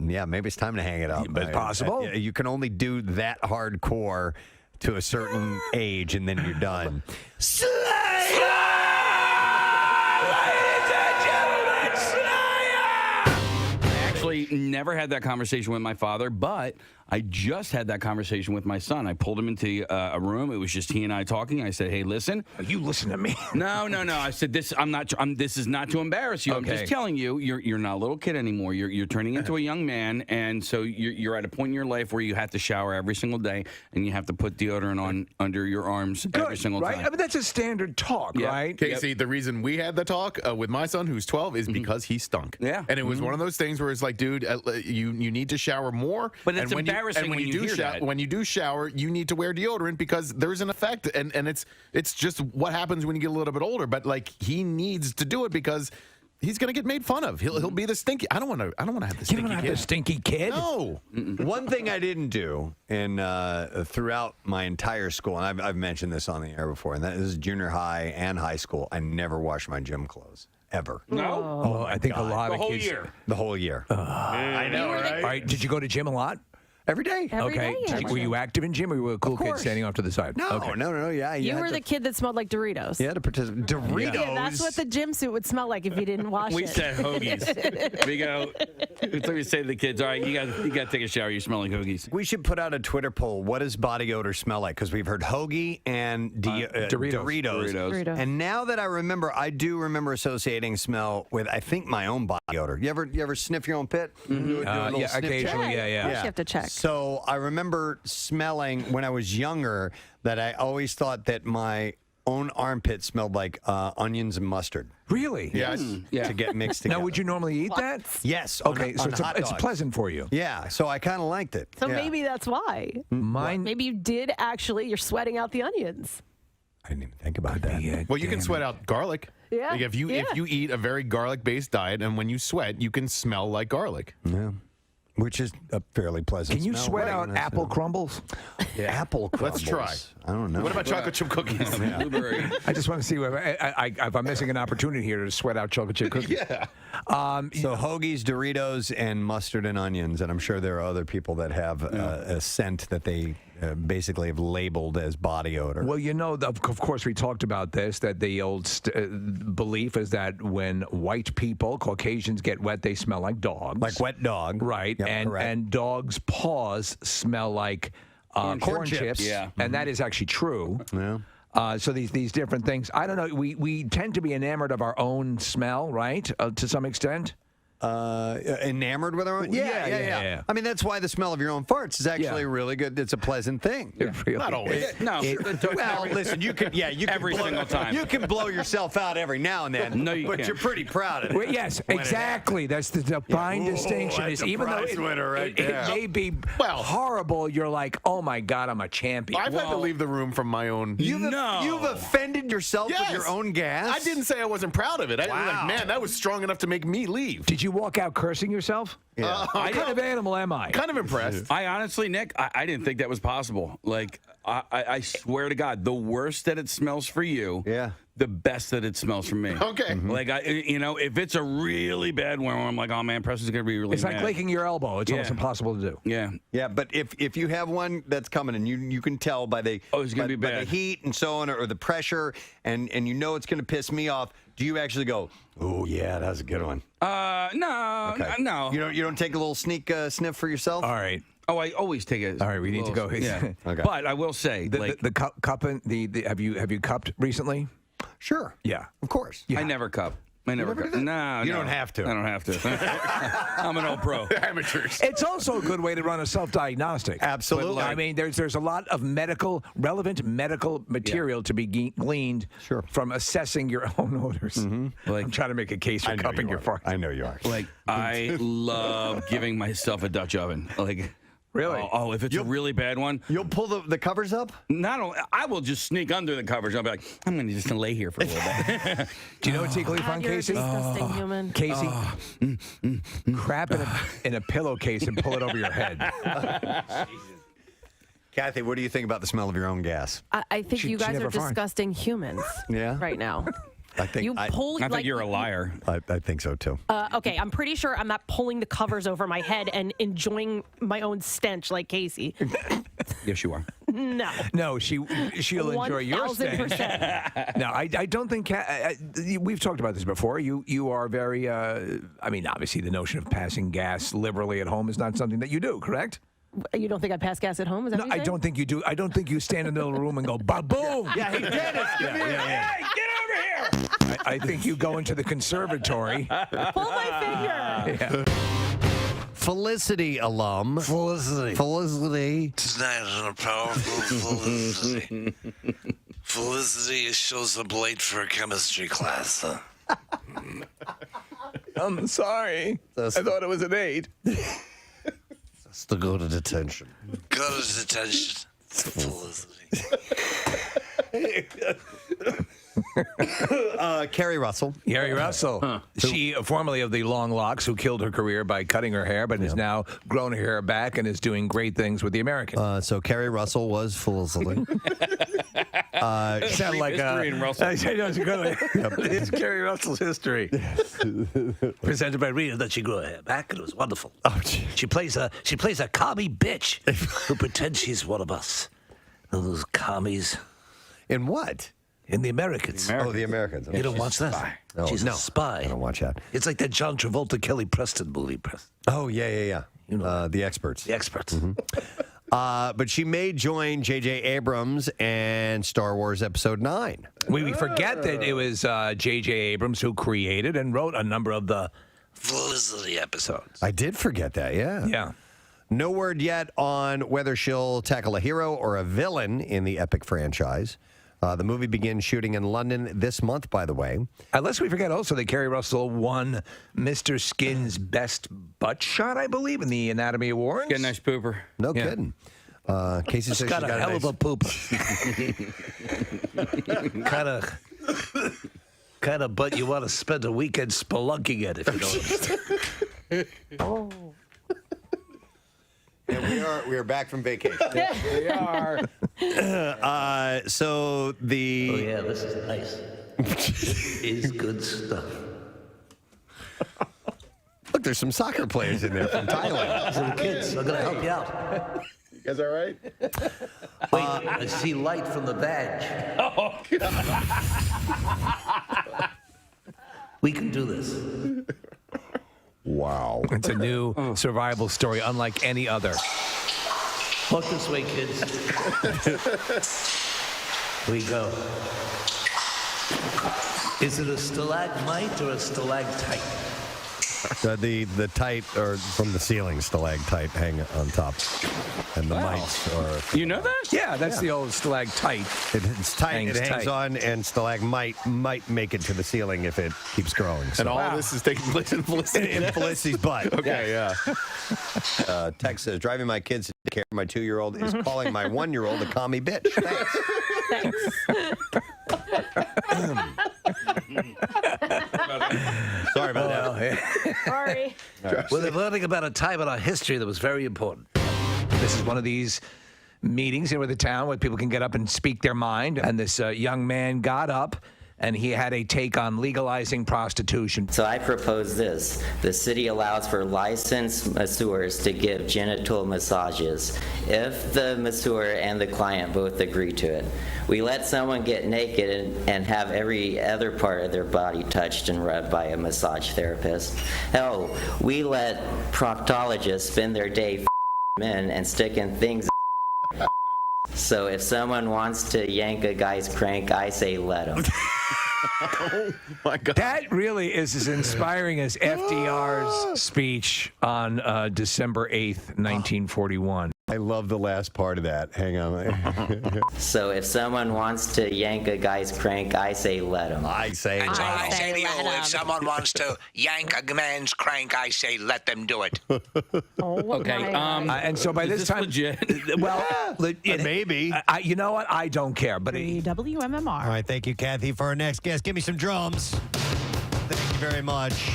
yeah, maybe it's time to hang it up. But it's possible. You can only do that hardcore to a certain age, and then you're done. Slayer! Ladies and gentlemen, Slayer! I actually never had that conversation with my father, but I just had that conversation with my son. I pulled him into a room. It was just he and I talking. I said, "Hey, listen." You listen to me. No. I said, "This. This is not to embarrass you. Okay. I'm just telling you. You're not a little kid anymore. You're turning into a young man, and so you're at a point in your life where you have to shower every single day, and you have to put deodorant on under your arms every single right? time." I mean, that's a standard talk, right? Casey, the reason we had the talk with my son, who's 12, is because he stunk. Yeah. And it was one of those things where it's like, dude, you need to shower more. But it's and embarrassing when you hear that. When you do shower, you need to wear deodorant because there's an effect, and it's just what happens when you get a little bit older. But like, he needs to do it because he's going to get made fun of. He'll be the stinky. I don't want to have the stinky kid. The stinky kid. No. One thing I didn't do throughout my entire school, and I've mentioned this on the air before, and that is junior high and high school. I never washed my gym clothes. Ever. No? Oh, I think a lot The of whole kids. year. The whole year. I know, right? All right. Did you go to gym a lot? Every day. Every day, yeah. Were you active in gym, or were you a cool kid standing off to the side? No, Okay. no. Yeah, You had were to- the kid that smelled like Doritos. You had to participate. Doritos. Yeah, that's what the gym suit would smell like if you didn't wash We it. said hoagies. We go. So we say to the kids, "All right, you got to take a shower. You smell like hoagies." We should put out a Twitter poll. What does body odor smell like? Because we've heard hoagie and Doritos. And now that I remember, I do remember associating smell with, I think, my own body odor. You ever sniff your own pit? Do a little Yeah, sniff check? occasionally. Yeah. Of course you have to check. So I remember smelling when I was younger that I always thought that my own armpit smelled like onions and mustard. Really? Yes. To get mixed together. Now, would you normally eat that? Yes. Okay, so on hot it's dogs. pleasant for you. Yeah, so I kind of liked it. So Yeah. maybe that's why. Mine. Maybe you did actually, you're sweating out the onions. I didn't even think about that. Well, you can sweat out garlic. Yeah. Like if you eat a very garlic-based diet, and when you sweat, you can smell like garlic. Yeah. Which is a fairly pleasant Can you smell. sweat Right, out that's apple crumbles? Apple crumbles. Let's try. I don't know. What about chocolate chip cookies? Blueberry. I just want to see if I'm missing an opportunity here to sweat out chocolate chip cookies. Yeah. So hoagies, Doritos, and mustard and onions, and I'm sure there are other people that have a scent that they basically have labeled as body odor. Well, you know, of course, we talked about this, that the old belief is that when white people, Caucasians, get wet, they smell like dogs. Like wet dog. Right. Yep, correct. And dogs' paws smell like corn chips. Yeah. And that is actually true. Yeah. So these different things. I don't know. We tend to be enamored of our own smell, right? To some extent. Enamored with our own? Yeah. I mean, that's why the smell of your own farts is actually really good. It's a pleasant thing. Not always. Well, listen, you can Every blow, single time. You can blow yourself out every now and then. No, you but can't. you're pretty proud of it. Well, yes, exactly. That's the fine distinction. that's Is a even though prize winner right it there. may be horrible, you're like, oh my God, I'm a champion. I've had to leave the room from my own. You've offended yourself with your own gas? I didn't say I wasn't proud of it. I was like, man, that was strong enough to make me leave. Did you you walk out cursing yourself? Yeah. What kind of animal am I? Kind of impressed. I honestly, Nick, I didn't think that was possible. Like, I swear to God, the worse that it smells for you, the best that it smells for me. Okay. Like, if it's a really bad one, I'm like, oh man, Preston's gonna be really It's mad. like licking your elbow. It's almost impossible to do. Yeah. Yeah, but if you have one that's coming and you can tell by the it's gonna be by bad. the heat and so on or the pressure and you know it's going to piss me off, do you actually go, oh yeah, that's a good one? No, Okay. no. You don't take a little sneak sniff for yourself? All right. Oh, I always take it. All right, we need to go. Yeah. Okay. But I will say, The cup and the have you cupped recently? Sure. Yeah. Of course. I never cup. I never cup. No, You no. don't have to. I don't have to. I'm an old pro. Amateurs. It's also a good way to run a self-diagnostic. Absolutely. I mean, there's a lot of relevant medical material to be gleaned from assessing your own odors. Like, I'm trying to make a case for cupping your fart. I know you are. Like, I love giving myself a Dutch oven. Like, really? Oh, if it's a really bad one, you'll pull the covers up. Not only, I will just sneak under the covers. I'll be like, I'm going to just lay here for a little bit. Do you know what's equally fun, You're a Casey? disgusting human. Casey, crap in a pillowcase and pull it over your head. Kathy, what do you think about the smell of your own gas? I think you guys are disgusting humans Yeah. right now. I think You pull, I think like- you're a liar. I think so too. Okay, I'm pretty sure I'm not pulling the covers over my head and enjoying my own stench like Casey. Yes, you are. No. No, she'll enjoy your stench. 1000%. No, I don't think. We've talked about this before. You are very. I mean, obviously, the notion of passing gas liberally at home is not something that you do, correct? You don't think I pass gas at home? Is that No, what you're I saying? don't think you do. I don't think you stand in the middle of the room and go, ba-boom. Yeah, he did it. Hey, get over here! I think you go into the conservatory. Pull my finger. Felicity alum. Felicity. Tonight on a powerful Felicity. Felicity shows up late for a chemistry class. I'm sorry. I thought it was an 8. That's to go to detention. Go to detention. Felicity. Carrie Russell. Carrie Russell. She, formerly of the Long Locks, who killed her career by cutting her hair, but has now grown her hair back and is doing great things with the American. So Carrie Russell was Felicity. Sound like history in Russell. It's Carrie Russell's history. Presented by Rita that she grew her hair back, and it was wonderful. Oh, gee. She plays a commie bitch who pretends she's one of us. Those commies. In what? In The Americans. Oh, the Americans. You don't watch that? No, She's no, a spy. I don't watch that. It's like that John Travolta, Kelly Preston movie. Oh, yeah. You know The Experts. The Experts. But she may join J.J. Abrams and Star Wars Episode 9. We forget that it was J.J. Abrams who created and wrote a number of the Felicity episodes. I did forget that, yeah. Yeah. No word yet on whether she'll tackle a hero or a villain in the epic franchise. The movie begins shooting in London this month, by the way. Unless we forget also that Carrie Russell won Mr. Skin's Best Butt Shot, I believe, in the Anatomy Awards. Get a nice pooper. No kidding. Casey says She's got a hell of a pooper. kind of butt you want to spend a weekend spelunking at, if you know what I'm saying. Yeah, we are back from vacation. We are. So the Oh, yeah, this is nice. It's good stuff. look, there's some soccer players in there from Thailand. So the kids, I'm going to help you out. You guys all right? Wait, I see light from the badge. Oh, God. We can do this. Wow. It's a new survival story unlike any other. Walk this way, kids. Here we go. Is it a stalagmite or a stalactite? The tight or from the ceiling stalactite hang on top, and the mites are. You know that? Yeah, that's the old stalactite. It's tight. It hangs tight. on, and stalagmite might make it to the ceiling if it keeps growing. So. And all this is taking place in Felicity. in Felicity's butt. Okay, yeah. Text says, driving my kids to care of my 2-year-old is calling my 1-year-old a commie bitch. Thanks. Sorry about that. Sorry. Well, they're learning about a time in our history that was very important. This is one of these meetings here with the town where people can get up and speak their mind. And this young man got up and he had a take on legalizing prostitution. So I propose this. The city allows for licensed masseurs to give genital massages if the masseur and the client both agree to it. We let someone get naked and have every other part of their body touched and rubbed by a massage therapist. Hell, we let proctologists spend their day men and sticking things. So if someone wants to yank a guy's crank, I say let him. Oh my God. That really is as inspiring as FDR's speech on December 8th, 1941. I love the last part of that. Hang on. So if someone wants to yank a guy's crank, I say let him. I say And so I say to you, if someone wants to yank a man's crank, I say let them do it. Okay. And so by this time, legit? well, maybe. You know what? I don't care. But WMMR. All right, thank you, Kathy, for our next guest. Give me some drums. Thank you very much.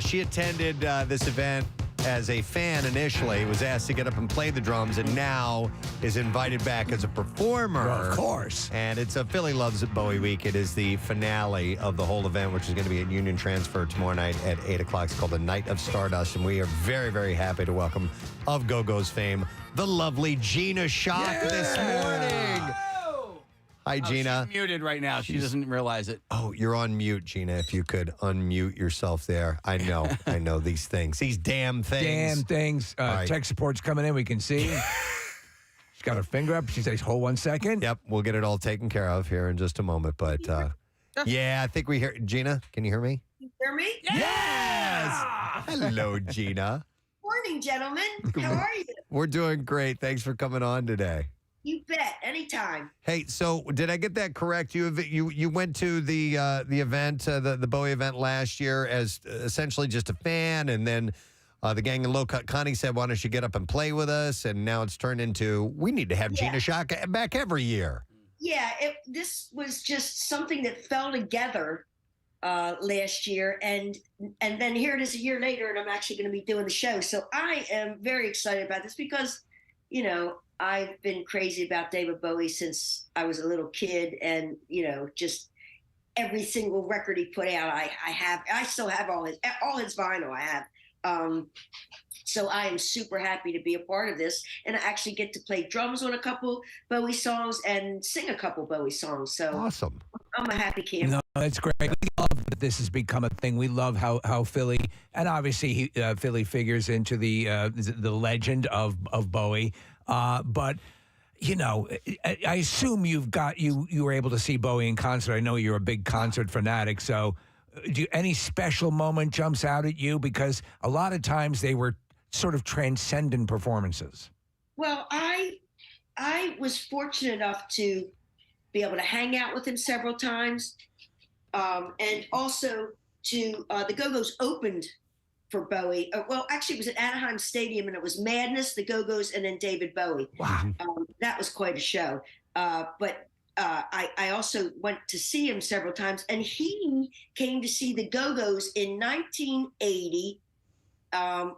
She attended this event as a fan initially, was asked to get up and play the drums, and now is invited back as a performer. Well, of course. And it's a Philly Loves Bowie Week. It is the finale of the whole event, which is going to be at Union Transfer tomorrow night at 8 o'clock. It's called the Night of Stardust, and we are very, very happy to welcome, of Go-Go's fame, the lovely Gina Schock this morning. Hi, Gina. She's muted right now. She doesn't realize it. Oh, you're on mute, Gina. If you could unmute yourself there. I know these things. These damn things. Right. Tech support's coming in. We can see. She's got her finger up. She says, hold 1 second. Yep, we'll get it all taken care of here in just a moment. But, yeah, I think we hear... Gina, can you hear me? You hear me? Yes! Hello, Gina. Morning, gentlemen. How are you? We're doing great. Thanks for coming on today. You bet. Anytime. Hey, so did I get that correct? You went to the event, the Bowie event last year as essentially just a fan, and then the gang in Low Cut Connie said, "Why don't you get up and play with us?" And now it's turned into we need to have Gina Schock back every year. Yeah, this was just something that fell together last year, and then here it is a year later, and I'm actually going to be doing the show. So I am very excited about this because, I've been crazy about David Bowie since I was a little kid, and just every single record he put out, I still have all his vinyl. I have. So I am super happy to be a part of this, and I actually get to play drums on a couple Bowie songs and sing a couple Bowie songs. So awesome! I'm a happy camper. No, that's great. We love that this has become a thing. We love how Philly, and obviously Philly figures into the legend of Bowie. But I assume you were able to see Bowie in concert. I know you're a big concert fanatic. So, any special moment jumps out at you? Because a lot of times they were sort of transcendent performances. Well, I was fortunate enough to be able to hang out with him several times, and also to the Go-Go's opened for Bowie. Well, actually, it was at Anaheim Stadium, and it was Madness, the Go-Go's, and then David Bowie. Wow. That was quite a show. But I also went to see him several times, and he came to see the Go-Go's in 1980.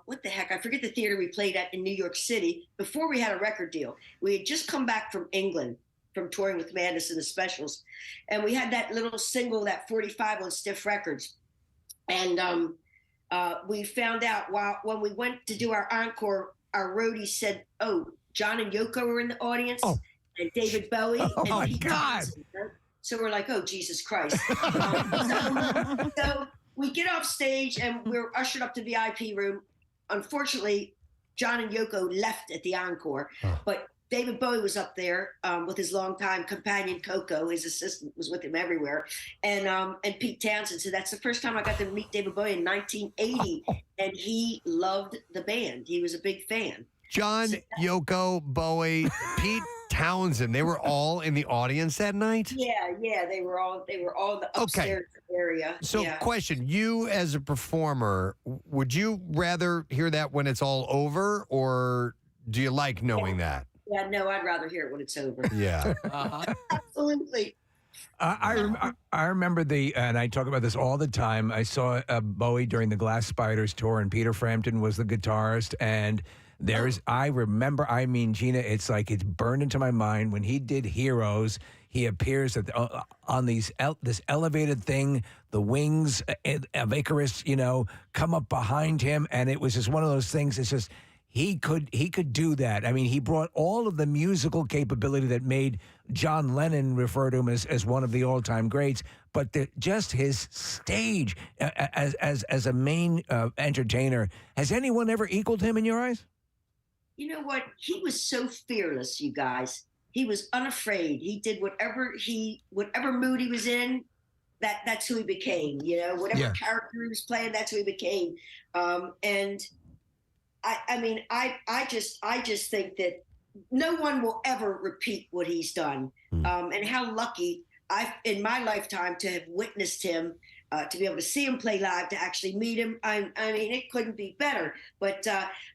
What the heck? I forget the theater we played at in New York City before we had a record deal. We had just come back from England from touring with Madness and the Specials, and we had that little single, that 45 on Stiff Records. And we found out when we went to do our encore, our roadie said, "Oh, John and Yoko were in the audience, and David Bowie." Oh, and my Pete God. Townsend. So we're like, "Oh, Jesus Christ." So we get off stage, and we're ushered up to VIP room. Unfortunately, John and Yoko left at the encore, but David Bowie was up there with his longtime companion Coco. His assistant was with him everywhere, and Pete Townsend. So that's the first time I got to meet David Bowie in 1980, and he loved the band. He was a big fan. John, Yoko, Bowie, Pete Townsend. They were all in the audience that night? Yeah, they were all in the upstairs area. So, question, you as a performer, would you rather hear that when it's all over, or do you like knowing that? Yeah, no, I'd rather hear it when it's over. Yeah. Absolutely. I remember and I talk about this all the time. I saw Bowie during the Glass Spiders tour, and Peter Frampton was the guitarist. And I remember, I mean, Gina, it's like it's burned into my mind when he did Heroes. He appears on this elevated thing, the wings of Icarus, come up behind him, and it was just one of those things. It's just. He could do that. I mean, he brought all of the musical capability that made John Lennon refer to him as one of the all-time greats, but just his stage as a main entertainer. Has anyone ever equaled him in your eyes? You know what? He was so fearless, you guys. He was unafraid. He did whatever mood he was in. That's who he became. Whatever character he was playing, that's who he became. And I just think that no one will ever repeat what he's done. And how lucky in my lifetime to have witnessed him, to be able to see him play live, to actually meet him. I mean, it couldn't be better. But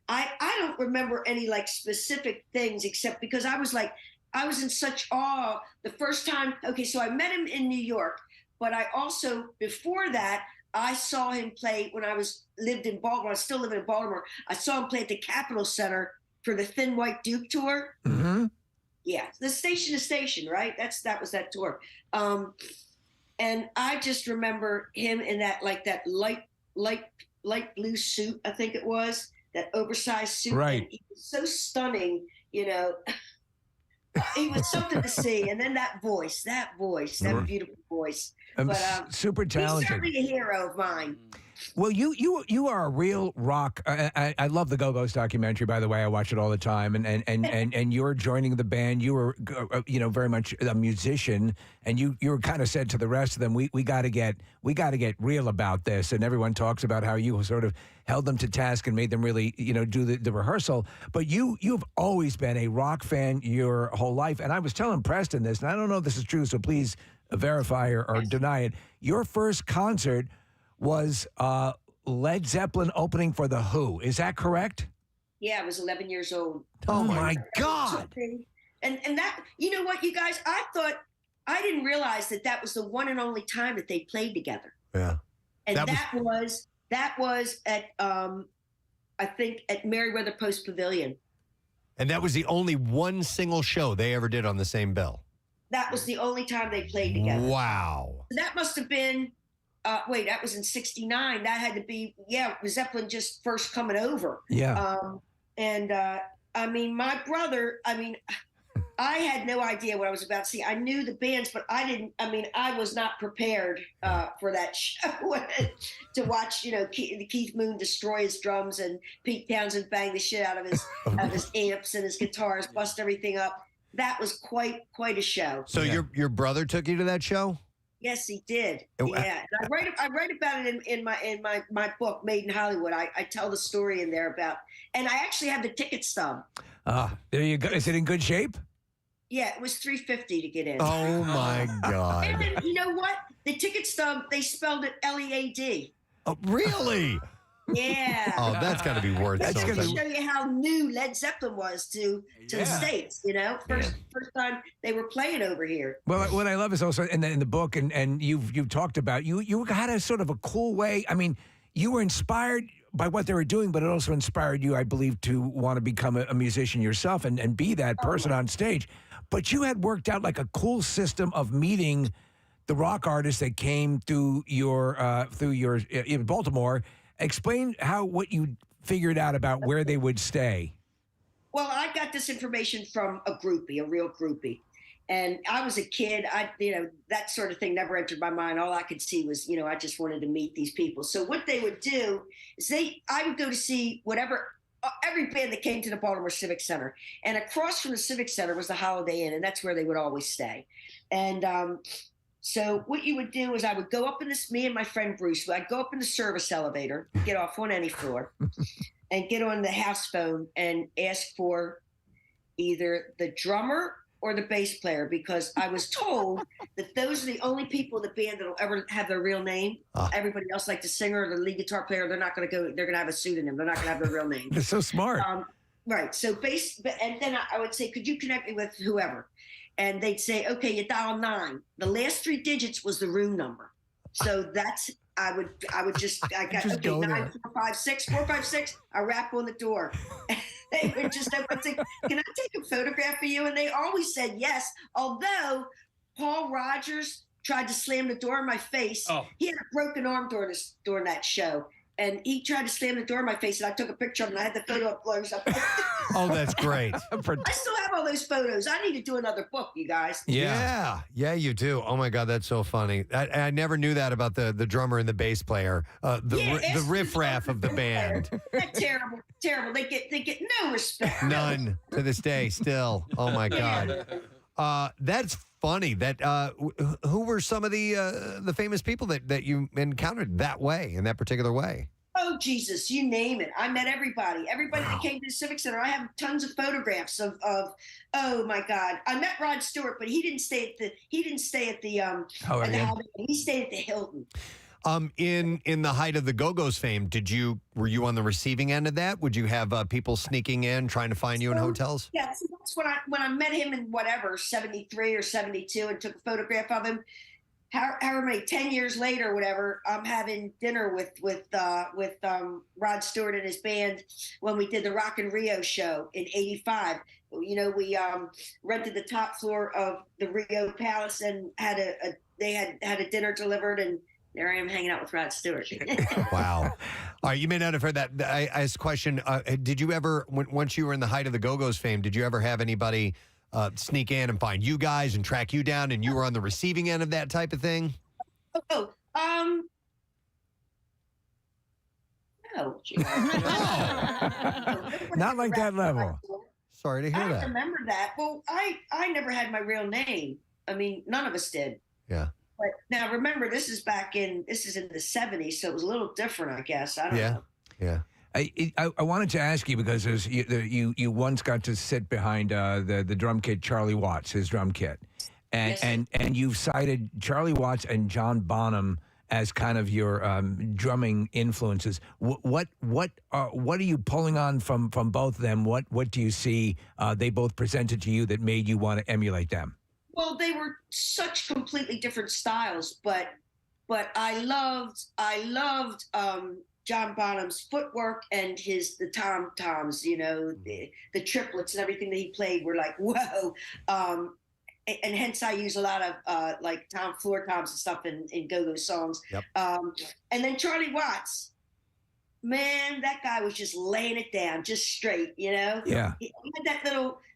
I don't remember any like specific things, except because I was in such awe the first time. Okay, so I met him in New York, but I also, before that, I saw him play when I lived in Baltimore. I still live in Baltimore. I saw him play at the Capitol Center for the Thin White Duke tour. Mm-hmm. Yeah, the Station to Station, right? That was that tour. And I just remember him in that light blue suit, I think it was, that oversized suit. Right. And he was so stunning, He was something to see. And then that beautiful voice. But super talented. He's certainly a hero of mine. Well, you are a real rock. I love the Go-Go's documentary, by the way. I watch it all the time. And you're joining the band. You were, very much a musician, and you were kind of said to the rest of them, we got to get real about this. And everyone talks about how you sort of held them to task and made them really, do the rehearsal. But you've always been a rock fan your whole life. And I was telling Preston this, and I don't know if this is true, so please verify or deny it. Your first concert was Led Zeppelin opening for The Who. Is that correct? Yeah, I was 11 years old. Oh my God. And that, you know what, you guys, I didn't realize that was the one and only time that they played together. Yeah. And that was at, I think, at Meriwether Post Pavilion. And that was the only one single show they ever did on the same bill. That was the only time they played together. Wow. That must have been, that was in 69. That had to be, Zeppelin just first coming over. Yeah. My brother, I had no idea what I was about to see. I knew the bands, but I was not prepared for that show to watch, Keith Moon destroy his drums and Pete Townsend bang the shit out of his amps and his guitars, bust everything up. That was quite a show. So your brother took you to that show? Yes, he did. Yeah, and I write about it in my book, Made in Hollywood. I tell the story in there and I actually have the ticket stub. There you go. Is it in good shape? Yeah, it was $3.50 to get in. Oh my God! And then, you know what? The ticket stub, they spelled it LEAD. Oh, really? Yeah. Oh, that's got to be worth something. That's to show you how new Led Zeppelin was to the States, First time they were playing over here. Well, what I love is also in the book, and you've talked about, you had a sort of a cool way. I mean, you were inspired by what they were doing, but it also inspired you, I believe, to want to become a musician yourself and be that person on stage. But you had worked out like a cool system of meeting the rock artists that came through your in Baltimore. Explain what you figured out about where they would stay. Well, I got this information from a real groupie. And I was a kid. That sort of thing never entered my mind. All I could see was, I just wanted to meet these people. So what they would do is I would go to see every band that came to the Baltimore Civic Center. And across from the Civic Center was the Holiday Inn, and that's where they would always stay. And so what you would do is I would go up me and my friend Bruce, I'd go up in the service elevator, get off on any floor, and get on the house phone and ask for either the drummer or the bass player, because I was told that those are the only people in the band that will ever have their real name. Everybody else, like the singer or the lead guitar player, they're going to have a pseudonym. They're not going to have their real name. They're so smart. Right. So and then I would say, could you connect me with whoever? and they'd say, okay, you dial 9. The last 3 digits was the room number. So that's, I got, Just okay, go 9, there. 4, 5, 6, 4, 5, 6. I rap on the door. They would just, I would say, can I take a photograph of you? And they always said yes. Although Paul Rogers tried to slam the door in my face. Oh. He had a broken arm during that show. And he tried to slam the door in my face, and I took a picture of him, and I had the photo up close. Oh, that's great. I still have all those photos. I need to do another book, you guys. Yeah, you do. Oh my God, that's so funny. I never knew that about the drummer and the bass player, the riffraff of the band. They're terrible, terrible. They get no respect. None to this day, still. Oh my God, that's funny. That who were some of the famous people that you encountered that way in that particular way? Oh Jesus, you name it. I met everybody. Everybody that came to the Civic Center. I have tons of photographs of. Oh my God, I met Rod Stewart, but he didn't stay at the. At the Holiday Inn. He stayed at the Hilton. In the height of the Go-Go's fame, were you on the receiving end of that? Would you have people sneaking in trying to find you in hotels? Yeah, so that's when I met him in whatever 73 or 72 and took a photograph of him. However many 10 years later, whatever, I'm having dinner with Rod Stewart and his band when we did the Rock in Rio show in '85. You know, we rented the top floor of the Rio Palace and they had a dinner delivered, and there I am hanging out with Rod Stewart. Wow. All right, you may not have heard that. I asked a question. Did you ever, once you were in the height of the Go-Go's fame, did you ever have anybody sneak in and find you guys and track you down, and you were on the receiving end of that type of thing? No. Not like that level. Sorry to hear I that. don't remember that. Well, I never had my real name. I mean, none of us did. Yeah. But now remember, this is in the 70s, so it was a little different, I guess. I don't know. Yeah. I wanted to ask you because you once got to sit behind the drum kit Charlie Watts, his drum kit, and you've cited Charlie Watts and John Bonham as kind of your drumming influences. What are you pulling on from both of them? What do you see they both presented to you that made you want to emulate them? Well, they were such completely different styles, but I loved John Bonham's footwork and the tom-toms, you know, the triplets and everything that he played were like, whoa. And hence I use a lot of like floor toms and stuff in go-go songs. Yep. And then Charlie Watts, man, that guy was just laying it down, just straight, you know? Yeah. He had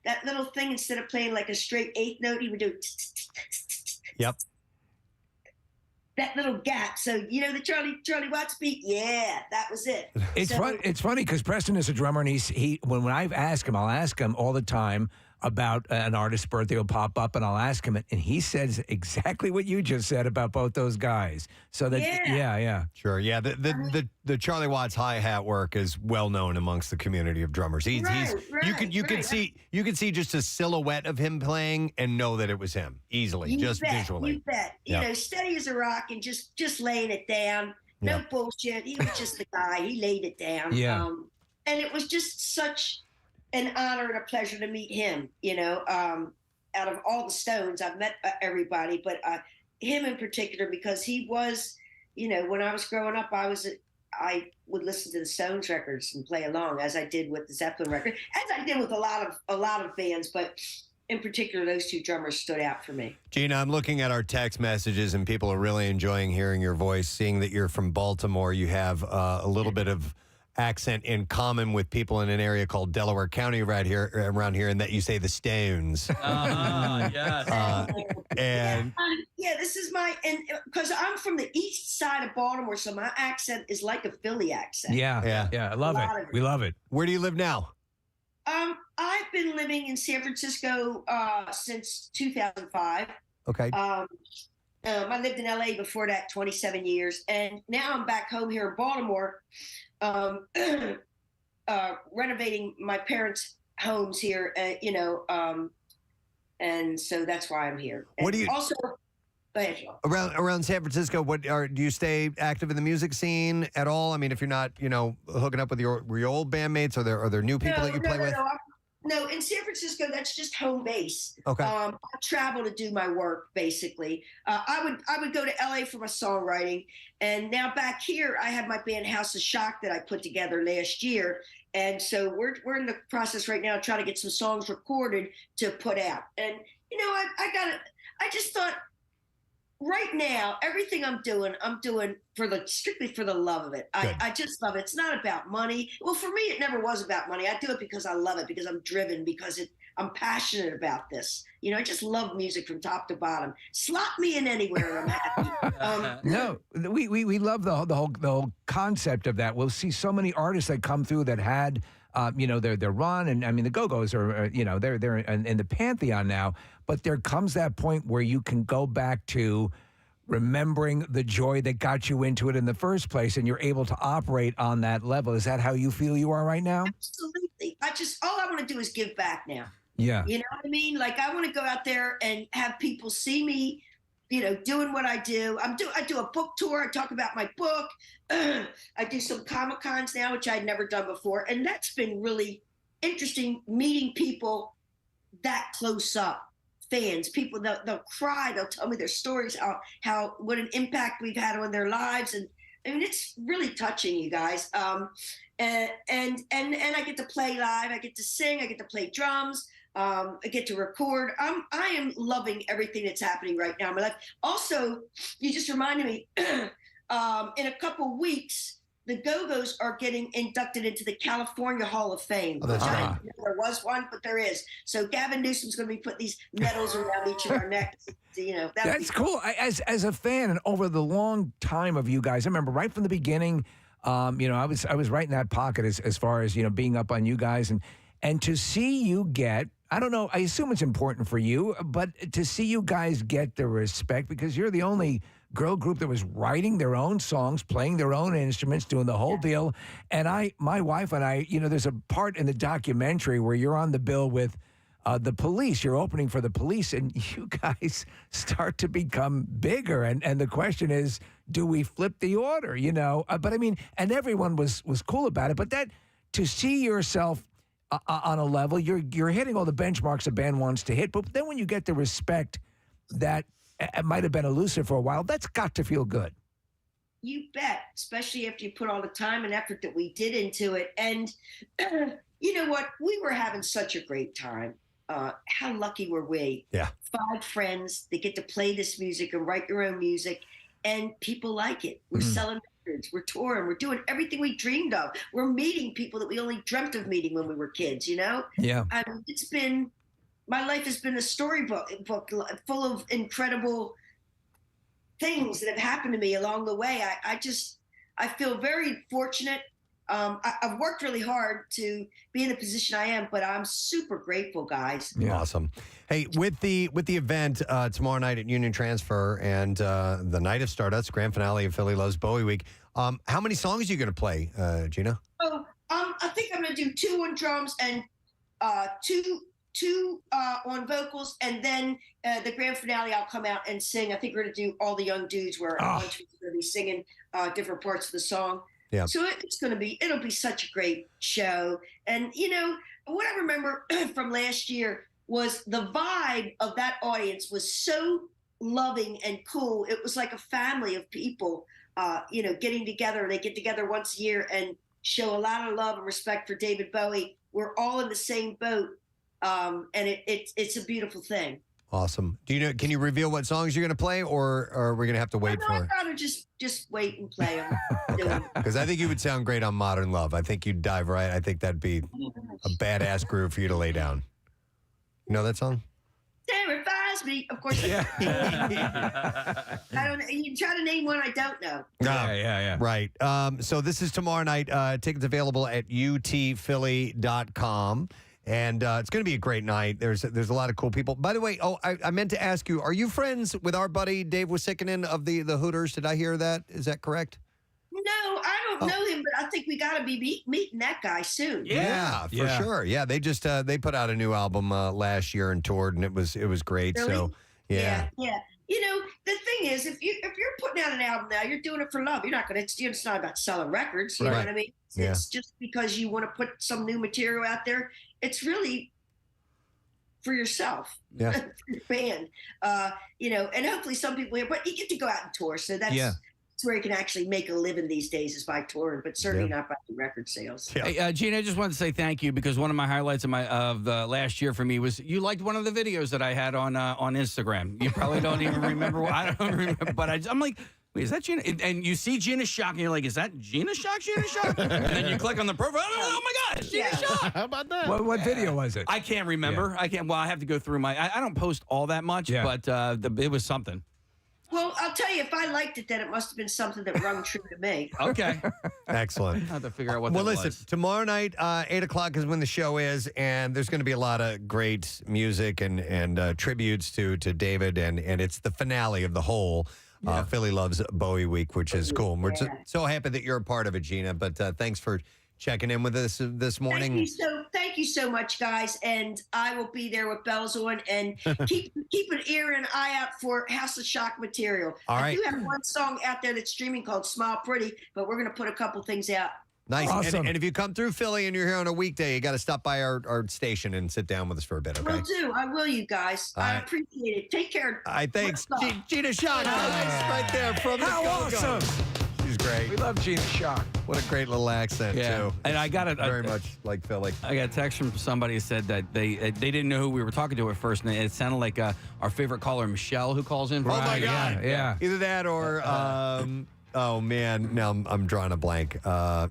that little thing, instead of playing like a straight 8th note, he would do Yep. that little gap. So, you know, the Charlie Watts beat, yeah, that was it. It's fun. It's funny because Preston is a drummer, and when I've asked him, I'll ask him all the time about an artist's birthday will pop up, and I'll ask him, and he says exactly what you just said about both those guys. So that, yeah. Sure, yeah. The Charlie Watts hi-hat work is well known amongst the community of drummers. You could see just a silhouette of him playing and know that it was him easily, visually. You bet. You know, steady as a rock and just laying it down. No bullshit. He was just the guy. He laid it down. Yeah. And it was just such an honor and a pleasure to meet him, you know. Out of all the Stones, I've met everybody, but him in particular, because he was, you know, when I was growing up, I would listen to the Stones records and play along, as I did with the Zeppelin record, as I did with a lot of bands, but in particular, those two drummers stood out for me. Gina, I'm looking at our text messages, and people are really enjoying hearing your voice, seeing that you're from Baltimore. You have a little bit of accent in common with people in an area called Delaware County around here, and that you say the Stones. Yes. And this is because I'm from the east side of Baltimore, so my accent is like a Philly accent. Yeah. I love it. We love it. Where do you live now? I've been living in San Francisco since 2005. Okay. I lived in LA before that 27 years, and now I'm back home here in Baltimore, renovating my parents' homes here, you know, and so that's why I'm here. What do you also? Go ahead, Sean. Around San Francisco? Do you stay active in the music scene at all? I mean, if you're not, you know, hooking up with your old bandmates, are there new people that you play with? No, in San Francisco, that's just home base. Okay. I travel to do my work, basically. I would go to LA for my songwriting, and now back here, I have my band House of Schock that I put together last year, and so we're in the process right now of trying to get some songs recorded to put out. And I just thought, right now, everything I'm doing strictly for the love of it. I just love it. It's not about money. Well, for me, it never was about money. I do it because I love it, because I'm driven, because I'm passionate about this. I just love music from top to bottom. Slot me in anywhere and I'm happy. No, we love the whole concept of that. We'll see so many artists that come through that had their run, and I mean the Go-Go's are they're in the pantheon now. But there comes that point where you can go back to remembering the joy that got you into it in the first place, and you're able to operate on that level. Is that how you feel you are right now? Absolutely. All I want to do is give back now. Yeah. You know what I mean? Like, I want to go out there and have people see me, doing what I do. I do a book tour. I talk about my book. I do some Comic-Cons now, which I'd never done before. And that's been really interesting, meeting people that close up. Fans, people, they'll cry, they'll tell me their stories, what an impact we've had on their lives. And I mean, it's really touching, you guys. And I get to play live, I get to sing, I get to play drums, I get to record. I am loving everything that's happening right now in my life. Also, you just reminded me, in a couple weeks, the Go-Go's are getting inducted into the California Hall of Fame. Oh, that's right. There was one, but there is. So Gavin Newsom's going to be putting these medals around each of our necks. That's cool. As a fan, and over the long time of you guys, I remember right from the beginning. I was right in that pocket as far as being up on you guys, and to see you get. I don't know. I assume it's important for you, but to see you guys get the respect, because you're the only girl group that was writing their own songs, playing their own instruments, doing the whole deal. And my wife and I, there's a part in the documentary where you're on the bill with the Police. You're opening for the Police, and you guys start to become bigger. And the question is, do we flip the order? But I mean, and everyone was cool about it. But that to see yourself on a level, you're hitting all the benchmarks a band wants to hit. But then when you get the respect that it might have been elusive for a while, that's got to feel good. You bet, especially after you put all the time and effort that we did into it. And you know what? We were having such a great time. How lucky were we? Yeah. 5 friends, they get to play this music and write your own music, and people like it. We're selling records, we're touring, we're doing everything we dreamed of. We're meeting people that we only dreamt of meeting when we were kids, Yeah. My life has been a storybook full of incredible things that have happened to me along the way. I feel very fortunate. I've worked really hard to be in the position I am, but I'm super grateful, guys. Yeah. Awesome. Hey, with the event tomorrow night at Union Transfer and the Night of Stardust, grand finale of Philly Loves Bowie Week, how many songs are you going to play, Gina? I think I'm going to do 2 on drums and 2 on vocals, and then the grand finale I'll come out and sing. I think we're going to do All the Young Dudes, where a bunch of us are going to be singing different parts of the song. Yeah. So it'll be such a great show. And what I remember from last year was the vibe of that audience was so loving and cool. It was like a family of people, getting together. They get together once a year and show a lot of love and respect for David Bowie. We're all in the same boat. And it's a beautiful thing. Awesome. Can you reveal what songs you're going to play, or are we going to have to wait for it? I'd rather just wait and play them. Because I think you would sound great on Modern Love. I think you'd dive right. I think that'd be a badass groove for you to lay down. You know that song? Terrifies me. Of course. Yeah. I don't know. You try to name one I don't know. Yeah. Right. So this is tomorrow night. Tickets available at utphilly.com. And it's going to be a great night. There's a lot of cool people. By the way, I meant to ask you, are you friends with our buddy Dave Wasickinen of the Hooters? Did I hear that? Is that correct? No, I don't know him, but I think we got to be meeting that guy soon. Yeah, for sure. Yeah, they just they put out a new album last year and toured, and it was great. Really? So yeah. The thing is, if you're putting out an album now, you're doing it for love. You're not going to. It's not about selling records. You know what I mean? It's just because you want to put some new material out there. It's really for yourself, Yeah. for your band, and hopefully some people here, but you get to go out and tour. So that's where you can actually make a living these days is by touring, but certainly not by the record sales. Yeah. Hey, Gina, I just wanted to say thank you because one of my highlights of the last year for me was you liked one of the videos that I had on Instagram. You probably don't even remember. I don't remember, but I'm like, wait, is that Gina? And you see Gina Schock, and you're like, is that Gina Schock? Gina Schock? And then you click on the profile. Oh my God, it's Gina Schock. How about that? What video was it? I can't remember. I can't. Well, I have to go through my. I don't post all that much, but it was something. Well, I'll tell you, if I liked it, then it must have been something that rung true to me. Okay. Excellent. I have to figure out what Well, that listen, was. tomorrow night, 8 o'clock is when the show is, and there's going to be a lot of great music and tributes to David, and it's the finale of the whole Philly Loves Bowie Week, which is cool. And we're so happy that you're a part of it, Gina, but thanks for checking in with us this morning. Thank you so much, guys. And I will be there with bells on, and keep an ear and eye out for House of Shock material. All right. I do have one song out there that's streaming called Smile Pretty, but we're going to put a couple things out. Nice. Awesome. And if you come through Philly and you're here on a weekday, you got to stop by our station and sit down with us for a bit, okay? Will do. I will, you guys. I appreciate it. Take care. All right, thanks. Gina Schock, right there from the Go-Go. She's great. We love Gina Schock. What a great little accent, too. And I got it very much like Philly. I got a text from somebody who said that they didn't know who we were talking to at first, and it sounded like our favorite caller, Michelle, who calls in. Oh, my God. Yeah. Either that or, oh, man, now I'm drawing a blank.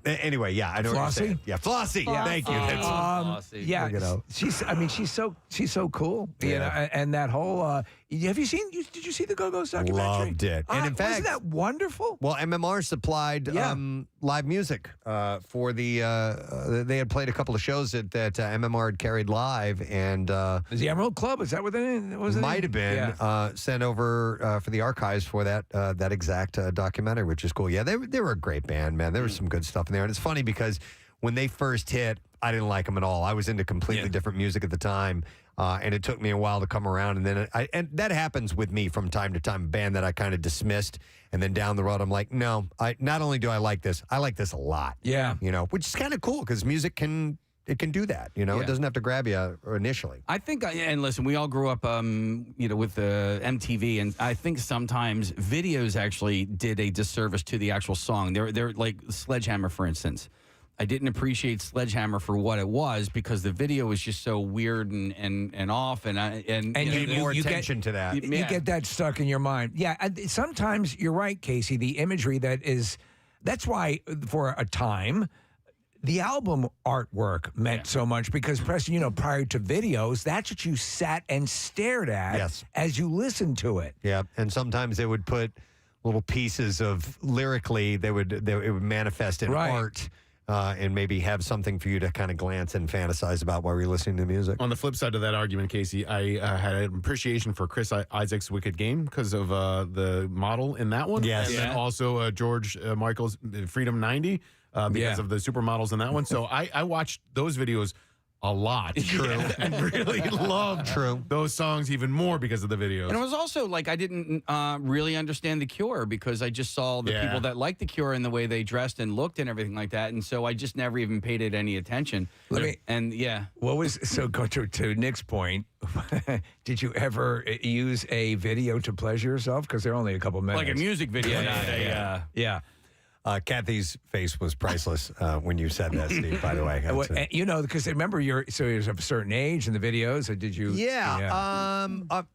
Anyway, yeah, I know what you're saying. Yeah, Flossie. Yeah, thank you. That's, Yeah, she's so cool. You know, and that whole. Have you seen? Did you see the Go-Go's documentary? Loved it. And in fact, wasn't that wonderful? Well, MMR supplied live music for the. They had played a couple of shows that MMR had carried live, and is the Emerald Club? Is that what it was? Might have been sent over for the archives for that exact documentary, which is cool. Yeah, they were a great band, man. There was some good stuff in there, and it's funny because when they first hit, I didn't like them at all. I was into completely different music at the time. And it took me a while to come around, and then and that happens with me from time to time. A band that I kind of dismissed, and then down the road, I'm like, no. Not only do I like this a lot. Yeah, which is kind of cool because music can do that. It doesn't have to grab you initially. I think, and listen, we all grew up, with MTV, and I think sometimes videos actually did a disservice to the actual song. They're like Sledgehammer, for instance. I didn't appreciate Sledgehammer for what it was because the video was just so weird and off, and you need more attention to that. You get that stuck in your mind. Yeah, sometimes you're right, Casey. The imagery that's why for a time the album artwork meant so much because Preston, prior to videos, that's what you sat and stared at as you listened to it. Yeah, and sometimes they would put little pieces of lyrically it would manifest in art. And maybe have something for you to kind of glance and fantasize about while you're listening to music. On the flip side of that argument, Casey, I had an appreciation for Chris Isaac's Wicked Game because of the model in that one. Yes. And then also George Michael's Freedom 90 because of the supermodels in that one. So I watched those videos a lot. True. And really loved those songs even more because of the videos. And it was also like I didn't really understand The Cure because I just saw the people that liked The Cure and the way they dressed and looked and everything like that. And so I just never even paid it any attention. What was, so go to Nick's point, did you ever use a video to pleasure yourself? Because they're only a couple minutes. Like a music video, Yeah. Kathy's face was priceless when you said that, Steve, by the way. Because remember, you're of a certain age in the videos, or did you?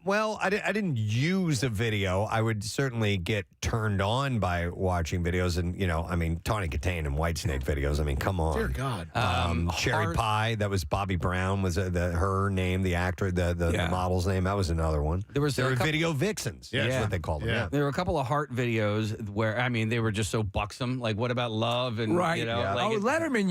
Well, I didn't use a video. I would certainly get turned on by watching videos. And, Tawny Katane and Whitesnake videos. I mean, come on. Dear God. Cherry Pie, that was Bobby Brown, was her name, the actor, the model's name. That was another one. There were video vixens. Yeah. That's what they called them. Yeah. There were a couple of Heart videos where, they were just so buxom. Like, what about Love? And Letterman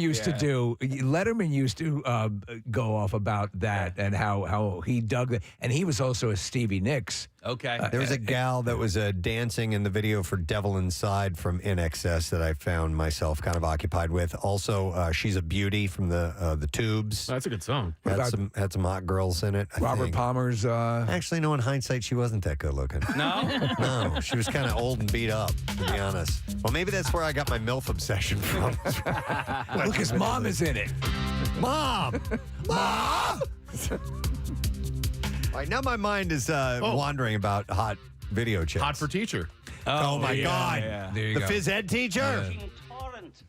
used to go off about that and how he dug that, and he was also a Stevie Nicks. Okay. There was a gal that was dancing in the video for Devil Inside from INXS that I found myself kind of occupied with. Also, She's a Beauty from the Tubes. That's a good song. Had some hot girls in it. Robert Palmer's. Actually, no, in hindsight, she wasn't that good looking. No? No, she was kind of old and beat up, to be honest. Well, maybe that's where I got my MILF obsession from. Look, his mom is in it. Mom! Mom! right, now my mind is wandering about hot video chicks. Hot for teacher. Oh, my yeah, God. yeah. There you The go. phys ed teacher?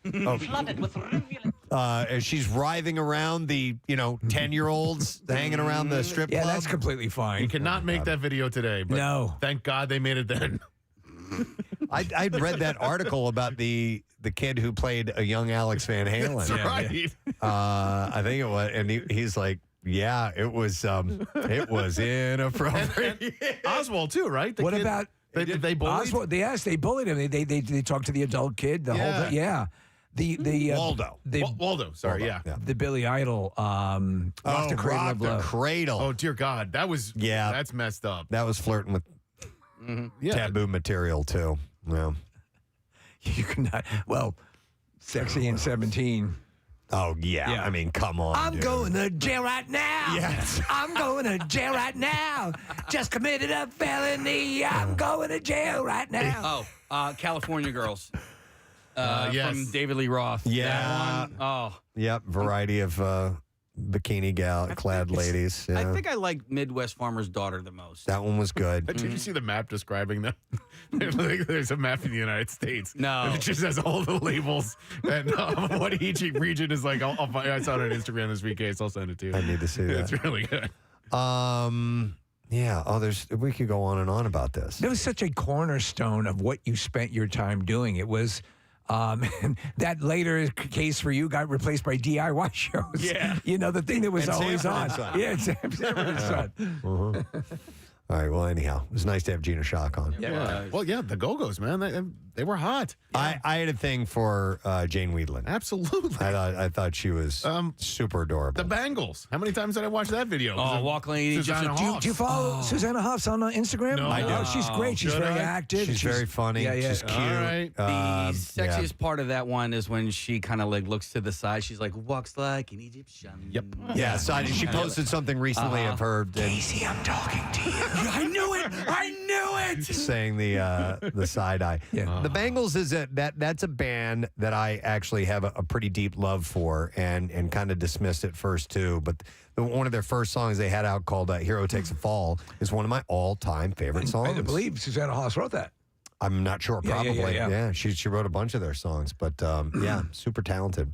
Flooded with rivulet. As she's writhing around the, 10-year-olds hanging around the strip club. Yeah, that's completely fine. You cannot make that video today, but No. thank God they made it then. I'd read that article about the kid who played a young Alex Van Halen. That's right. I think it was, and he's like, yeah, it was inappropriate. Oswald too, right? The What kid- about they bullied? Oswald? Yes, they bullied him. They talked to the adult kid. The whole thing. Yeah. The Waldo. Waldo. Sorry, yeah. The Billy Idol. Rock the Cradle Rock of the Love. Cradle. Oh dear God, that was that's messed up. That was flirting with taboo material too. Yeah. You cannot. Well, Sexy and 17. Oh yeah. Yeah. I mean, come on. I'm dude. going to jail right now. Yes. I'm going to jail right now. Just committed a felony. I'm going to jail right now. California Girls. Yes. From David Lee Roth. Yeah. That one. Oh. Yep. Variety of bikini clad ladies. Yeah. I think I like Midwest Farmer's Daughter the most. That one was good. Did you see the map describing them? There's a map in the United States. No. And it just has all the labels and what each region is like. I'll find, I saw it on Instagram this week, Case. I'll send it to you. I need to see that. It's really good. Yeah. Oh, we could go on and on about this. It was such a cornerstone of what you spent your time doing. It was. And that later case for you got replaced by DIY shows. Yeah. The thing that was And always Sanford on. and Son. Yeah, Sanford and Son. All right. Well, anyhow, it was nice to have Gina Schock on. Yeah. Well, yeah, the Go-Go's, man. They were hot. I had a thing for Jane Weedland. Absolutely. I thought she was super adorable. The Bangles. How many times did I watch that video? Oh, Walk Lane. Susanna Hoffs. Do you follow Susanna Hoffs on Instagram? No. I do. Oh, she's great. She's Should very I? active. She's very funny. Yeah, yeah. She's cute. All right. The sexiest part of that one is when she kind of like looks to the side. She's like, walks like an Egyptian. Yep. Yeah, so she posted something recently of her Casey, I'm talking to you. I knew it. I knew it. saying the side eye. Yeah. The Bangles is that's a band that I actually have a pretty deep love for and kind of dismissed at first too. But one of their first songs they had out called "Hero Takes a Fall" is one of my all-time favorite songs. I believe Susanna Hoffs wrote that. I'm not sure. Yeah, Probably. yeah. She wrote a bunch of their songs, but yeah, super talented.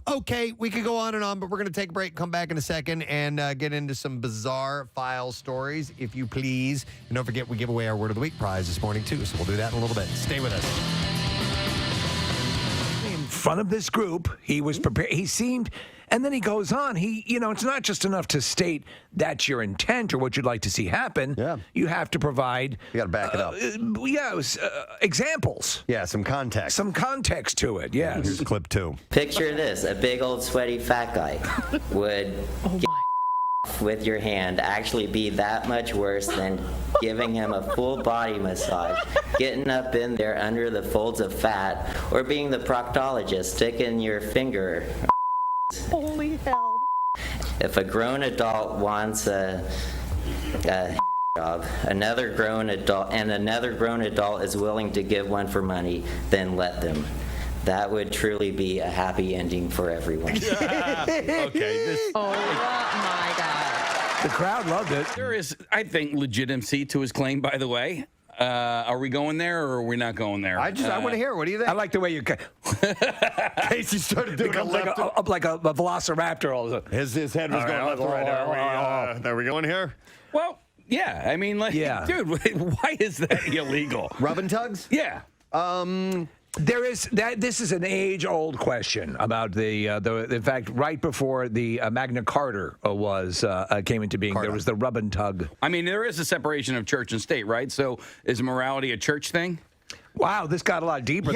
Okay, we could go on and on, but we're going to take a break, come back in a second, and get into some bizarre file stories, if you please. And don't forget, we give away our Word of the Week prize this morning, too, so we'll do that in a little bit. Stay with us. In front of this group, he was prepared. He seemed, and then he goes on. It's not just enough to state that's your intent or what you'd like to see happen. Yeah. You have to provide. You got to back it up. Examples. Yeah, some context. Some context to it. Yes. Here's clip 2. Picture this, a big old sweaty fat guy would get with your hand actually be that much worse than giving him a full body massage, getting up in there under the folds of fat, or being the proctologist sticking your finger. Holy hell. If a grown adult wants a job, another grown adult is willing to give one for money, then let them. That would truly be a happy ending for everyone. Okay. Oh my God. The crowd loved it. There is, I think, legitimacy to his claim, by the way. Are we going there or are we not going there? I want to hear. What do you think? I like the way you. Casey started doing Becomes like a velociraptor all of a sudden. His head was going left and right. Are we going here? Well, yeah. I mean, like, dude, why is that illegal? Rub and tugs? Yeah. There is that. This is an age-old question about the. In fact, right before the Magna Carta came into being, there was the rub and tug. I mean, there is a separation of church and state, right? So, is morality a church thing? Wow, this got a lot deeper.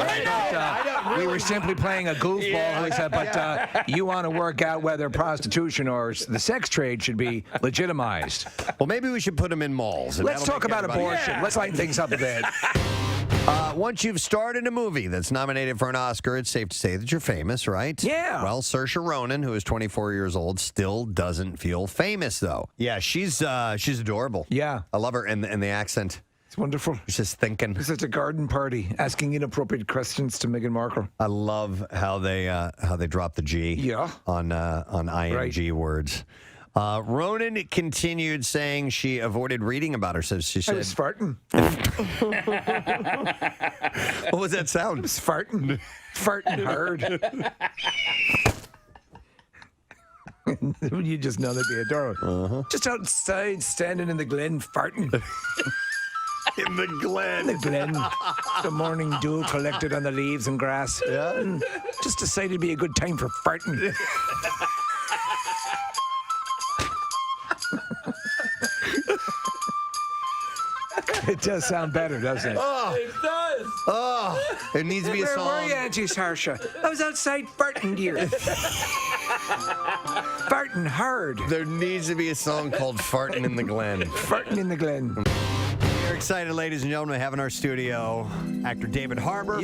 We were simply playing a goofball. Yeah. But you want to work out whether prostitution or the sex trade should be legitimized. Well, maybe we should put them in malls. Let's talk about abortion. Let's lighten things up a bit. Once you've starred in a movie that's nominated for an Oscar, it's safe to say that you're famous, right? Yeah. Well, Saoirse Ronan, who is 24 years old, still doesn't feel famous, though. Yeah, she's adorable. Yeah. I love her and the accent. It's wonderful. She's just thinking. It's such a garden party, asking inappropriate questions to Meghan Markle. I love how they drop the G. Yeah. On ing words. Ronan continued saying she avoided reading about herself. She I said, was farting. "What was that sound?" I was farting. Farting hard. You just know that'd be adorable. Just outside, standing in the glen, farting. In the glen. The glen. The morning dew collected on the leaves and grass. Yeah. Just decided it'd be a good time for farting. It does sound better, doesn't it? Oh, It does. oh, it needs to be a Where song. were you, Auntie Sarsha? I was outside farting, dear. Farting hard. There needs to be a song called "Farting in the Glen." Farting in the glen. We're excited, ladies and gentlemen, to have in our studio actor David Harbour.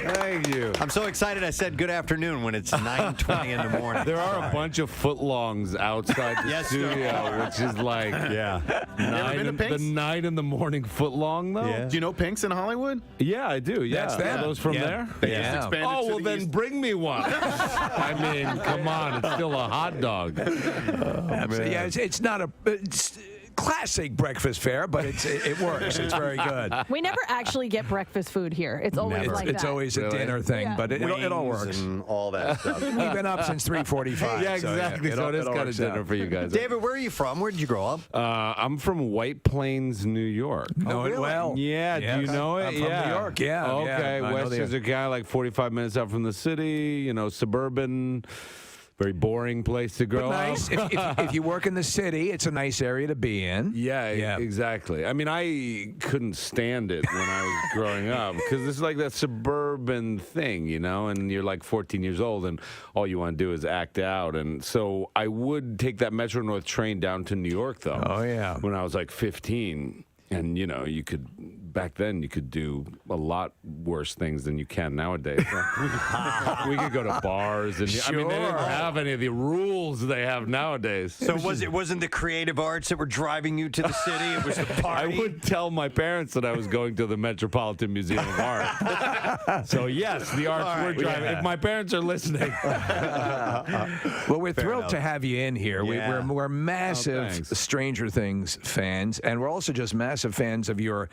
Thank you. I'm so excited I said good afternoon when it's 9:20 in the morning. There are a bunch of footlongs outside the Yes, studio, there are. which is like Yeah. the 9 in the morning footlong, though. Yeah. Do you know Pink's in Hollywood? Yeah, I do. Yeah, That's them. Are those from Yeah. there? They just Yeah. expanded Oh to well, the then east. bring me one. I mean, come on, it's still a hot dog. Absolutely. Yeah, it's not a classic breakfast fare, but it works. It's very good. We never actually get breakfast food here. It's always like It's that. always a Really? dinner thing, Yeah. but it all Wings works. and all that stuff. We've been up since 3:45. Yeah, exactly. So it is kind of dinner for you guys. David, where are you from? Where did you grow up? I'm from White Plains, New York. Know it really? well. Yeah, do you know it? I'm from yeah. New York. Yeah. Okay, yeah, I know Westchester County, like 45 minutes out from the city. You know, suburban, very boring place to grow But nice. up. If you work in the city, it's a nice area to be in. Yeah, exactly. I mean, I couldn't stand it when I was growing up because this is like that suburban thing, you know, and you're like 14 years old and all you want to do is act out. And so I would take that Metro North train down to New York, though. Oh, yeah. When I was like 15. And, you know, back then you could do a lot worse things than you can nowadays. We could go to bars and I mean, they didn't have any of the rules they have nowadays. So wasn't the creative arts that were driving you to the city? It was the party. I would tell my parents that I was going to the Metropolitan Museum of Art. So yes, the arts were driving. Yeah. If my parents are listening, Well, we're thrilled to have you in here. Yeah. We're massive thanks. Stranger Things fans, and we're also just massive fans of your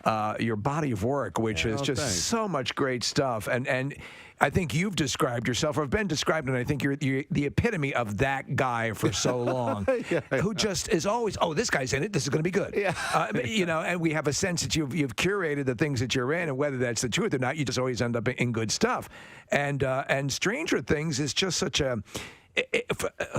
body of work, which is just thanks. so much great stuff. And I think you've described yourself, or have been described, and I think you're the epitome of that guy for so long, who just is always, oh, this guy's in it. This is going to be good. Yeah. You know, and we have a sense that you've curated the things that you're in, and whether that's the truth or not, you just always end up in good stuff. And Stranger Things is just such a.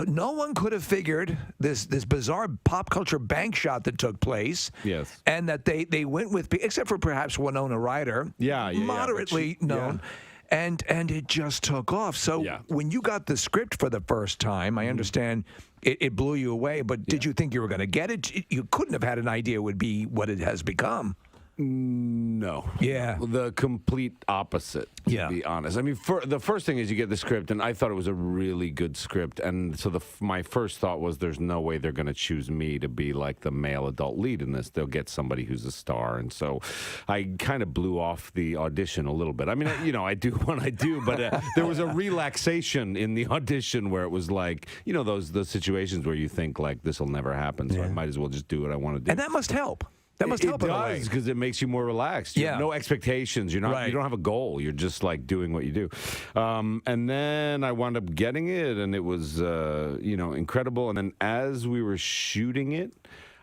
No one could have figured this bizarre pop culture bank shot that took place. Yes. And that they went with, except for perhaps Winona Ryder. Yeah, moderately known. And it just took off. So when you got the script for the first time, I understand it blew you away, but did you think you were going to get it? You couldn't have had an idea it would be what it has become. No. Yeah. The complete opposite, to be honest. I mean, the first thing is you get the script, and I thought it was a really good script. And so my first thought was there's no way they're going to choose me to be like the male adult lead in this. They'll get somebody who's a star. And so I kind of blew off the audition a little bit. I mean, you know, I do what I do, but there was a relaxation in the audition where it was like, you know, those situations where you think like this will never happen, so I might as well just do what I want to do. And that must help. That must help it in a way. does because it makes you more relaxed. You have no expectations. You're not. You don't have a goal. You're just like doing what you do. And then I wound up getting it, and it was you know, incredible. And then as we were shooting it,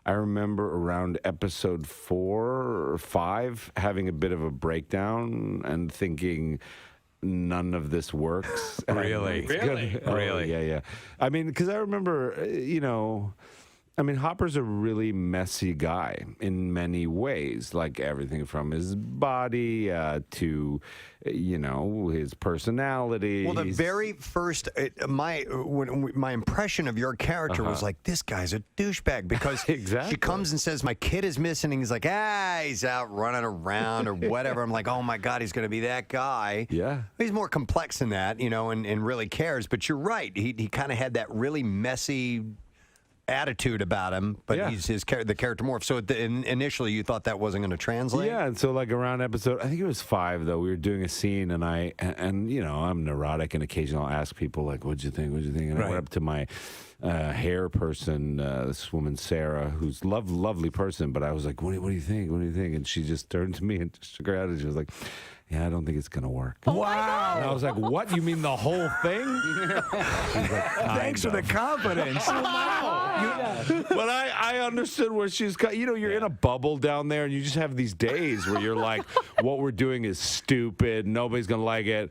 I remember around episode 4 or 5 having a bit of a breakdown and thinking, none of this works. Really? Really? Yeah. I mean, because I remember, you know. I mean, Hopper's a really messy guy in many ways, like everything from his body to, you know, his personality. Well, the very first, my impression of your character was like, this guy's a douchebag because she comes and says, my kid is missing. And he's like, he's out running around or whatever. I'm like, oh my God, he's going to be that guy. Yeah. He's more complex than that, you know, and really cares. But you're right. He kind of had that really messy attitude about him, but he's the character morph. So initially, you thought that wasn't going to translate. Yeah, and so like around episode, I think it was 5 though. We were doing a scene, and I'm neurotic, and occasionally I'll ask people like, "What'd you think? What'd you think?" And I went up to my hair person, this woman Sarah, who's lovely person, but I was like, "What do you think? What do you think?" And she just turned to me and just shook her head, and she was like, "Yeah, I don't think it's gonna work." Wow! And I was like, "What? You mean the whole thing?" She's like, Thanks for the confidence. But I understood where she's got. You're in a bubble down there, and you just have these days where you're like, "What we're doing is stupid. Nobody's gonna like it."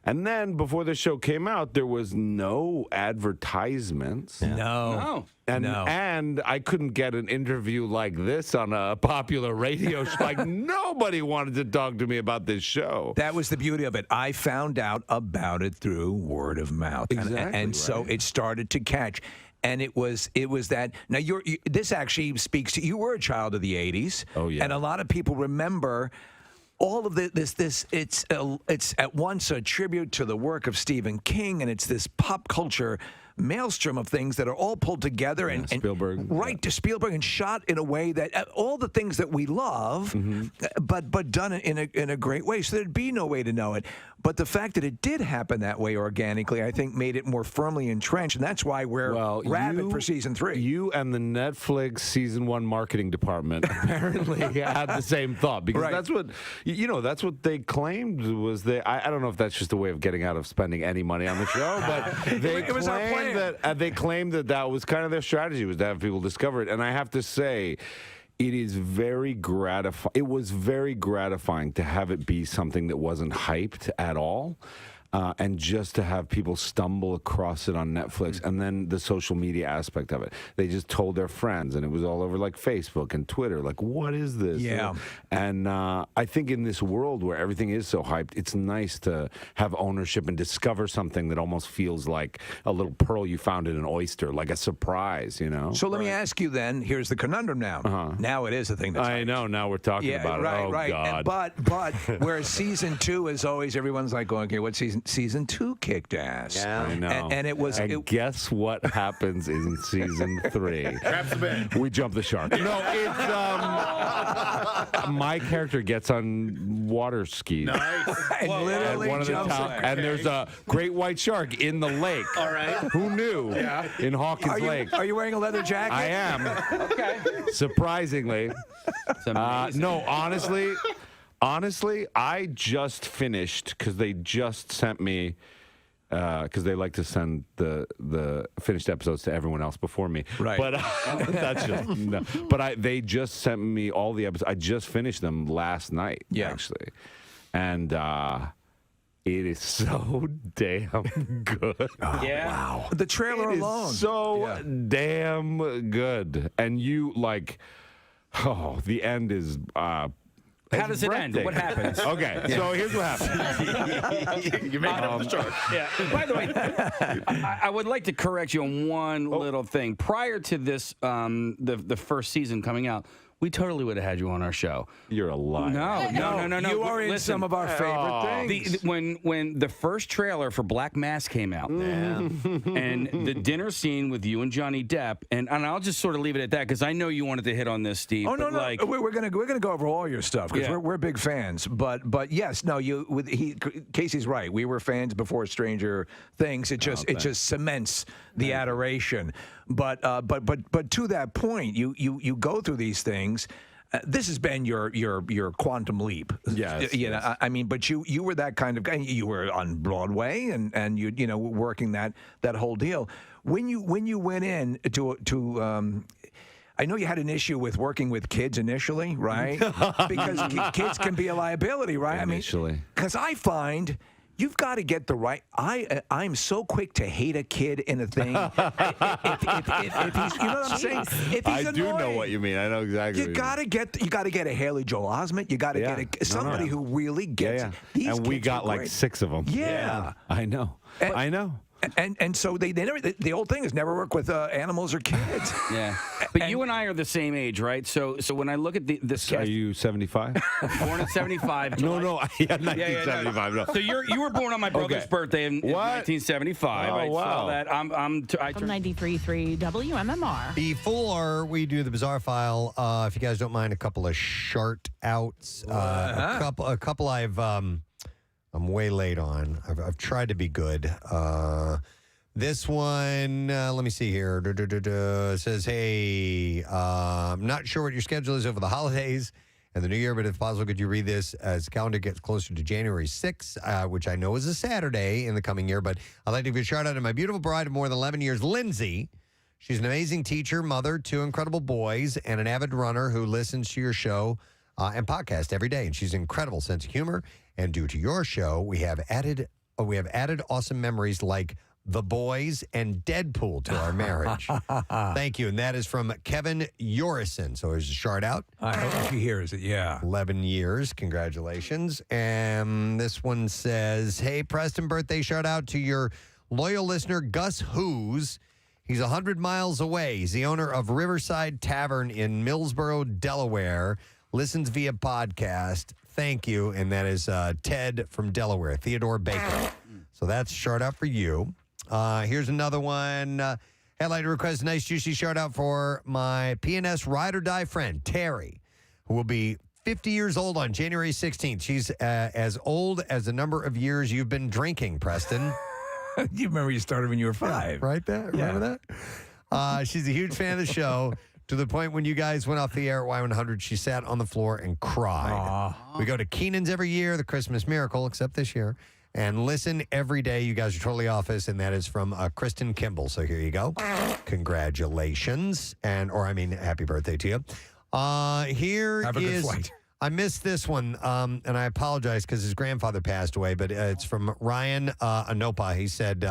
And then before the show came out, there was no advertisements. No. And I couldn't get an interview like this on a popular radio show. Like, nobody wanted to talk to me about this show. That was the beauty of it. I found out about it through word of mouth. And so it started to catch. And it was that. Now, this actually speaks to, you were a child of the 80s. Oh, yeah. And a lot of people remember all of this. It's at once a tribute to the work of Stephen King, and it's this pop culture maelstrom of things that are all pulled together and Spielberg, to Spielberg, and shot in a way that all the things that we love, but done in a great way. So there'd be no way to know it. But the fact that it did happen that way organically, I think, made it more firmly entrenched, and that's why we're rabid for season 3. You and the Netflix season 1 marketing department apparently had the same thought, because that's what that's what they claimed was I don't know if that's just a way of getting out of spending any money on the show, but it was our plan. They claimed that was kind of their strategy, was to have people discover it. And I have to say, it is very gratifying. It was very gratifying to have it be something that wasn't hyped at all. And just to have people stumble across it on Netflix, and then the social media aspect of it. They just told their friends, and it was all over like Facebook and Twitter. Like, what is this? Yeah. And I think in this world where everything is so hyped, it's nice to have ownership and discover something that almost feels like a little pearl you found in an oyster, like a surprise, So let me ask you then, here's the conundrum now. Now it is a thing that's I know, now we're talking about it. Oh, right. God. But whereas season 2 is always, everyone's like going, okay, what season 2 kicked ass. Yeah, I know. And it was. Guess what happens in season 3? Traps the bed. We jump the shark. No, it's my character gets on water skis. Nice. And literally jumps and there's a great white shark in the lake. All right. Who knew? Yeah. In Hawkins Lake. Are you wearing a leather jacket? I am. Okay. Surprisingly. No, honestly, I just finished, because they just sent me, because they like to send the finished episodes to everyone else before me. Right. But that's just no. But they just sent me all the episodes. I just finished them last night. Yeah. Actually, and it is so damn good. Wow. The trailer It is alone. so damn good, and you like. Oh, the end is. How does it end? What happens? Okay, so here's what happens. You make it up the chart. Yeah. By the way, I would like to correct you on one little thing. Prior to this, the first season coming out, we totally would have had you on our show. You're a liar. No. You are in some of our favorite things. When the first trailer for Black Mass came out, and the dinner scene with you and Johnny Depp, and I'll just sort of leave it at that, because I know you wanted to hit on this, Steve. Oh no, but like, we're gonna go over all your stuff, because we're big fans. But yes, no, Casey's right. We were fans before Stranger Things. It just cements the adoration. But to that point, you go through these things. This has been your quantum leap. Yes. I mean, but you were that kind of guy. You were on Broadway and you working that whole deal. When you went in to I know you had an issue with working with kids initially, right? Because kids can be a liability, right? Initially. Because I find you've got to get the right. I'm so quick to hate a kid in a thing. if he's, you know what I'm saying? If he's I do know annoying, what you mean. I know exactly. You got to get a Haley Joel Osment. You got to get somebody who really gets it. These and we kids got are like great. 6 of them. Yeah. I know. I know. And so they never. The old thing is never work with animals or kids. Yeah, but you and I are the same age, right? So when I look at this, Are you 75? born in 75. No, no, yeah, 1975. Yeah, No. So you were born on my brother's birthday in 1975. Oh, I wow. saw that. I From 93.3 WMMR. Before we do the bizarre file, if you guys don't mind, a couple of shart outs. A couple I'm way late on. I've tried to be good. This one, let me see here. It says, hey, I'm not sure what your schedule is over the holidays and the new year, but if possible, could you read this as the calendar gets closer to January 6th, which I know is a Saturday in the coming year, but I'd like to give a shout out to my beautiful bride of more than 11 years, Lindsay. She's an amazing teacher, mother, 2 incredible boys, and an avid runner who listens to your show and podcast every day. And she's an incredible sense of humor. And due to your show, we have added awesome memories like The Boys and Deadpool to our marriage. Thank you. And that is from Kevin Yorison. So there's a shout out. I hope he hears it. Yeah. 11 years. Congratulations. And this one says, hey, Preston, birthday shout out to your loyal listener, Gus Hoos. He's 100 miles away. He's the owner of Riverside Tavern in Millsboro, Delaware. Listens via podcast. Thank you. And that is Ted from Delaware, Theodore Baker. So that's a shout out for you. Here's another one. I'd like to request a nice, juicy shout out for my PNS ride or die friend, Terry, who will be 50 years old on January 16th. She's as old as the number of years you've been drinking, Preston. You remember you started when you were 5. Right there? Remember that? She's a huge fan of the show. To the point when you guys went off the air at Y100, she sat on the floor and cried. We go to Keenan's every year, the Christmas Miracle, except this year, and listen every day. You guys are totally office, and that is from Kristen Kimball. So here you go. Congratulations, happy birthday to you. Here Have a good is. flight. I missed this one, and I apologize because his grandfather passed away, but it's from Ryan Anopa. He said,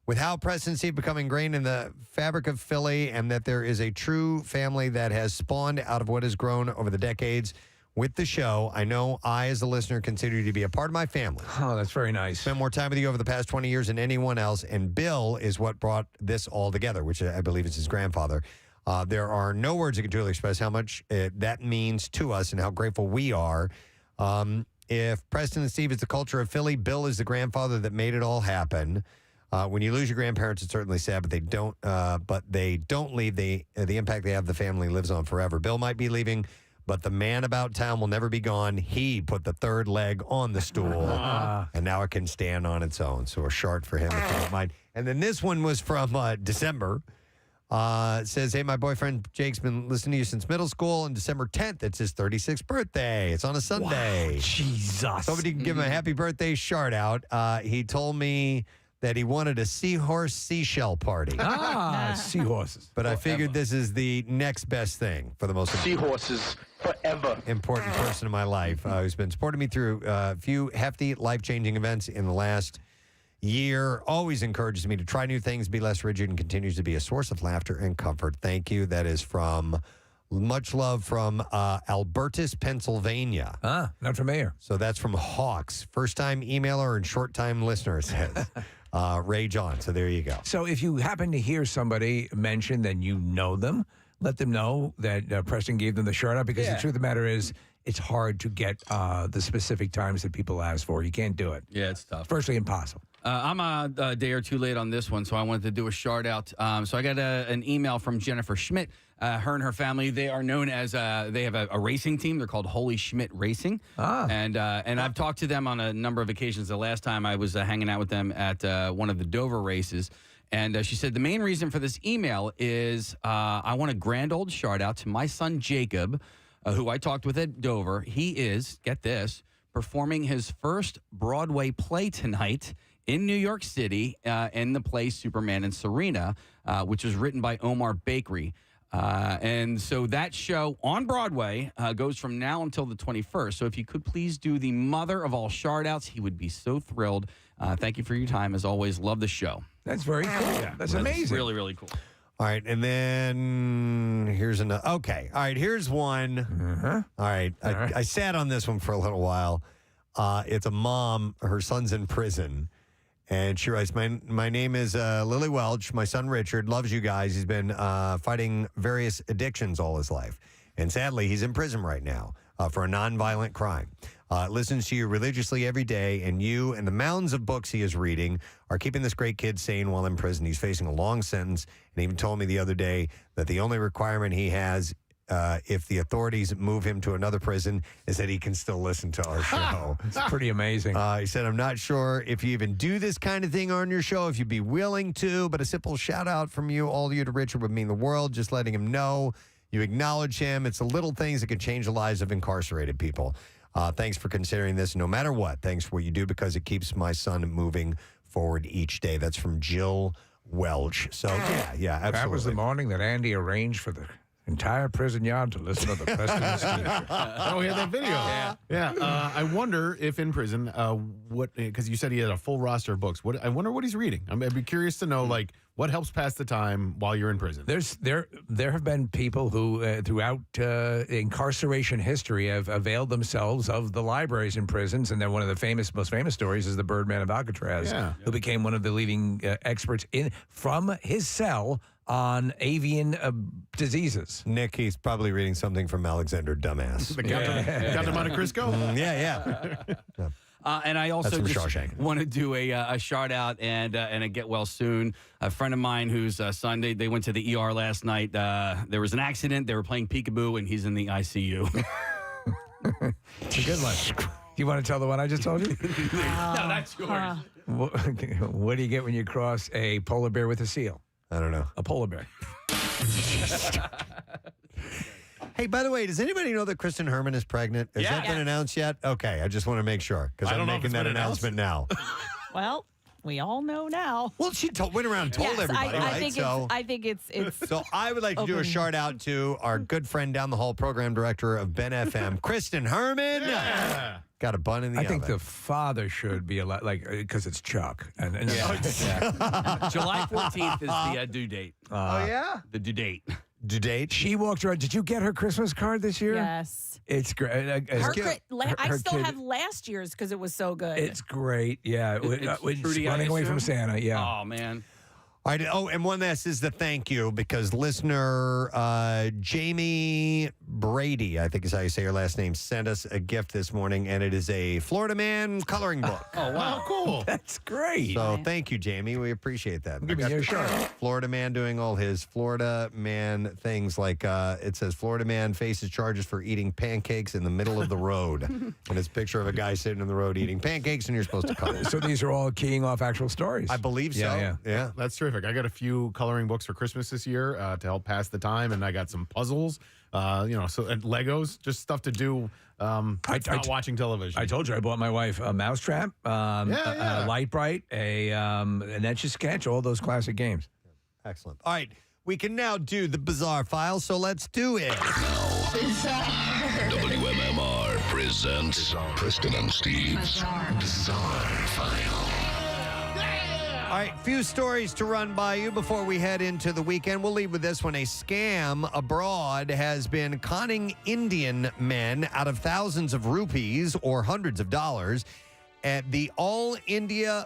with how Preston Steve become ingrained in the fabric of Philly and that there is a true family that has spawned out of what has grown over the decades with the show, I know I, as a listener, consider you to be a part of my family. Oh, that's very nice. Spent more time with you over the past 20 years than anyone else, and Bill is what brought this all together, which I believe is his grandfather. There are no words that can truly express how much that means to us and how grateful we are. If Preston and Steve is the culture of Philly, Bill is the grandfather that made it all happen. When you lose your grandparents, it's certainly sad, but they don't. Leave. The impact they have, the family lives on forever. Bill might be leaving, but the man about town will never be gone. He put the third leg on the stool, and now it can stand on its own. So a shart for him, if you don't mind. And then this one was from December. It says, hey, my boyfriend Jake's been listening to you since middle school. On December 10th, it's his 36th birthday. It's on a Sunday. Wow, Jesus. Somebody can give him a happy birthday shout out. He told me that he wanted a seahorse seashell party. Seahorses. But I figured this is the next best thing for the most Seahorses forever. important person in my life who's been supporting me through a few hefty, life-changing events in the last year. Always encourages me to try new things, be less rigid, and continues to be a source of laughter and comfort. Thank you. That is from much love from Albertus, Pennsylvania. Not from Mayor. So that's from Hawks. First-time emailer and short-time listener, says. Rage on. So there you go. So if you happen to hear somebody mention that you know them, let them know that Preston gave them the shout out, because the truth of the matter is it's hard to get the specific times that people ask for. You can't do it. Yeah, it's tough. Virtually impossible. I'm a day or two late on this one, so I wanted to do a shout out. So I got an email from Jennifer Schmidt. Her and her family, they are known as, they have a racing team. They're called Holy Schmidt Racing. And I've talked to them on a number of occasions. The last time I was hanging out with them at one of the Dover races. And she said, the main reason for this email is I want a grand old shout out to my son, Jacob, who I talked with at Dover. He is, get this, performing his first Broadway play tonight in New York City in the play Superman and Serena, which was written by Omar Bakery. And so that show on Broadway goes from now until the 21st. So if you could please do the mother of all shout-outs, he would be so thrilled. Thank you for your time. As always, love the show. That's very cool. Yeah, that's amazing. Really, really cool. All right, and then here's another. Okay, all right, here's one. All right, I sat on this one for a little while. It's a mom. Her son's in prison. And she writes, my name is Lily Welch. My son Richard loves you guys. He's been fighting various addictions all his life. And sadly, he's in prison right now for a nonviolent crime. Listens to you religiously every day, and you and the mounds of books he is reading are keeping this great kid sane while in prison. He's facing a long sentence, and he even told me the other day that the only requirement he has if the authorities move him to another prison is that he can still listen to our show. It's pretty amazing. He said, I'm not sure if you even do this kind of thing on your show, if you'd be willing to, but a simple shout out from you, all of you to Richard would mean the world. Just letting him know you acknowledge him. It's the little things that could change the lives of incarcerated people. Thanks for considering this no matter what. Thanks for what you do because it keeps my son moving forward each day. That's from Jill Welch. So, yeah, absolutely. That was the morning that Andy arranged for the entire prison yard to listen to the Preston and Steve show. Oh, he had that video. Yeah. I wonder if in prison, because you said he had a full roster of books. I wonder what he's reading. I'd be curious to know, like, what helps pass the time while you're in prison. There have been people who, throughout incarceration history, have availed themselves of the libraries in prisons. And then one of the most famous stories is the Birdman of Alcatraz, who became one of the leading experts from his cell on avian diseases. Nick, he's probably reading something from Alexander Dumbass. The Count of Monte Cristo? Yeah. And I also That's from just Shawshank. want to do a shout out and a get well soon. A friend of mine whose son, they went to the ER last night. There was an accident. They were playing peekaboo, and he's in the ICU. It's a good one. Do you want to tell the one I just told you? No, that's yours. What do you get when you cross a polar bear with a seal? I don't know. A polar bear. Hey, by the way, does anybody know that Kristen Herman is pregnant? Has that been announced yet? Okay, I just want to make sure because I'm making that announcement now. Well, we all know now. Well, she went around and told everybody, right? I think it's So I would like to do a open. shout out to our good friend down the hall, program director of Ben FM, Kristen Herman. Yeah. Got a bun in the I oven. think the father should be allowed, because it's Chuck. And July 14th is the due date. yeah? The due date. Due date? She walked around. Did you get her Christmas card this year? Yes. It's great. I still have last year's because it was so good. It's great. Yeah. It's Trudy, running I away from assume? Santa. Yeah. Oh, man. All right. Oh, and one last is the thank you because listener Jamie Brady, I think is how you say her last name, sent us a gift this morning, and it is a Florida Man coloring book. Oh, wow. Cool. That's great. So thank you, Jamie. We appreciate that. Give me your shirt. Florida Man doing all his Florida Man things like it says Florida Man faces charges for eating pancakes in the middle of the road. And it's a picture of a guy sitting in the road eating pancakes, and you're supposed to color. So these are all keying off actual stories. I believe so. Yeah. That's terrific. I got a few coloring books for Christmas this year to help pass the time, and I got some puzzles, and Legos, just stuff to do. Not watching television. I told you I bought my wife a Mousetrap, a Light Bright, an Etch a Sketch, all those classic games. Excellent. All right, we can now do the bizarre file, so let's do it. WMMR presents Preston and Steve's Bizarre File. All right, few stories to run by you before we head into the weekend. We'll leave with this one. A scam abroad has been conning Indian men out of thousands of rupees or hundreds of dollars at the All India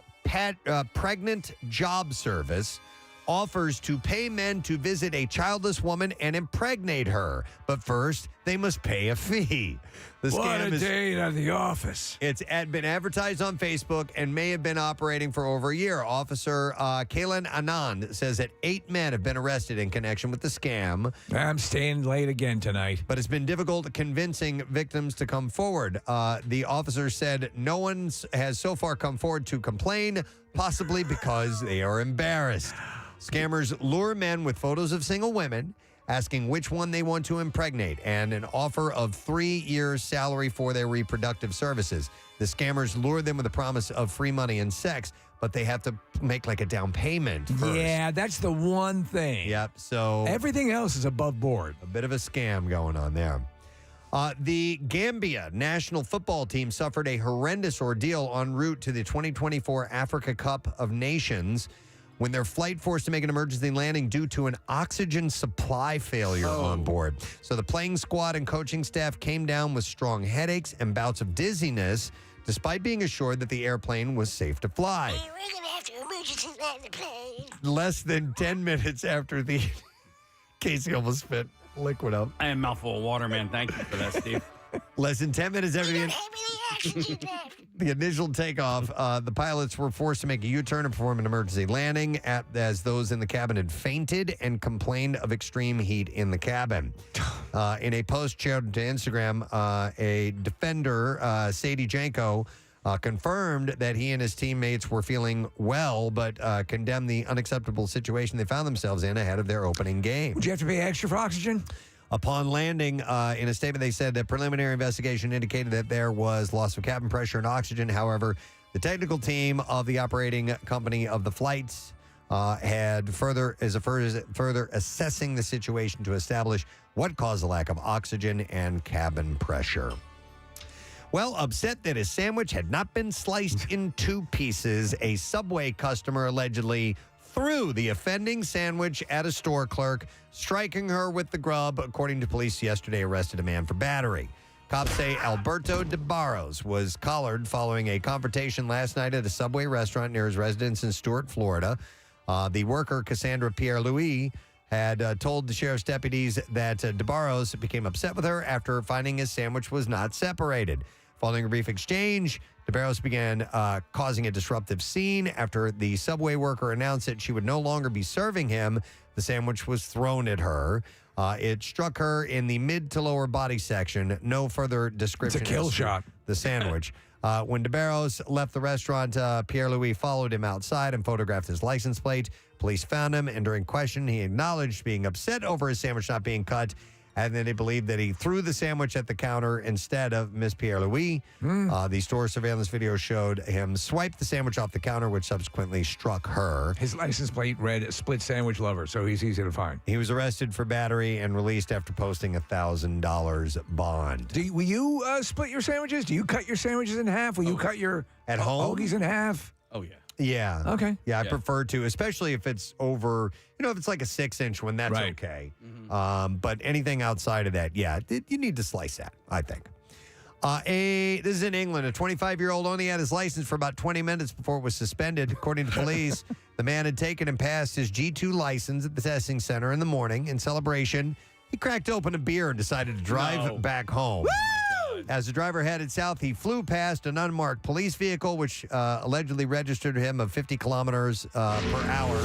Pregnant Job Service offers to pay men to visit a childless woman and impregnate her. But first, they must pay a fee. The What a day at the office. It's been advertised on Facebook and may have been operating for over a year. Officer Kailan Anand says that 8 men have been arrested in connection with the scam. I'm staying late again tonight. But it's been difficult convincing victims to come forward. The officer said no one has so far come forward to complain, possibly because they are embarrassed. Scammers lure men with photos of single women, asking which one they want to impregnate, and an offer of 3 years' salary for their reproductive services. The scammers lure them with a promise of free money and sex, but they have to make like a down payment first. Yeah, that's the one thing. Yep, so... Everything else is above board. A bit of a scam going on there. The Gambia national football team suffered a horrendous ordeal en route to the 2024 Africa Cup of Nations when their flight forced to make an emergency landing due to an oxygen supply failure on board. So the playing squad and coaching staff came down with strong headaches and bouts of dizziness despite being assured that the airplane was safe to fly. We're gonna have to emergency land the plane. Less than 10 minutes after the Casey almost spit liquid up. I am a mouthful of water, man. Thank you for that, Steve. Less than 10 minutes after the initial takeoff, the pilots were forced to make a U-turn and perform an emergency landing as those in the cabin had fainted and complained of extreme heat in the cabin. In a post shared to Instagram, a defender, Sadie Janko, confirmed that he and his teammates were feeling well, but condemned the unacceptable situation they found themselves in ahead of their opening game. Would you have to pay extra for oxygen? Upon landing, in a statement, they said that preliminary investigation indicated that there was loss of cabin pressure and oxygen. However, the technical team of the operating company of the flights had further assessing the situation to establish what caused the lack of oxygen and cabin pressure. Well, upset that his sandwich had not been sliced in 2 pieces, a Subway customer allegedly threw the offending sandwich at a store clerk, striking her with the grub. According to police, yesterday arrested a man for battery. Cops say Alberto de Barros was collared following a confrontation last night at a Subway restaurant near his residence in Stuart, Florida. The worker, Cassandra Pierre-Louis, had told the sheriff's deputies that de Barros became upset with her after finding his sandwich was not separated. Following a brief exchange, de Barros began causing a disruptive scene. After the Subway worker announced that she would no longer be serving him, the sandwich was thrown at her. It struck her in the mid to lower body section. No further description. It's a kill shot. The sandwich. When de Barros left the restaurant, Pierre-Louis followed him outside and photographed his license plate. Police found him, and during question, he acknowledged being upset over his sandwich not being cut, and then they believed that he threw the sandwich at the counter instead of Miss Pierre-Louis. The store surveillance video showed him swipe the sandwich off the counter, which subsequently struck her. His license plate read split sandwich lover, so he's easy to find. He was arrested for battery and released after posting a $1,000 bond. Will you split your sandwiches? Do you cut your sandwiches in half? Will you cut your at home hoagies in half? Oh, yeah. Yeah. Okay. Yeah, I prefer to, especially if it's over, if it's like a 6-inch one, that's Right. okay. But anything outside of that, yeah, you need to slice that, I think. This is in England. A 25-year-old only had his license for about 20 minutes before it was suspended. According to police, the man had taken and passed his G2 license at the testing center in the morning. In celebration, he cracked open a beer and decided to drive back home. As the driver headed south, he flew past an unmarked police vehicle, which allegedly registered him of 50 kilometers per hour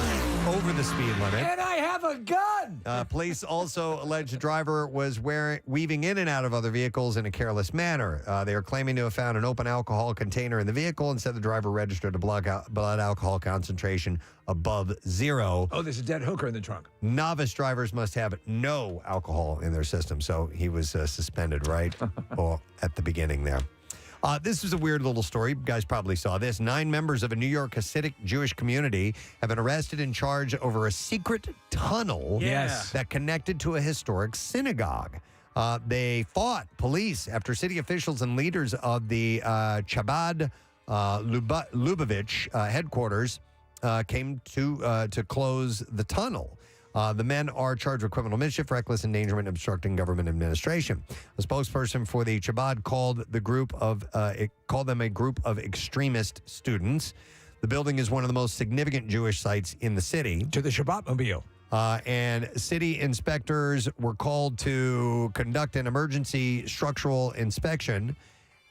over the speed limit. And I have a gun! Police also allege the driver was weaving in and out of other vehicles in a careless manner. They are claiming to have found an open alcohol container in the vehicle and said the driver registered a blood alcohol concentration above 0. Oh, there's a dead hooker in the trunk. Novice drivers must have no alcohol in their system, so he was suspended right at the beginning there. This is a weird little story. You guys probably saw this. 9 members of a New York Hasidic Jewish community have been arrested and charged over a secret tunnel that connected to a historic synagogue. They fought police after city officials and leaders of the Chabad Lubavitch headquarters came to close the tunnel. The men are charged with criminal mischief, reckless endangerment, and obstructing government administration. A spokesperson for the Chabad called them a group of extremist students. The building is one of the most significant Jewish sites in the city. To the Shabbat-mobile. And city inspectors were called to conduct an emergency structural inspection.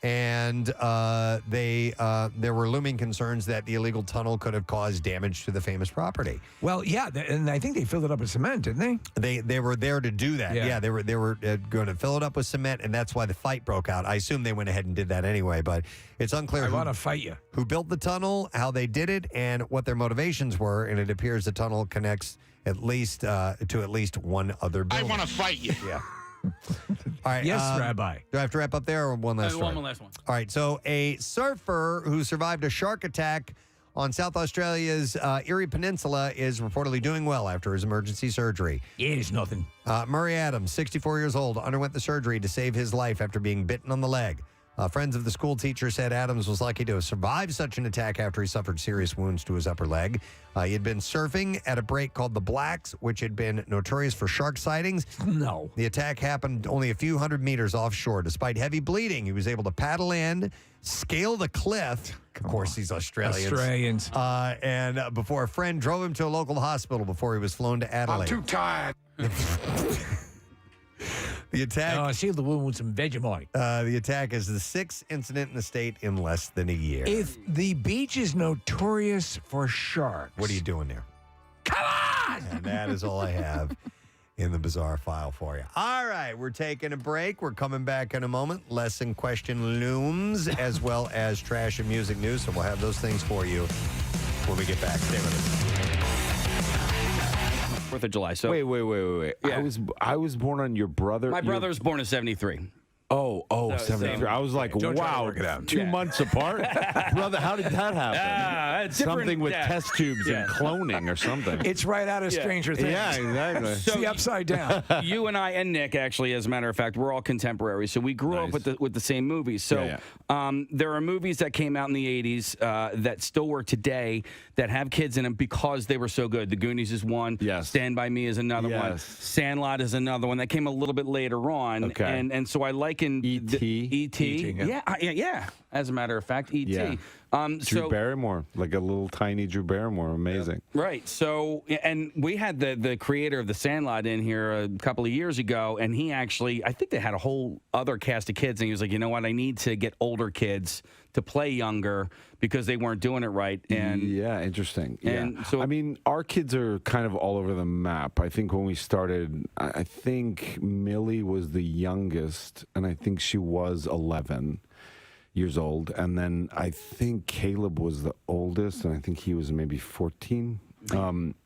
And there were looming concerns that the illegal tunnel could have caused damage to the famous property. Well, yeah, and I think they filled it up with cement, didn't they? They were there to do that. Yeah. Yeah, they were going to fill it up with cement, and that's why the fight broke out. I assume they went ahead and did that anyway, but it's unclear. I want to fight you. Who built the tunnel, how they did it, and what their motivations were. And it appears the tunnel connects at least one other building. I want to fight you. Yeah. All right. Yes, Rabbi. Do I have to wrap up there or one last story? One last one. All right. So a surfer who survived a shark attack on South Australia's Erie Peninsula is reportedly doing well after his emergency surgery. Yeah, it's nothing. Murray Adams, 64 years old, underwent the surgery to save his life after being bitten on the leg. Friends of the school teacher said Adams was lucky to have survived such an attack after he suffered serious wounds to his upper leg. He had been surfing at a break called the Blacks, which had been notorious for shark sightings. No. The attack happened only a few hundred meters offshore. Despite heavy bleeding, he was able to paddle in, scale the cliff. Of course, these Australians. And before a friend drove him to a local hospital before he was flown to Adelaide. I'm too tired. The attack. Oh, I see the wound with some Vegemite. The attack is the 6th incident in the state in less than a year. If the beach is notorious for sharks, What are you doing there? Come on! And that is all I have in the bizarre file for you. All right, we're taking a break. We're coming back in a moment. Lesson question looms, as well as trash and music news. So we'll have those things for you when we get back. Stay with us. 4th of July. So Wait. Yeah. I was born on your brother. my brother was born in 73. Oh, So- 73. I was like, Don't try to wow, work it out. 2 months apart? Brother, how did that happen? Different- Something with yeah. test tubes Yeah. and cloning or something. It's right out of Stranger Things. Yeah, exactly. It's the upside down. You and I and Nick, actually, as a matter of fact, we're all contemporaries. So we grew up with the same movies. So there are movies that came out in the 80s that still work today that have kids in them because they were so good. The Goonies is one. Yes. Stand By Me is another one. Yes. Sandlot is another one that came a little bit later on. Okay. And so I liken E.T.. E.T. Yeah. As a matter of fact, E.T. Yeah. Drew Barrymore, like a little tiny Drew Barrymore. Amazing. Right. So, and we had the creator of The Sandlot in here a couple of years ago, and he actually, I think they had a whole other cast of kids, and he was like, you know what, I need to get older kids to play younger because they weren't doing it right. And yeah, interesting. And yeah. so, I mean, our kids are kind of all over the map. I think when we started, I think Millie was the youngest, and I think she was 11 years old. And then I think Caleb was the oldest, and I think he was maybe 14.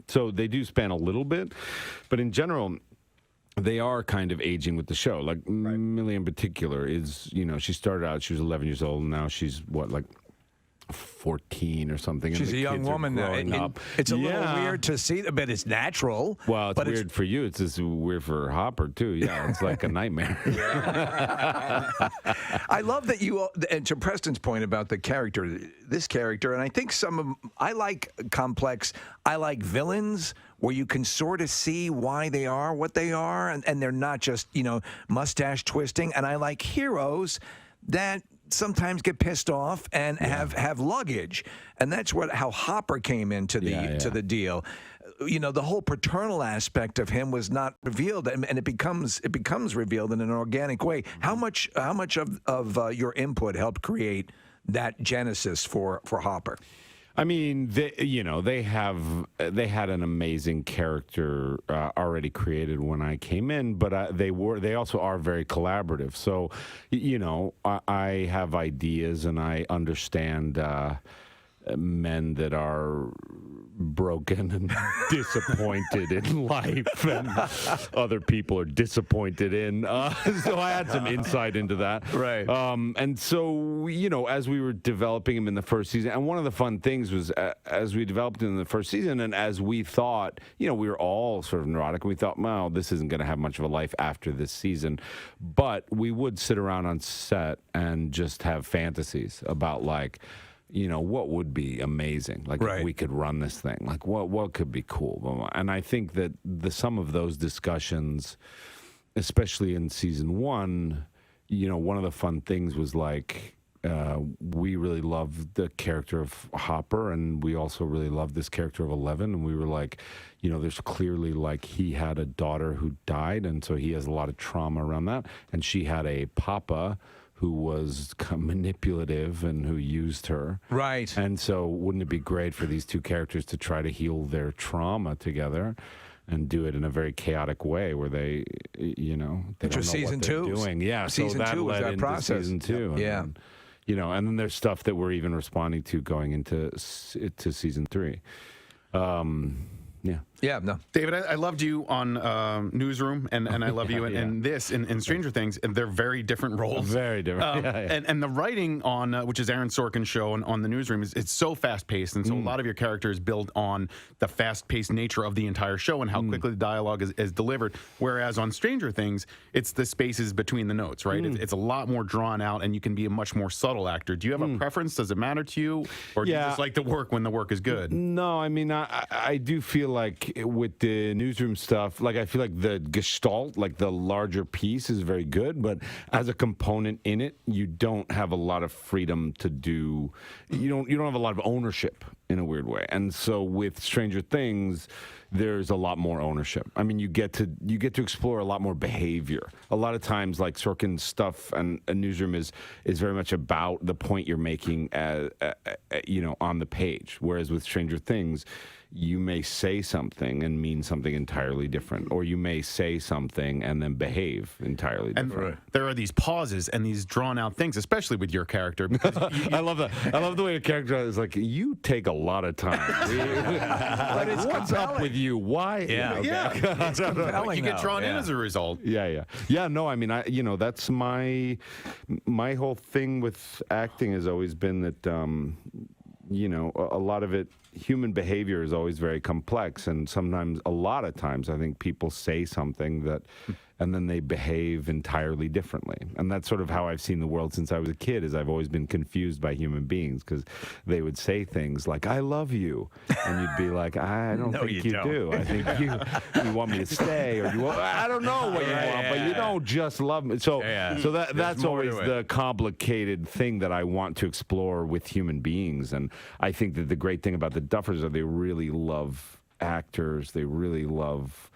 So they do span a little bit, but in general, they are kind of aging with the show. Like Millie in particular is, she started out, she was 11 years old, and now she's what, like 14 or something. She's and a the young kids are woman now. growing up. It's a little weird to see, but it's natural. Well, it's but weird for you. It's just weird for Hopper, too. Yeah, it's like a nightmare. I love that you, and to Preston's point about the character, this character, and I think I like complex, I like villains where you can sort of see why they are what they are, and they're not just, mustache twisting. And I like heroes that sometimes get pissed off and have luggage, and that's how Hopper came into the to the deal. The whole paternal aspect of him was not revealed, and it becomes revealed in an organic way. How much of your input helped create that genesis for Hopper? I mean, they had an amazing character already created when I came in, but they also are very collaborative. So, I have ideas and I understand men that are broken and disappointed in life, and other people are disappointed in. So I had some insight into that. Right. And so, as we were developing him in the first season, and one of the fun things was as we developed him in the first season, and as we thought, we were all sort of neurotic, and we thought, well, this isn't going to have much of a life after this season. But we would sit around on set and just have fantasies about, like, what would be amazing? Like, if we could run this thing, like what could be cool? And I think that some of those discussions, especially in season 1, one of the fun things was like, we really loved the character of Hopper, and we also really loved this character of 11. And we were like, there's clearly, like, he had a daughter who died, and so he has a lot of trauma around that. And she had a papa who was manipulative and who used her. Right. And so wouldn't it be great for these two characters to try to heal their trauma together and do it in a very chaotic way where they, they don't know what they're doing. Yeah, Season so that 2 was led that into process. season 2. Yeah. And then, and then there's stuff that we're even responding to going into season 3. Yeah. Yeah, no. David, I loved you on Newsroom, and I love you in this, in Stranger Things, and they're very different roles. Very different. And the writing on, which is Aaron Sorkin's show, on the Newsroom, it's so fast-paced, and so a lot of your characters build on the fast-paced nature of the entire show and how quickly the dialogue is delivered, whereas on Stranger Things, it's the spaces between the notes, right? It's a lot more drawn out, and you can be a much more subtle actor. Do you have a preference? Does it matter to you? Or do you just like to work when the work is good? No, I mean, I do feel like with the Newsroom stuff, like I feel like the gestalt, like the larger piece is very good, but as a component in it, you don't have a lot of freedom to do, you don't have a lot of ownership in a weird way. And so with Stranger Things, there's a lot more ownership. I mean, you get to explore a lot more behavior. A lot of times, like Sorkin's stuff and Newsroom is very much about the point you're making, on the page. Whereas with Stranger Things, you may say something and mean something entirely different, or you may say something and then behave entirely different. And there are these pauses and these drawn out things, especially with your character. Because I love that. I love the way the character is like, you take a lot of time. Like, what's up with you? Why? It's compelling. You get drawn in as a result. Yeah. No, I mean, that's my whole thing with acting has always been that, a lot of it, human behavior is always very complex, and sometimes, a lot of times, I think people say something that, and then they behave entirely differently. And that's sort of how I've seen the world since I was a kid, is I've always been confused by human beings, because they would say things like, I love you. And you'd be like, I don't think you do. I think you want me to stay, or I don't know what you want, but you don't just love me. So that's always the complicated thing that I want to explore with human beings. And I think that the great thing about the Duffers are they really love actors. They really love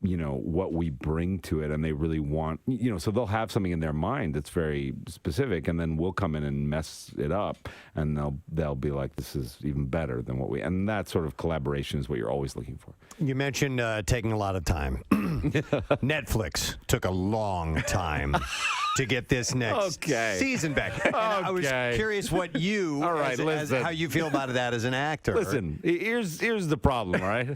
what we bring to it, and they really want, so they'll have something in their mind that's very specific, and then we'll come in and mess it up, and they'll be like, this is even better than what and that sort of collaboration is what you're always looking for. You mentioned taking a lot of time. Netflix took a long time to get this next season back. And I was curious what you, how you feel about that as an actor. Listen, here's the problem, all right?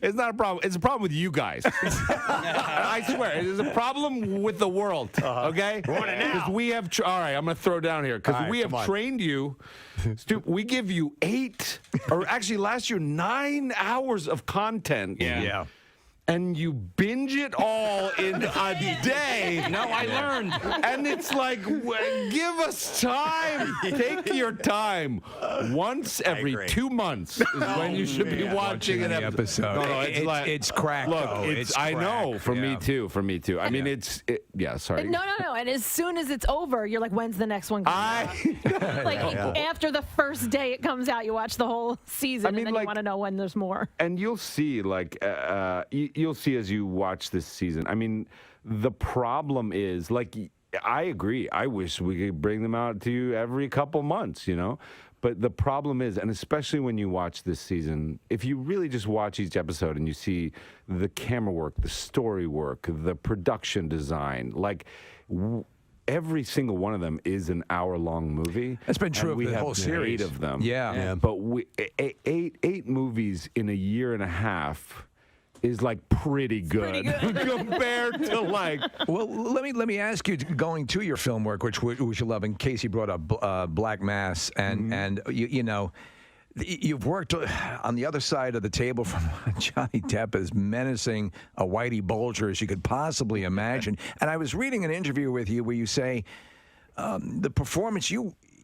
It's not a problem. It's a problem with you guys. I swear, it is a problem with the world, okay? Because we have, all right, I'm going to throw down here, because we have trained you. We give you 8, or actually last year, 9 hours of content. Yeah. And you binge it all in a day. No, I learned. And it's like, give us time. Take your time. Once every 2 months is when you should be watching an episode. No, it's crack. Look, it's I crack. know. For me too. I mean, sorry. No. And as soon as it's over, you're like, when's the next one coming out? Like, after the first day it comes out, you watch the whole season, and then you want to know when there's more. And you'll see, you'll see as you watch this season. I mean, the problem is, I agree. I wish we could bring them out to you every couple months, But the problem is, and especially when you watch this season, if you really just watch each episode and you see the camera work, the story work, the production design, every single one of them is an hour-long movie. That's been true of the whole series. 8 of them. Yeah. But eight movies in a year and a half is pretty good, compared to Well, let me ask you, going to your film work, which you love, and Casey brought up Black Mass, and you've worked on the other side of the table from Johnny Depp, as menacing a Whitey Bulger as you could possibly imagine. And I was reading an interview with you where you say the performance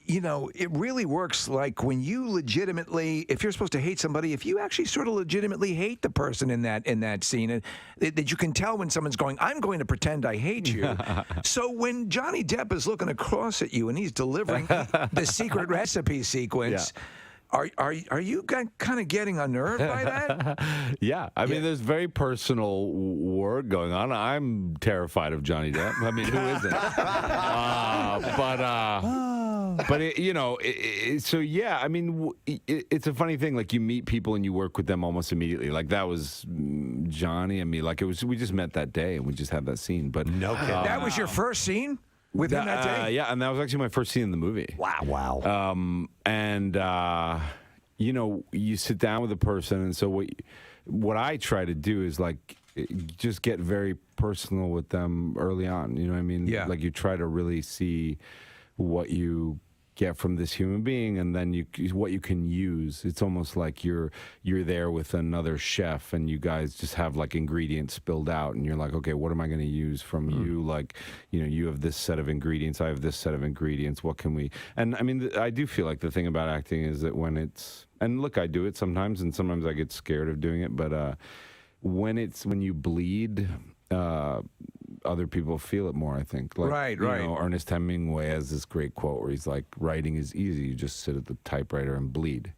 it really works like when you legitimately, if you're supposed to hate somebody, if you actually sort of legitimately hate the person in that scene, and that you can tell when someone's going, I'm going to pretend I hate you. So when Johnny Depp is looking across at you and he's delivering the secret recipe sequence, Are you kind of getting unnerved by that? Yeah. I mean, there's very personal work going on. I'm terrified of Johnny Depp. I mean, who isn't? But so yeah, I mean, it's a funny thing. You meet people and you work with them almost immediately. That was Johnny and me. We just met that day and we just had that scene. But no kidding. That was your first scene? Within that day? Yeah, and that was actually my first scene in the movie. Wow. You sit down with a person, and so what I try to do is like just get very personal with them early on. You know what I mean? Yeah. Like you try to really see what you get from this human being, and then what you can use. It's almost like you're there with another chef, and you guys just have like ingredients spilled out, and you're like, okay, what am I going to use from you? Like, you know, you have this set of ingredients, I have this set of ingredients. What can we? And I mean, I do feel like the thing about acting is that when it's, and look, I do it sometimes, and sometimes I get scared of doing it, but when you bleed, other people feel it more, I think. Like, Right. You know, Ernest Hemingway has this great quote where he's like, writing is easy. You just sit at the typewriter and bleed.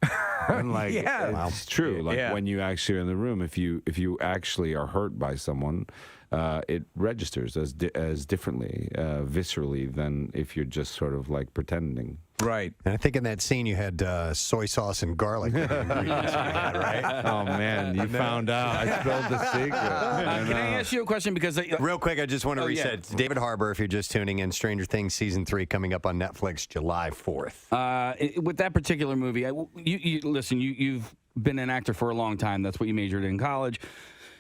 And like, it's true. Like when you actually are in the room, if you actually are hurt by someone, it registers as differently, viscerally, than if you're just sort of like pretending. Right. And I think in that scene you had soy sauce and garlic. Right? Oh, man, you found out. I spilled the secret. Can I ask you a question? Because real quick, I just want to reset. It's David Harbour, if you're just tuning in, Stranger Things Season 3 coming up on Netflix July 4th. With that particular movie, you listen, you've been an actor for a long time. That's what you majored in college.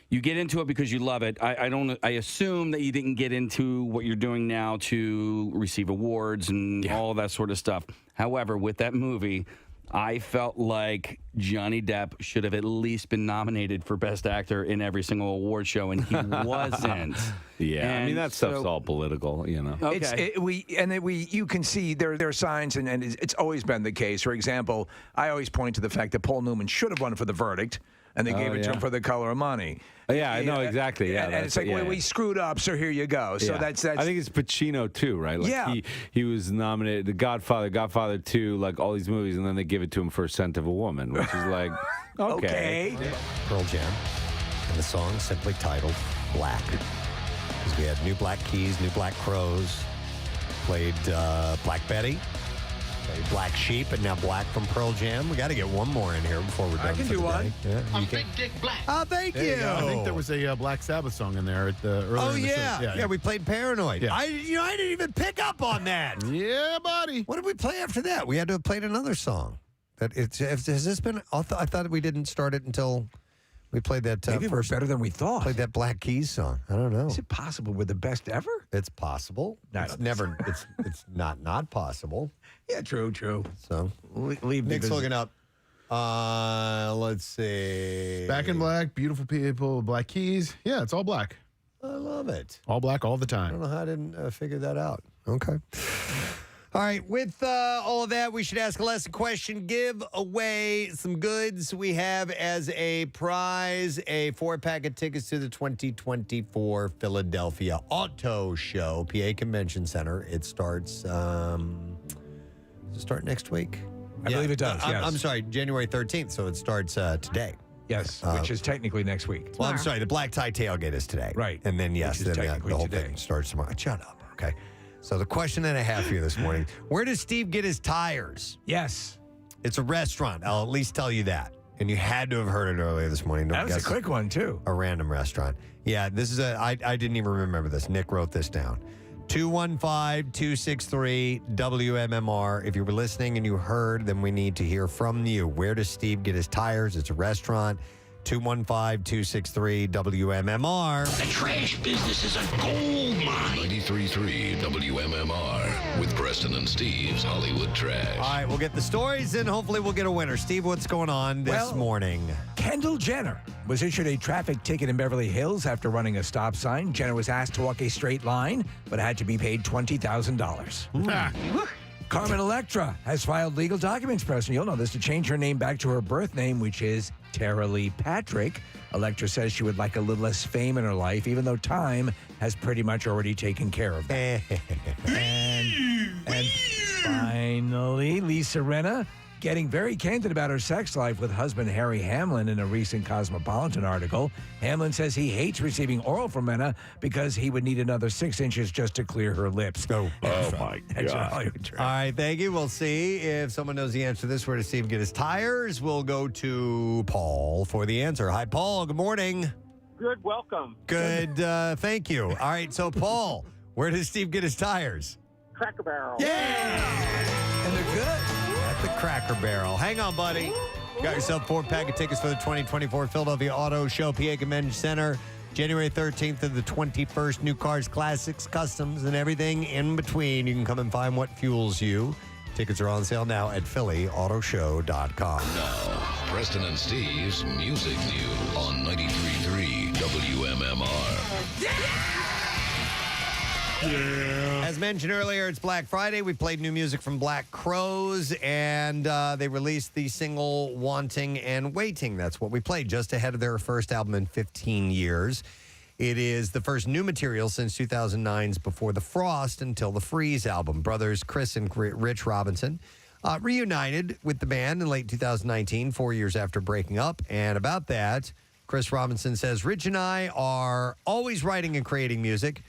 You get into it because you love it. I assume that you didn't get into what you're doing now to receive awards and all that sort of stuff. However, with that movie, I felt like Johnny Depp should have at least been nominated for Best Actor in every single award show, and he wasn't. I mean, that stuff's all political, you know. Okay. You can see there are signs, and it's always been the case. For example, I always point to the fact that Paul Newman should have won for The Verdict, and they gave it to him for The Color of Money. Yeah, I know exactly. Yeah, and it's like, well, we screwed up, so here you go. So that's. I think it's Pacino too, right? Like he was nominated, The Godfather, Godfather 2, like all these movies, and then they give it to him for A Scent of a Woman, which is like, okay. Pearl Jam, and the song simply titled Black. Because we had New Black Keys, New Black Crows, played Black Betty, played Black Sheep, and now Black from Pearl Jam. We got to get one more in here before we're done. I can do one. Yeah, I'm Big Dick Black. Oh, thank you. I think there was a Black Sabbath song in there at the earlier. Oh in the yeah. show. We played Paranoid. Yeah. I didn't even pick up on that. Yeah, buddy. What did we play after that? We had to have played another song. Has this been? I thought we didn't start it until we played that. Maybe we're first, better than we thought. Played that Black Keys song. I don't know. Is it possible we're the best ever? It's possible. It's never. It's not possible. Yeah, true. So leave Nick's looking up. Let's see. Back in Black, Beautiful People, Black Keys. Yeah, it's all black. I love it. All black all the I time. don't know how I didn't figure that out. Okay. All right. With all of that, we should ask a lesson question. Give away some goods. We have as a prize a 4-pack of tickets to the 2024 Philadelphia Auto Show, PA Convention Center. It starts. Does it start next week? I believe it does. Yes. I'm sorry, January 13th. So it starts today. Yes, which is technically next week. Well, I'm sorry. The Black Tie Tailgate is today. Right. And then, yes, Which is then technically the whole today. thing starts tomorrow. Shut up. Okay. So the question that I have for you this morning, where does Steve get his tires? Yes. It's a restaurant. I'll at least tell you that. And you had to have heard it earlier this morning. That was a quick one, too. A random restaurant. Yeah, this is I didn't even remember this. Nick wrote this down. 215-263-WMMR. If you were listening and you heard, then we need to hear from you. Where does Steve get his tires? It's a restaurant. 215-263-WMMR. The trash business is a gold mine. 93.3 WMMR with Preston and Steve's Hollywood Trash. All right, we'll get the stories and hopefully we'll get a winner. Steve, what's going on this morning? Kendall Jenner was issued a traffic ticket in Beverly Hills after running a stop sign. Jenner was asked to walk a straight line, but had to be paid $20,000. Carmen Electra has filed legal documents, Preston. You'll know this, to change her name back to her birth name, which is Tara Lee Patrick. Electra says she would like a little less fame in her life, even though time has pretty much already taken care of that. and finally, Lisa Rinna getting very candid about her sex life with husband Harry Hamlin in a recent Cosmopolitan article. Hamlin says he hates receiving oral from Rinna because he would need another 6 inches just to clear her lips. Oh my God. All right, thank you. We'll see if someone knows the answer to this. Where does Steve get his tires? We'll go to Paul for the answer. Hi, Paul. Good morning. Good, welcome. Good, thank you. All right, so Paul, where does Steve get his tires? Cracker Barrel. Yeah! And they're good. At the Cracker Barrel. Hang on, buddy. Got yourself 4-pack of tickets for the 2024 Philadelphia Auto Show, PA Convention Center, January 13th to the 21st. New cars, classics, customs, and everything in between. You can come and find what fuels you. Tickets are on sale now at PhillyAutoShow.com. Now, Preston and Steve's Music News on 93.3 WMMR. As mentioned earlier, it's Black Friday. We played new music from Black Crowes, and they released the single Wanting and Waiting. That's what we played just ahead of their first album in 15 years. It is the first new material since 2009's Before the Frost Until the Freeze album. Brothers Chris and Rich Robinson reunited with the band in late 2019, 4 years after breaking up. And about that, Chris Robinson says, Rich and I are always writing and creating music.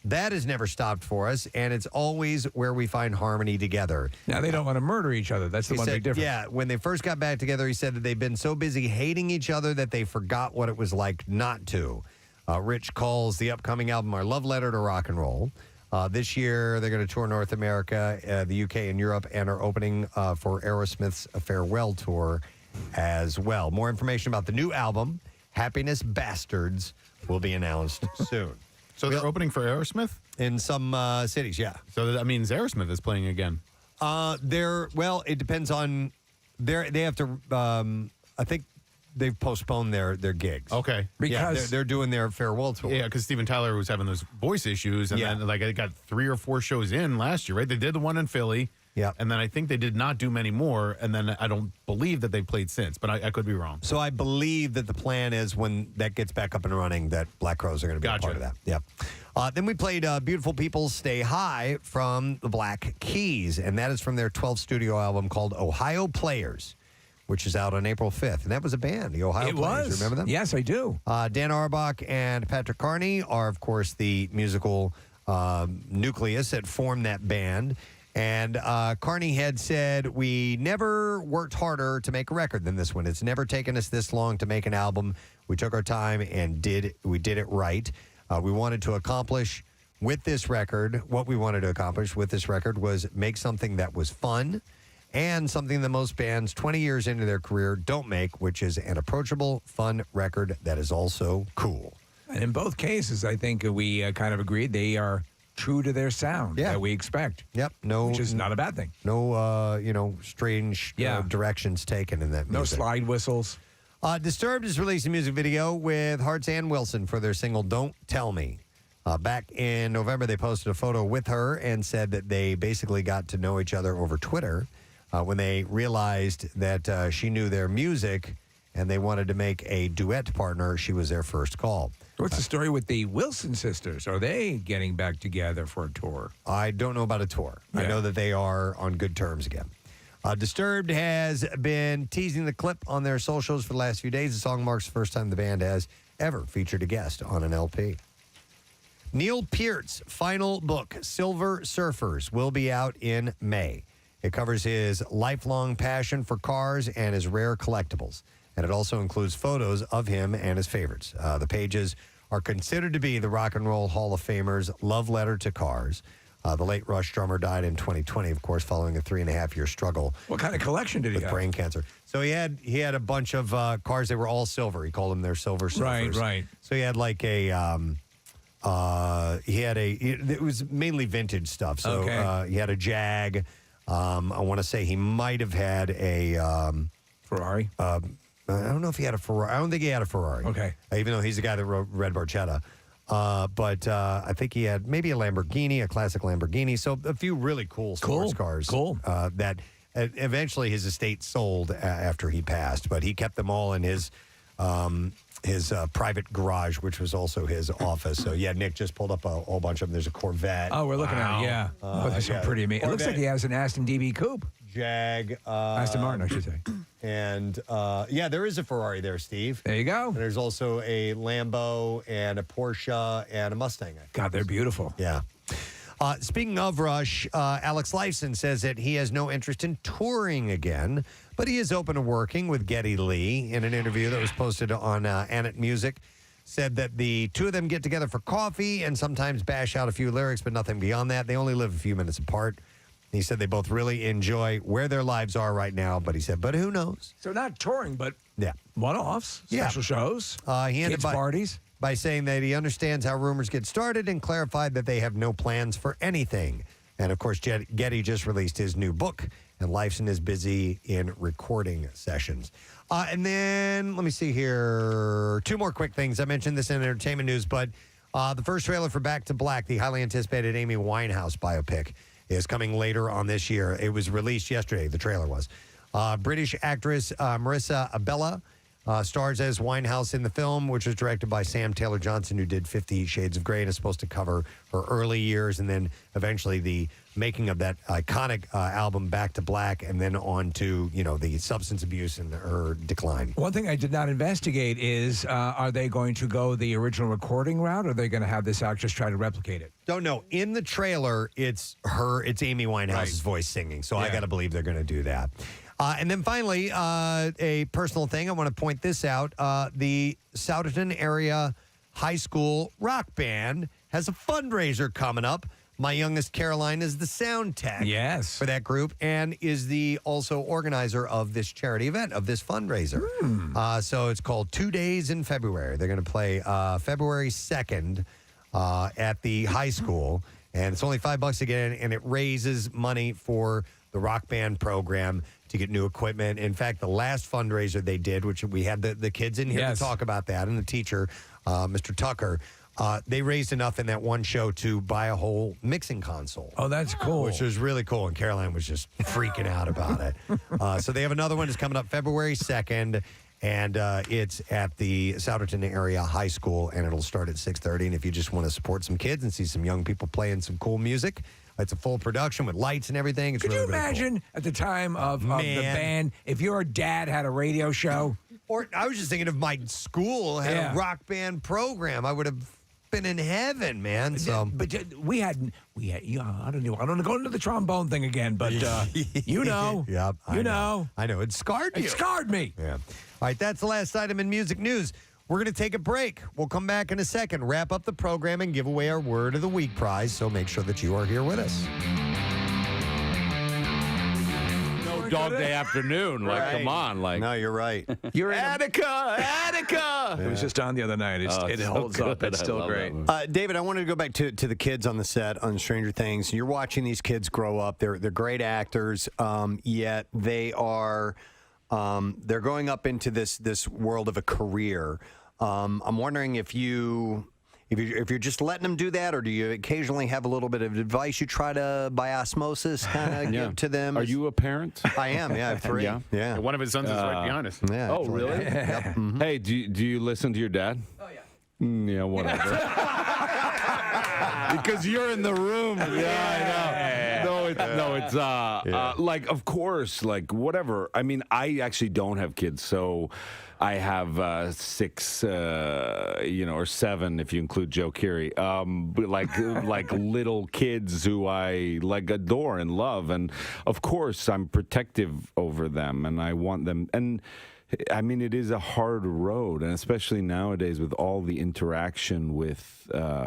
That has never stopped for us, and it's always where we find harmony together. Now, they don't want to murder each other. That's the He one said, big difference. Yeah, when they first got back together, he said that they've been so busy hating each other that they forgot what it was like not to. Rich calls the upcoming album our love letter to rock and roll. This year, they're going to tour North America, the UK, and Europe, and are opening for Aerosmith's farewell tour as well. More information about the new album, Happiness Bastards, will be announced soon. So they're opening for Aerosmith? In some cities, yeah. So that means Aerosmith is playing again. It depends on they have to I think they've postponed their gigs. Okay. Because they're doing their farewell tour. Yeah, because Steven Tyler was having those voice issues, and then they got 3 or 4 shows in last year, right? They did the one in Philly. Yeah. And then I think they did not do many more, and then I don't believe that they've played since, but I could be wrong. So I believe that the plan is when that gets back up and running, that Black Crowes are going to be a part of that. Yep. Then we played Beautiful People Stay High from the Black Keys, and that is from their 12th studio album called Ohio Players, which is out on April 5th. And that was a band, the Ohio Players. Was. Remember them? Yes, I do. Dan Auerbach and Patrick Carney are, of course, the musical nucleus that formed that band. And Carney had said, we never worked harder to make a record than this one. It's never taken us this long to make an album. We took our time and we did it right. We wanted to accomplish with this record, what we wanted to accomplish with this record was make something that was fun and something that most bands 20 years into their career don't make, which is an approachable, fun record that is also cool. And in both cases, I think we kind of agreed they are true to their sound that we expect. Yep. No, which is not a bad thing. No, strange directions taken in that music. No slide whistles. Disturbed is releasing a music video with Hearts and Wilson for their single Don't Tell Me. Back in November, they posted a photo with her and said that they basically got to know each other over Twitter when they realized that she knew their music and they wanted to make a duet partner. She was their first call. What's the story with the Wilson sisters? Are they getting back together for a tour? I don't know about a tour. I know that they are on good terms again. Disturbed has been teasing the clip on their socials for the last few days. The song marks the first time the band has ever featured a guest on an LP. Neil Peart's final book, Silver Surfers, will be out in May. It covers his lifelong passion for cars and his rare collectibles. And it also includes photos of him and his favorites. The pages are considered to be the Rock and Roll Hall of Famer's love letter to cars. The late Rush drummer died in 2020, of course, following a 3.5-year struggle. What kind of collection did he with have? Brain cancer. So he had a bunch of cars. They were all silver. He called them their Silver Surfers. Right. So he had like a it was mainly vintage stuff. So he had a Jag. I want to say he might have had a Ferrari. I don't know if he had a Ferrari. I don't think he had a Ferrari. Okay. Even though he's the guy that wrote Red Barchetta. But I think he had maybe a Lamborghini, a classic Lamborghini. So a few really cool sports cars. Cool. That eventually his estate sold after he passed. But he kept them all in his private garage, which was also his office. So, yeah, Nick just pulled up a whole bunch of them. There's a Corvette. Oh, we're looking at it, yeah. Those are pretty amazing. It looks like he has an Aston DB Coupe. Jag. Aston Martin, I should say. And, there is a Ferrari there, Steve. There you go. And there's also a Lambo and a Porsche and a Mustang. God, they're beautiful. Yeah. Speaking of Rush, Alex Lifeson says that he has no interest in touring again, but he is open to working with Geddy Lee. In an interview that was posted on Annette Music, said that the two of them get together for coffee and sometimes bash out a few lyrics, but nothing beyond that. They only live a few minutes apart. He said they both really enjoy where their lives are right now, but he said, but who knows? So not touring, but Yeah. one-offs, special shows, He ended kids' parties. by saying that he understands how rumors get started and clarified that they have no plans for anything. And of course, Getty just released his new book, and Lifeson is busy in recording sessions. And then, let me see here. 2 more quick things. I mentioned this in entertainment news, but the first trailer for Back to Black, the highly anticipated Amy Winehouse biopic, is coming later on this year. It was released yesterday, the trailer was. British actress Marissa Abela stars as Winehouse in the film, which was directed by Sam Taylor Johnson, who did 50 Shades of Grey, and is supposed to cover her early years and then eventually the making of that iconic album Back to Black, and then on to, the substance abuse and her decline. One thing I did not investigate is, are they going to go the original recording route, or are they going to have this actress try to replicate it? Don't know. In the trailer, it's Amy Winehouse's voice singing, so I got to believe they're going to do that. And then finally, a personal thing. I want to point this out. The Souderton area high school rock band has a fundraiser coming up. My youngest Caroline is the sound tech for that group and is the also organizer of this charity event, of this fundraiser. So it's called 2 Days in February. They're going to play February 2nd at the high school. And it's only $5 to get in, and it raises money for the rock band program to get new equipment. In fact, the last fundraiser they did, which we had the kids in here to talk about that, and the teacher, Mr. Tucker, they raised enough in that one show to buy a whole mixing console. Oh, that's cool. Which was really cool, and Caroline was just freaking out about it. So they have another one that's coming up February 2nd, and it's at the Souderton area high school, and it'll start at 6:30. And if you just want to support some kids and see some young people playing some cool music, it's a full production with lights and everything. It's Could really, you really imagine cool. at the time of the band, if your dad had a radio show? Or I was just thinking if my school had a rock band program, I would have been in heaven, man. So, but we had. I don't know. I don't go into the trombone thing again, but you know, Yep, I know. It scarred you. It scarred me. Yeah. All right, that's the last item in music news. We're going to take a break. We'll come back in a second, wrap up the program, and give away our Word of the Week prize. So make sure that you are here with us. No dog day afternoon. Like, come on. Like, no, you're right. You're Attica. It was just on the other night. It so holds up. good. It's I still love great. David, I wanted to go back to the kids on the set on Stranger Things. You're watching these kids grow up. They're great actors, yet they are they're going up into this world of a career. I'm wondering if you're just letting them do that, or do you occasionally have a little bit of advice you try to, by osmosis, kind of give to them? Are you a parent? I am. Yeah, I have 3. Yeah. One of his sons is right behind us. Yeah. Oh, really? Yep. Mhm. Hey, do you listen to your dad? Oh, yeah. Yeah, whatever. Because you're in the room. Yeah, I know. It's like, of course, like, whatever. I mean, I actually don't have kids, so I have 6, or 7 if you include Joe Keery. But like little kids who I adore and love, and of course I'm protective over them, and I want them. And I mean, it is a hard road, and especially nowadays with all the interaction with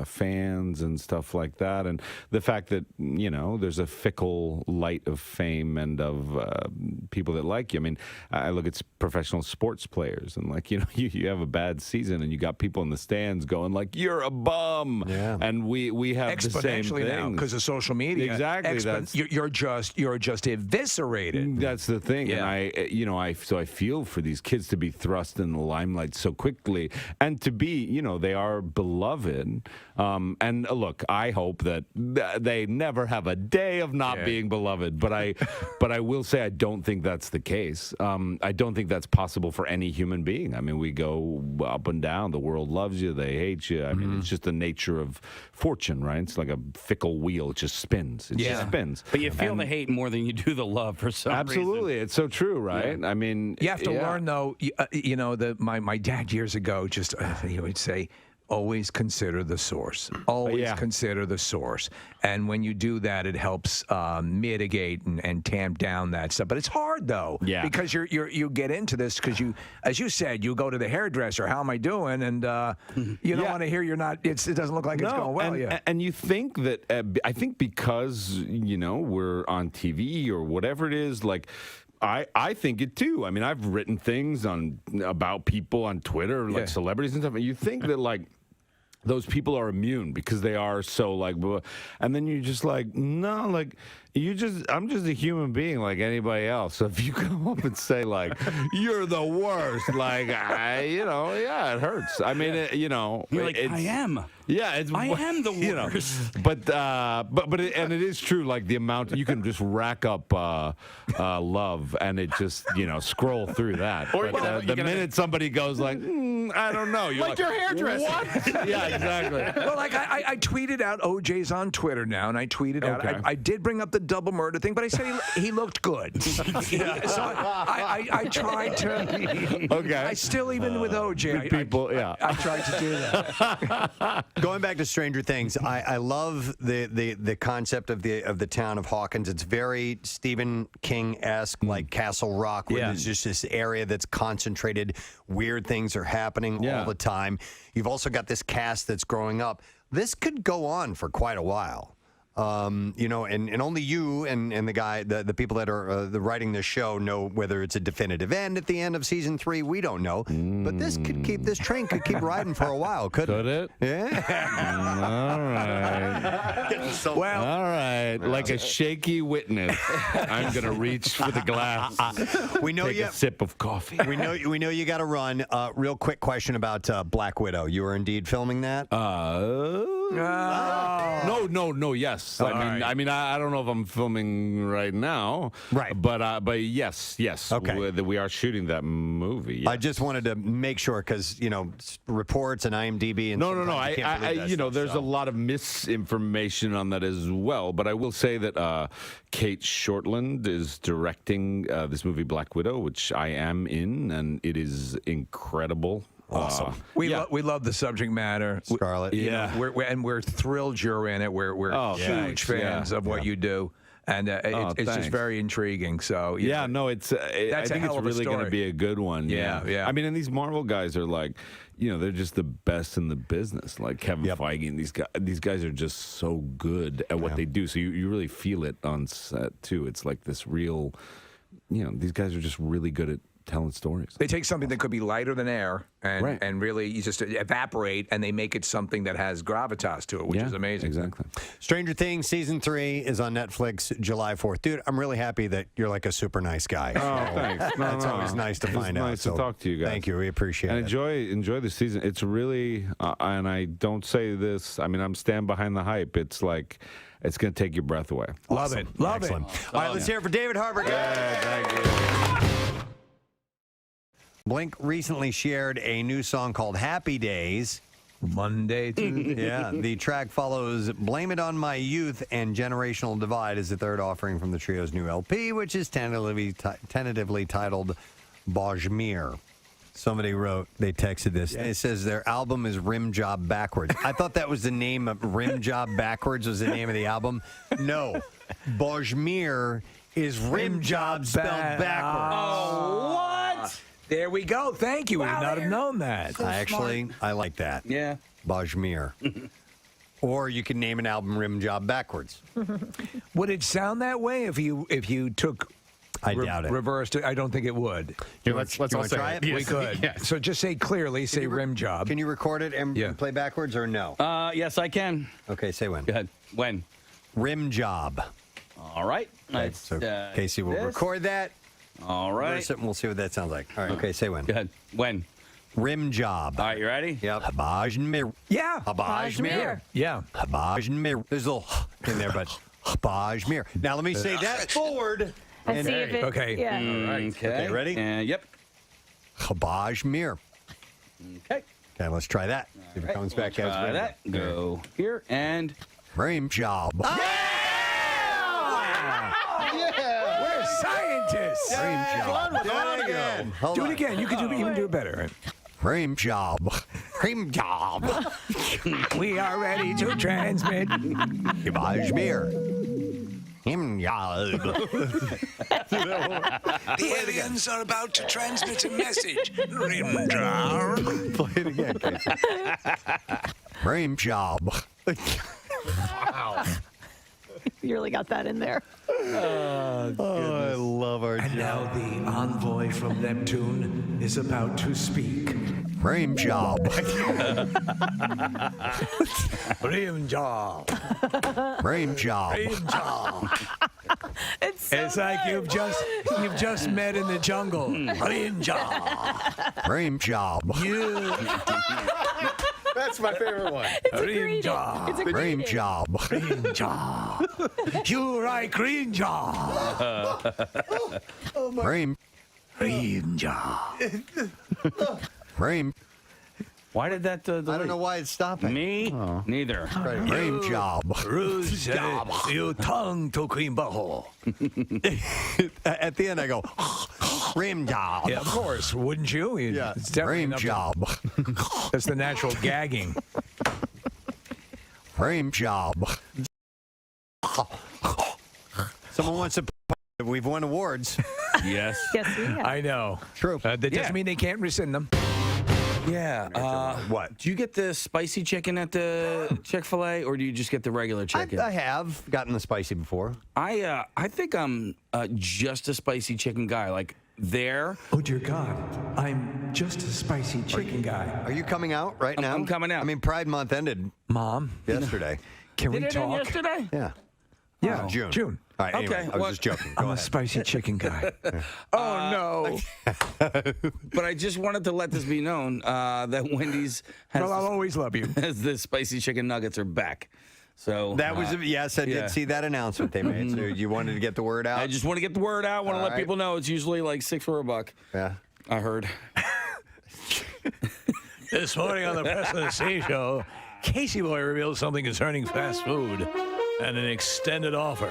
fans and stuff like that, and the fact that, there's a fickle light of fame and of people that like you. I mean, I look at professional sports players, and you have a bad season, and you got people in the stands going like, "You're a bum," and we have the same exponentially now thing because of social media. Exactly, you're just eviscerated. That's the thing, and I feel for these kids to be thrust in the limelight so quickly, and to be, they are beloved. And look, I hope that they never have a day of not being beloved. But I will say I don't think that's the case. I don't think that's possible for any human being. I mean, we go up and down. The world loves you. They hate you. I mean, it's just the nature of fortune, right? It's like a fickle wheel. It just spins. It just spins. But you feel the hate more than you do the love for some reason. Absolutely. It's so true, right? Yeah. I mean, you have to learn, though, my dad years ago, he would say, always consider the source. Always consider the source. And when you do that, it helps mitigate and tamp down that stuff. But it's hard though, because you get into this because you, as you said, you go to the hairdresser. How am I doing? And you don't want to hear you're not. It doesn't look like it's going well. And you think that I think because we're on TV or whatever it is, like. I think it too. I mean, I've written things about people on Twitter, like celebrities and stuff, and you think that like those people are immune because they are so like, blah, and then you're just like, no, like I'm just a human being like anybody else. So if you come up and say like, you're the worst, like, it hurts. I mean, you're like, I am. Yeah, I am the worst. But it is true. Like the amount you can just rack up love, and it just scroll through that. Or but, the minute somebody goes like, I don't know, you're like your hairdresser. What? Yeah, exactly. Well, like I tweeted out OJ's on Twitter now, and I tweeted out. I did bring up the double murder thing, but I said he looked good. So I tried to. Okay. I still, even with OJ, people. I tried to do that. Going back to Stranger Things, I love the concept of the town of Hawkins. It's very Stephen King-esque, like Castle Rock, where there's just this area that's concentrated. Weird things are happening all the time. You've also got this cast that's growing up. This could go on for quite a while. And only you and the guy, the people that are writing this show know whether it's a definitive end at the end of season 3. We don't know, but this train could keep riding for a while, couldn't it? Yeah. All right. All right. Like a shaky witness, I'm gonna reach for the glass. We know Take a sip of coffee. We know you got to run. Real quick question about Black Widow. You were indeed filming that? No. Yes. I mean, I don't know if I'm filming right now. Right. But yes. Okay. We are shooting that movie. Yes. I just wanted to make sure because reports and IMDb and No. you can't believe that stuff, There's a lot of misinformation on that as well. But I will say that Kate Shortland is directing this movie Black Widow, which I am in, and it is incredible. Awesome. We love the subject matter, Scarlett. We're thrilled you're in it. We're huge fans of what you do, and it's just very intriguing. So I think it's really going to be a good one. Yeah. I mean, and these Marvel guys are like, they're just the best in the business. Like Kevin Feige and these guys are just so good at what they do. So you really feel it on set too. It's like this real, these guys are just really good at telling stories. They take something that could be lighter than air and really you just evaporate, and they make it something that has gravitas to it, which is amazing. Exactly. Stranger Things season 3 is on Netflix July 4th. Dude, I'm really happy that you're like a super nice guy. Oh, thanks. That's always nice to find out. Nice to talk to you guys. Thank you. We appreciate it. And enjoy the season. It's really, and I don't say this, I mean, I'm stand behind the hype. It's like, it's going to take your breath away. Love it. Love Excellent. it. All right, let's hear it for David Harbour. Thank you. Blink recently shared a new song called Happy Days. Monday, Tuesday. Yeah, the track follows Blame It On My Youth and Generational Divide is the third offering from the trio's new LP, which is tentatively titled Bajmir. Somebody they texted this, and it says their album is Rim Job Backwards. I thought that was the name of Rim Job Backwards was the name of the album. No, Bajmir is Rim Job spelled backwards. Oh, what? There we go. Thank you. Wow, we would not have known that. So I like that. Yeah. Bajmir. Or you can name an album Rim Job Backwards. Would it sound that way if you took I doubt it. reversed it? I don't think it would. Let's all try it? We could. Yes. So just say clearly, say rim job. Can you record it and play backwards or no? Yes, I can. Okay, say when. Go ahead. When? Rim job. All right. Okay, so Casey will record that. All right. And we'll see what that sounds like. All right, okay, say when. Go ahead. When? Rim job. All right, you ready? Yep. Bajmir. Yeah. Bajmir. Yeah. Bajmir. There's a little in there, but Bajmir. Now let me say that forward. And see if it. Okay. Yeah. All right. Okay, ready? Yep. Bajmir. Okay. Okay, let's try that. See if it comes back as Try that. Go here and. Rim job. We're scientists. Rim job. Do it again. You can do it better. Rim job. Cream job. We are ready to transmit. Beer. Him job. The aliens are about to transmit a message. Rimjar. Play it again, Casey. Cream job. Wow. You really got that in there. I love our And now the envoy from Neptune is about to speak. Cream job. Cream job. Cream job. Cream job. It's like you've just met in the jungle. Cream job. Cream job. That's my favorite one. Cream job. It's a Cream greeting. job. Cream job. You right, cream job. Cream. Cream job. Cream. Why did that? I don't know why it's stopping. Me? Neither. Cream job. Rouge job. You tongue to cream butthole. At the end, I go, cream job. Yeah, of course. Wouldn't you? Yeah. It's definitely Cream enough job. That's the natural gagging. Cream job. Someone wants to. We've won awards. Yes. Yes, we have. I know. True. That doesn't mean they can't rescind them. Yeah. What? Do you get the spicy chicken at the Chick-fil-A, or do you just get the regular chicken? I have gotten the spicy before. I think I'm just a spicy chicken guy. Like there. Oh, dear God. I'm just a spicy chicken guy. Are you coming out right now? I'm coming out. I mean, Pride Month ended Mom, yesterday. can Did we it end talk? yesterday? Yeah. Yeah, June. All right, anyway, Okay, I was what- just joking. Go I'm a ahead. spicy chicken guy. Oh, no. But I just wanted to let this be known that Wendy's has, Well, I'll always love you. has the spicy chicken nuggets are back. So That was, yes, I yeah. did see that announcement they made. So you wanted to get the word out? I just want to get the word out. Want to All let right. people know it's usually like $6 for $1. Yeah. I heard. This morning on the Preston and Steve Show, Casey Boy reveals something concerning fast food and an extended offer.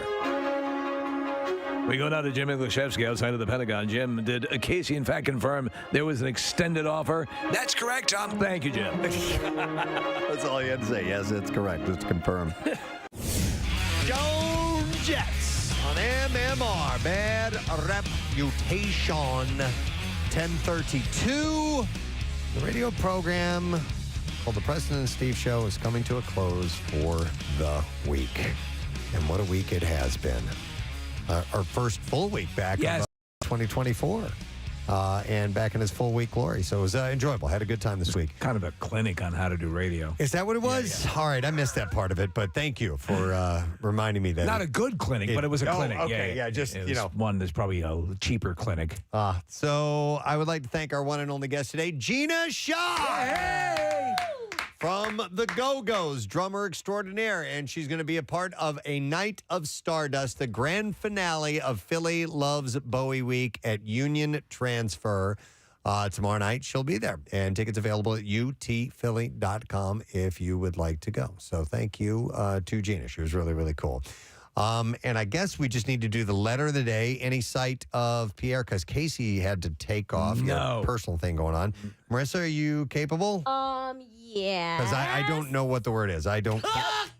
We go now to Jim Iglesiewski outside of the Pentagon. Jim, did Casey in fact confirm there was an extended offer? That's correct, Tom. Thank you, Jim. That's all you had to say. Yes, it's correct. It's confirmed. Joan Jets on MMR. Bad Reputation. 10:32. The radio program called The Preston and Steve Show is coming to a close for the week. And what a week it has been. Our first full week back Yes. of 2024. And back in his full week glory. So it was enjoyable. Had a good time this week. Kind of a clinic on how to do radio. Is that what it was? Yeah. All right, I missed that part of it, but thank you for reminding me that. Not a good clinic, but it was a Oh, clinic. okay, yeah, just, it you was know. one that's probably a cheaper clinic. So I would like to thank our one and only guest today, Gina Schock. From the Go-Go's, drummer extraordinaire, and she's going to be a part of a Night of Stardust, the grand finale of Philly Loves Bowie Week at Union Transfer. Tomorrow night, she'll be there, and tickets available at utphilly.com if you would like to go. So thank you to Gina. She was really, really cool. And I guess we just need to do the letter of the day. Any sight of Pierre, because Casey had to take off. He had a personal thing going on. Marissa, are you capable? Yeah. Because I don't know what the word is. I don't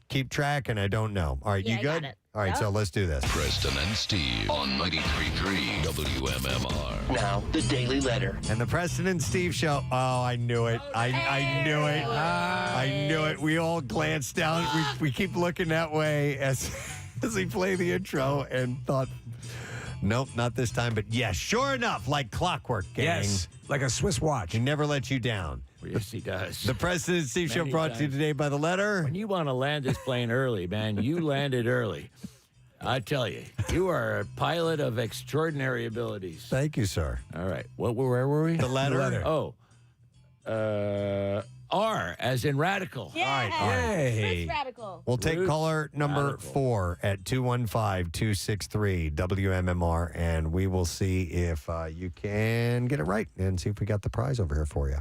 keep track, and I don't know. All right, Yeah, you I good? got it. All right, Yep. so let's do this. Preston and Steve on 93.3 WMMR. Now, the Daily Letter. And the Preston and Steve Show. Oh, I knew it. I knew it. I knew it. We all glanced down. We keep looking that way as we play the intro and thought, nope, not this time. But yes, sure enough, like clockwork, gang. Yes, like a Swiss watch. He never lets you down. Yes, he does. The Preston and Steve Show Many brought to you times. today by the letter. When you want to land this plane early, man, you landed early. I tell you, you are a pilot of extraordinary abilities. Thank you, sir. All right. Where were we? The letter. The letter. Oh. R, as in radical. Yeah. All right, all right. Hey. Swiss radical. We'll take Roots caller number radical. 4 at 215-263 WMMR, and we will see if you can get it right and see if we got the prize over here for you.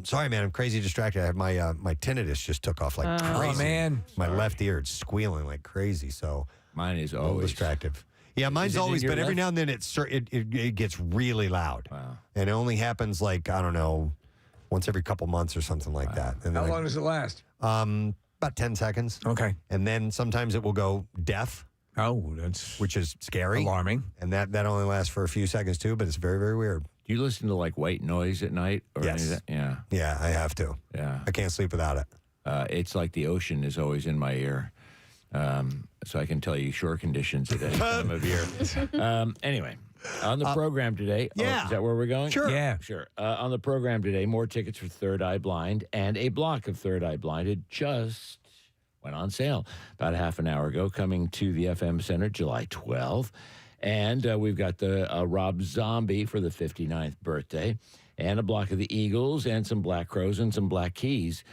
Sorry, man, I'm crazy distracted. I have my tinnitus just took off like crazy. Oh, man. My left ear is squealing like crazy, so Mine is a little always. distractive. Yeah, mine's it in always, your but every left? now and then it gets really loud. Wow. And it only happens like, I don't know, once every couple months or something like that. And How then long does it last? About 10 seconds. Okay. And then sometimes it will go deaf. Oh, that's which is scary, alarming. And that only lasts for a few seconds too, but it's very, very weird. Do you listen to like white noise at night? Or Yes. any of that? Yeah. Yeah, I have to. Yeah. I can't sleep without it. It's like the ocean is always in my ear. So I can tell you shore conditions at any time of year. Anyway, on the program today. Yeah. Is that where we're going? Sure. Yeah. Sure. On the program today, more tickets for Third Eye Blind and a block of Third Eye Blind. It just went on sale about a half an hour ago, coming to the FM Center July 12th. And we've got the Rob Zombie for the 59th birthday, and a block of the Eagles, and some Black Crows, and some Black Keys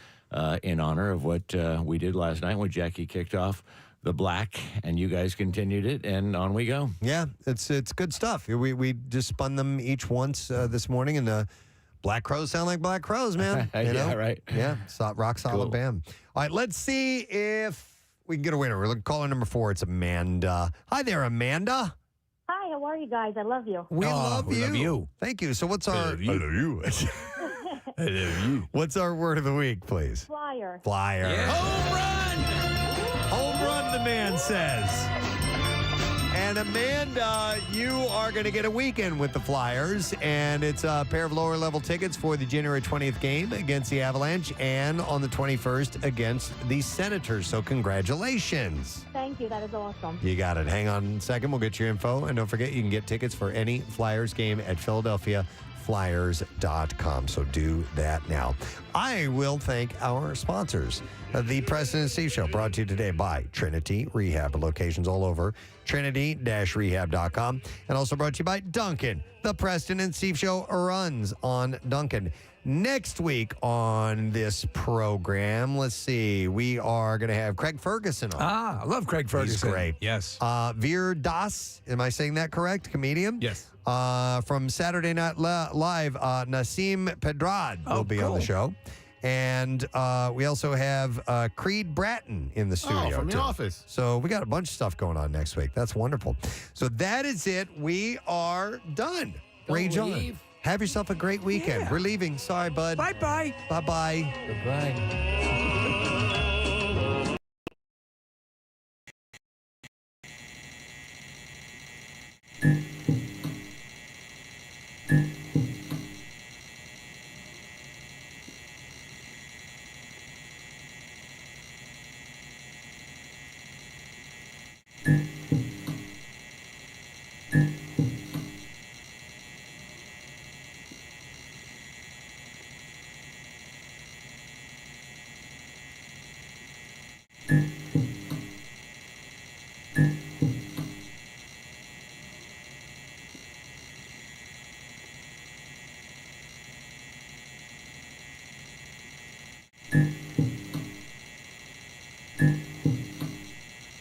in honor of what we did last night when Jackie kicked off the Black, and you guys continued it, and on we go. Yeah, it's good stuff. We just spun them each once this morning, and the Black Crows sound like Black Crows, man. You know? Yeah, right. Yeah, rock solid Cool. band. All right, let's see if we can get a winner. We're looking caller number 4. It's Amanda. Hi there, Amanda. Hi, how are you guys? I love you. We love we you. love you. Thank you. So what's our... I love you. I love you. What's our word of the week, please? Flyer. Flyer. Home run! Home run, the man says. And Amanda, you are going to get a weekend with the Flyers, and it's a pair of lower-level tickets for the January 20th game against the Avalanche and on the 21st against the Senators. So congratulations. Thank you. That is awesome. You got it. Hang on a second. We'll get your info. And don't forget, you can get tickets for any Flyers game at PhiladelphiaFlyers.com. So do that now. I will thank our sponsors. The Preston and Steve Show, brought to you today by Trinity Rehab, locations all over trinity-rehab.com, and also brought to you by Duncan. The Preston and Steve Show runs on Duncan. Next week on this program, let's see, we are going to have Craig Ferguson on. I love Craig Ferguson. He's great. Yes. Veer Das, am I saying that correct? Comedian? Yes. From Saturday Night Live, Nassim Pedrad will be on the cool. show. And we also have Creed Bratton in the studio. from The too. Office. So we got a bunch of stuff going on next week. That's wonderful. So that is it. We are done. Rage on. leave. Have yourself a great weekend. Yeah. We're leaving. Sorry, bud. Bye-bye. Bye-bye. Goodbye. Thank you.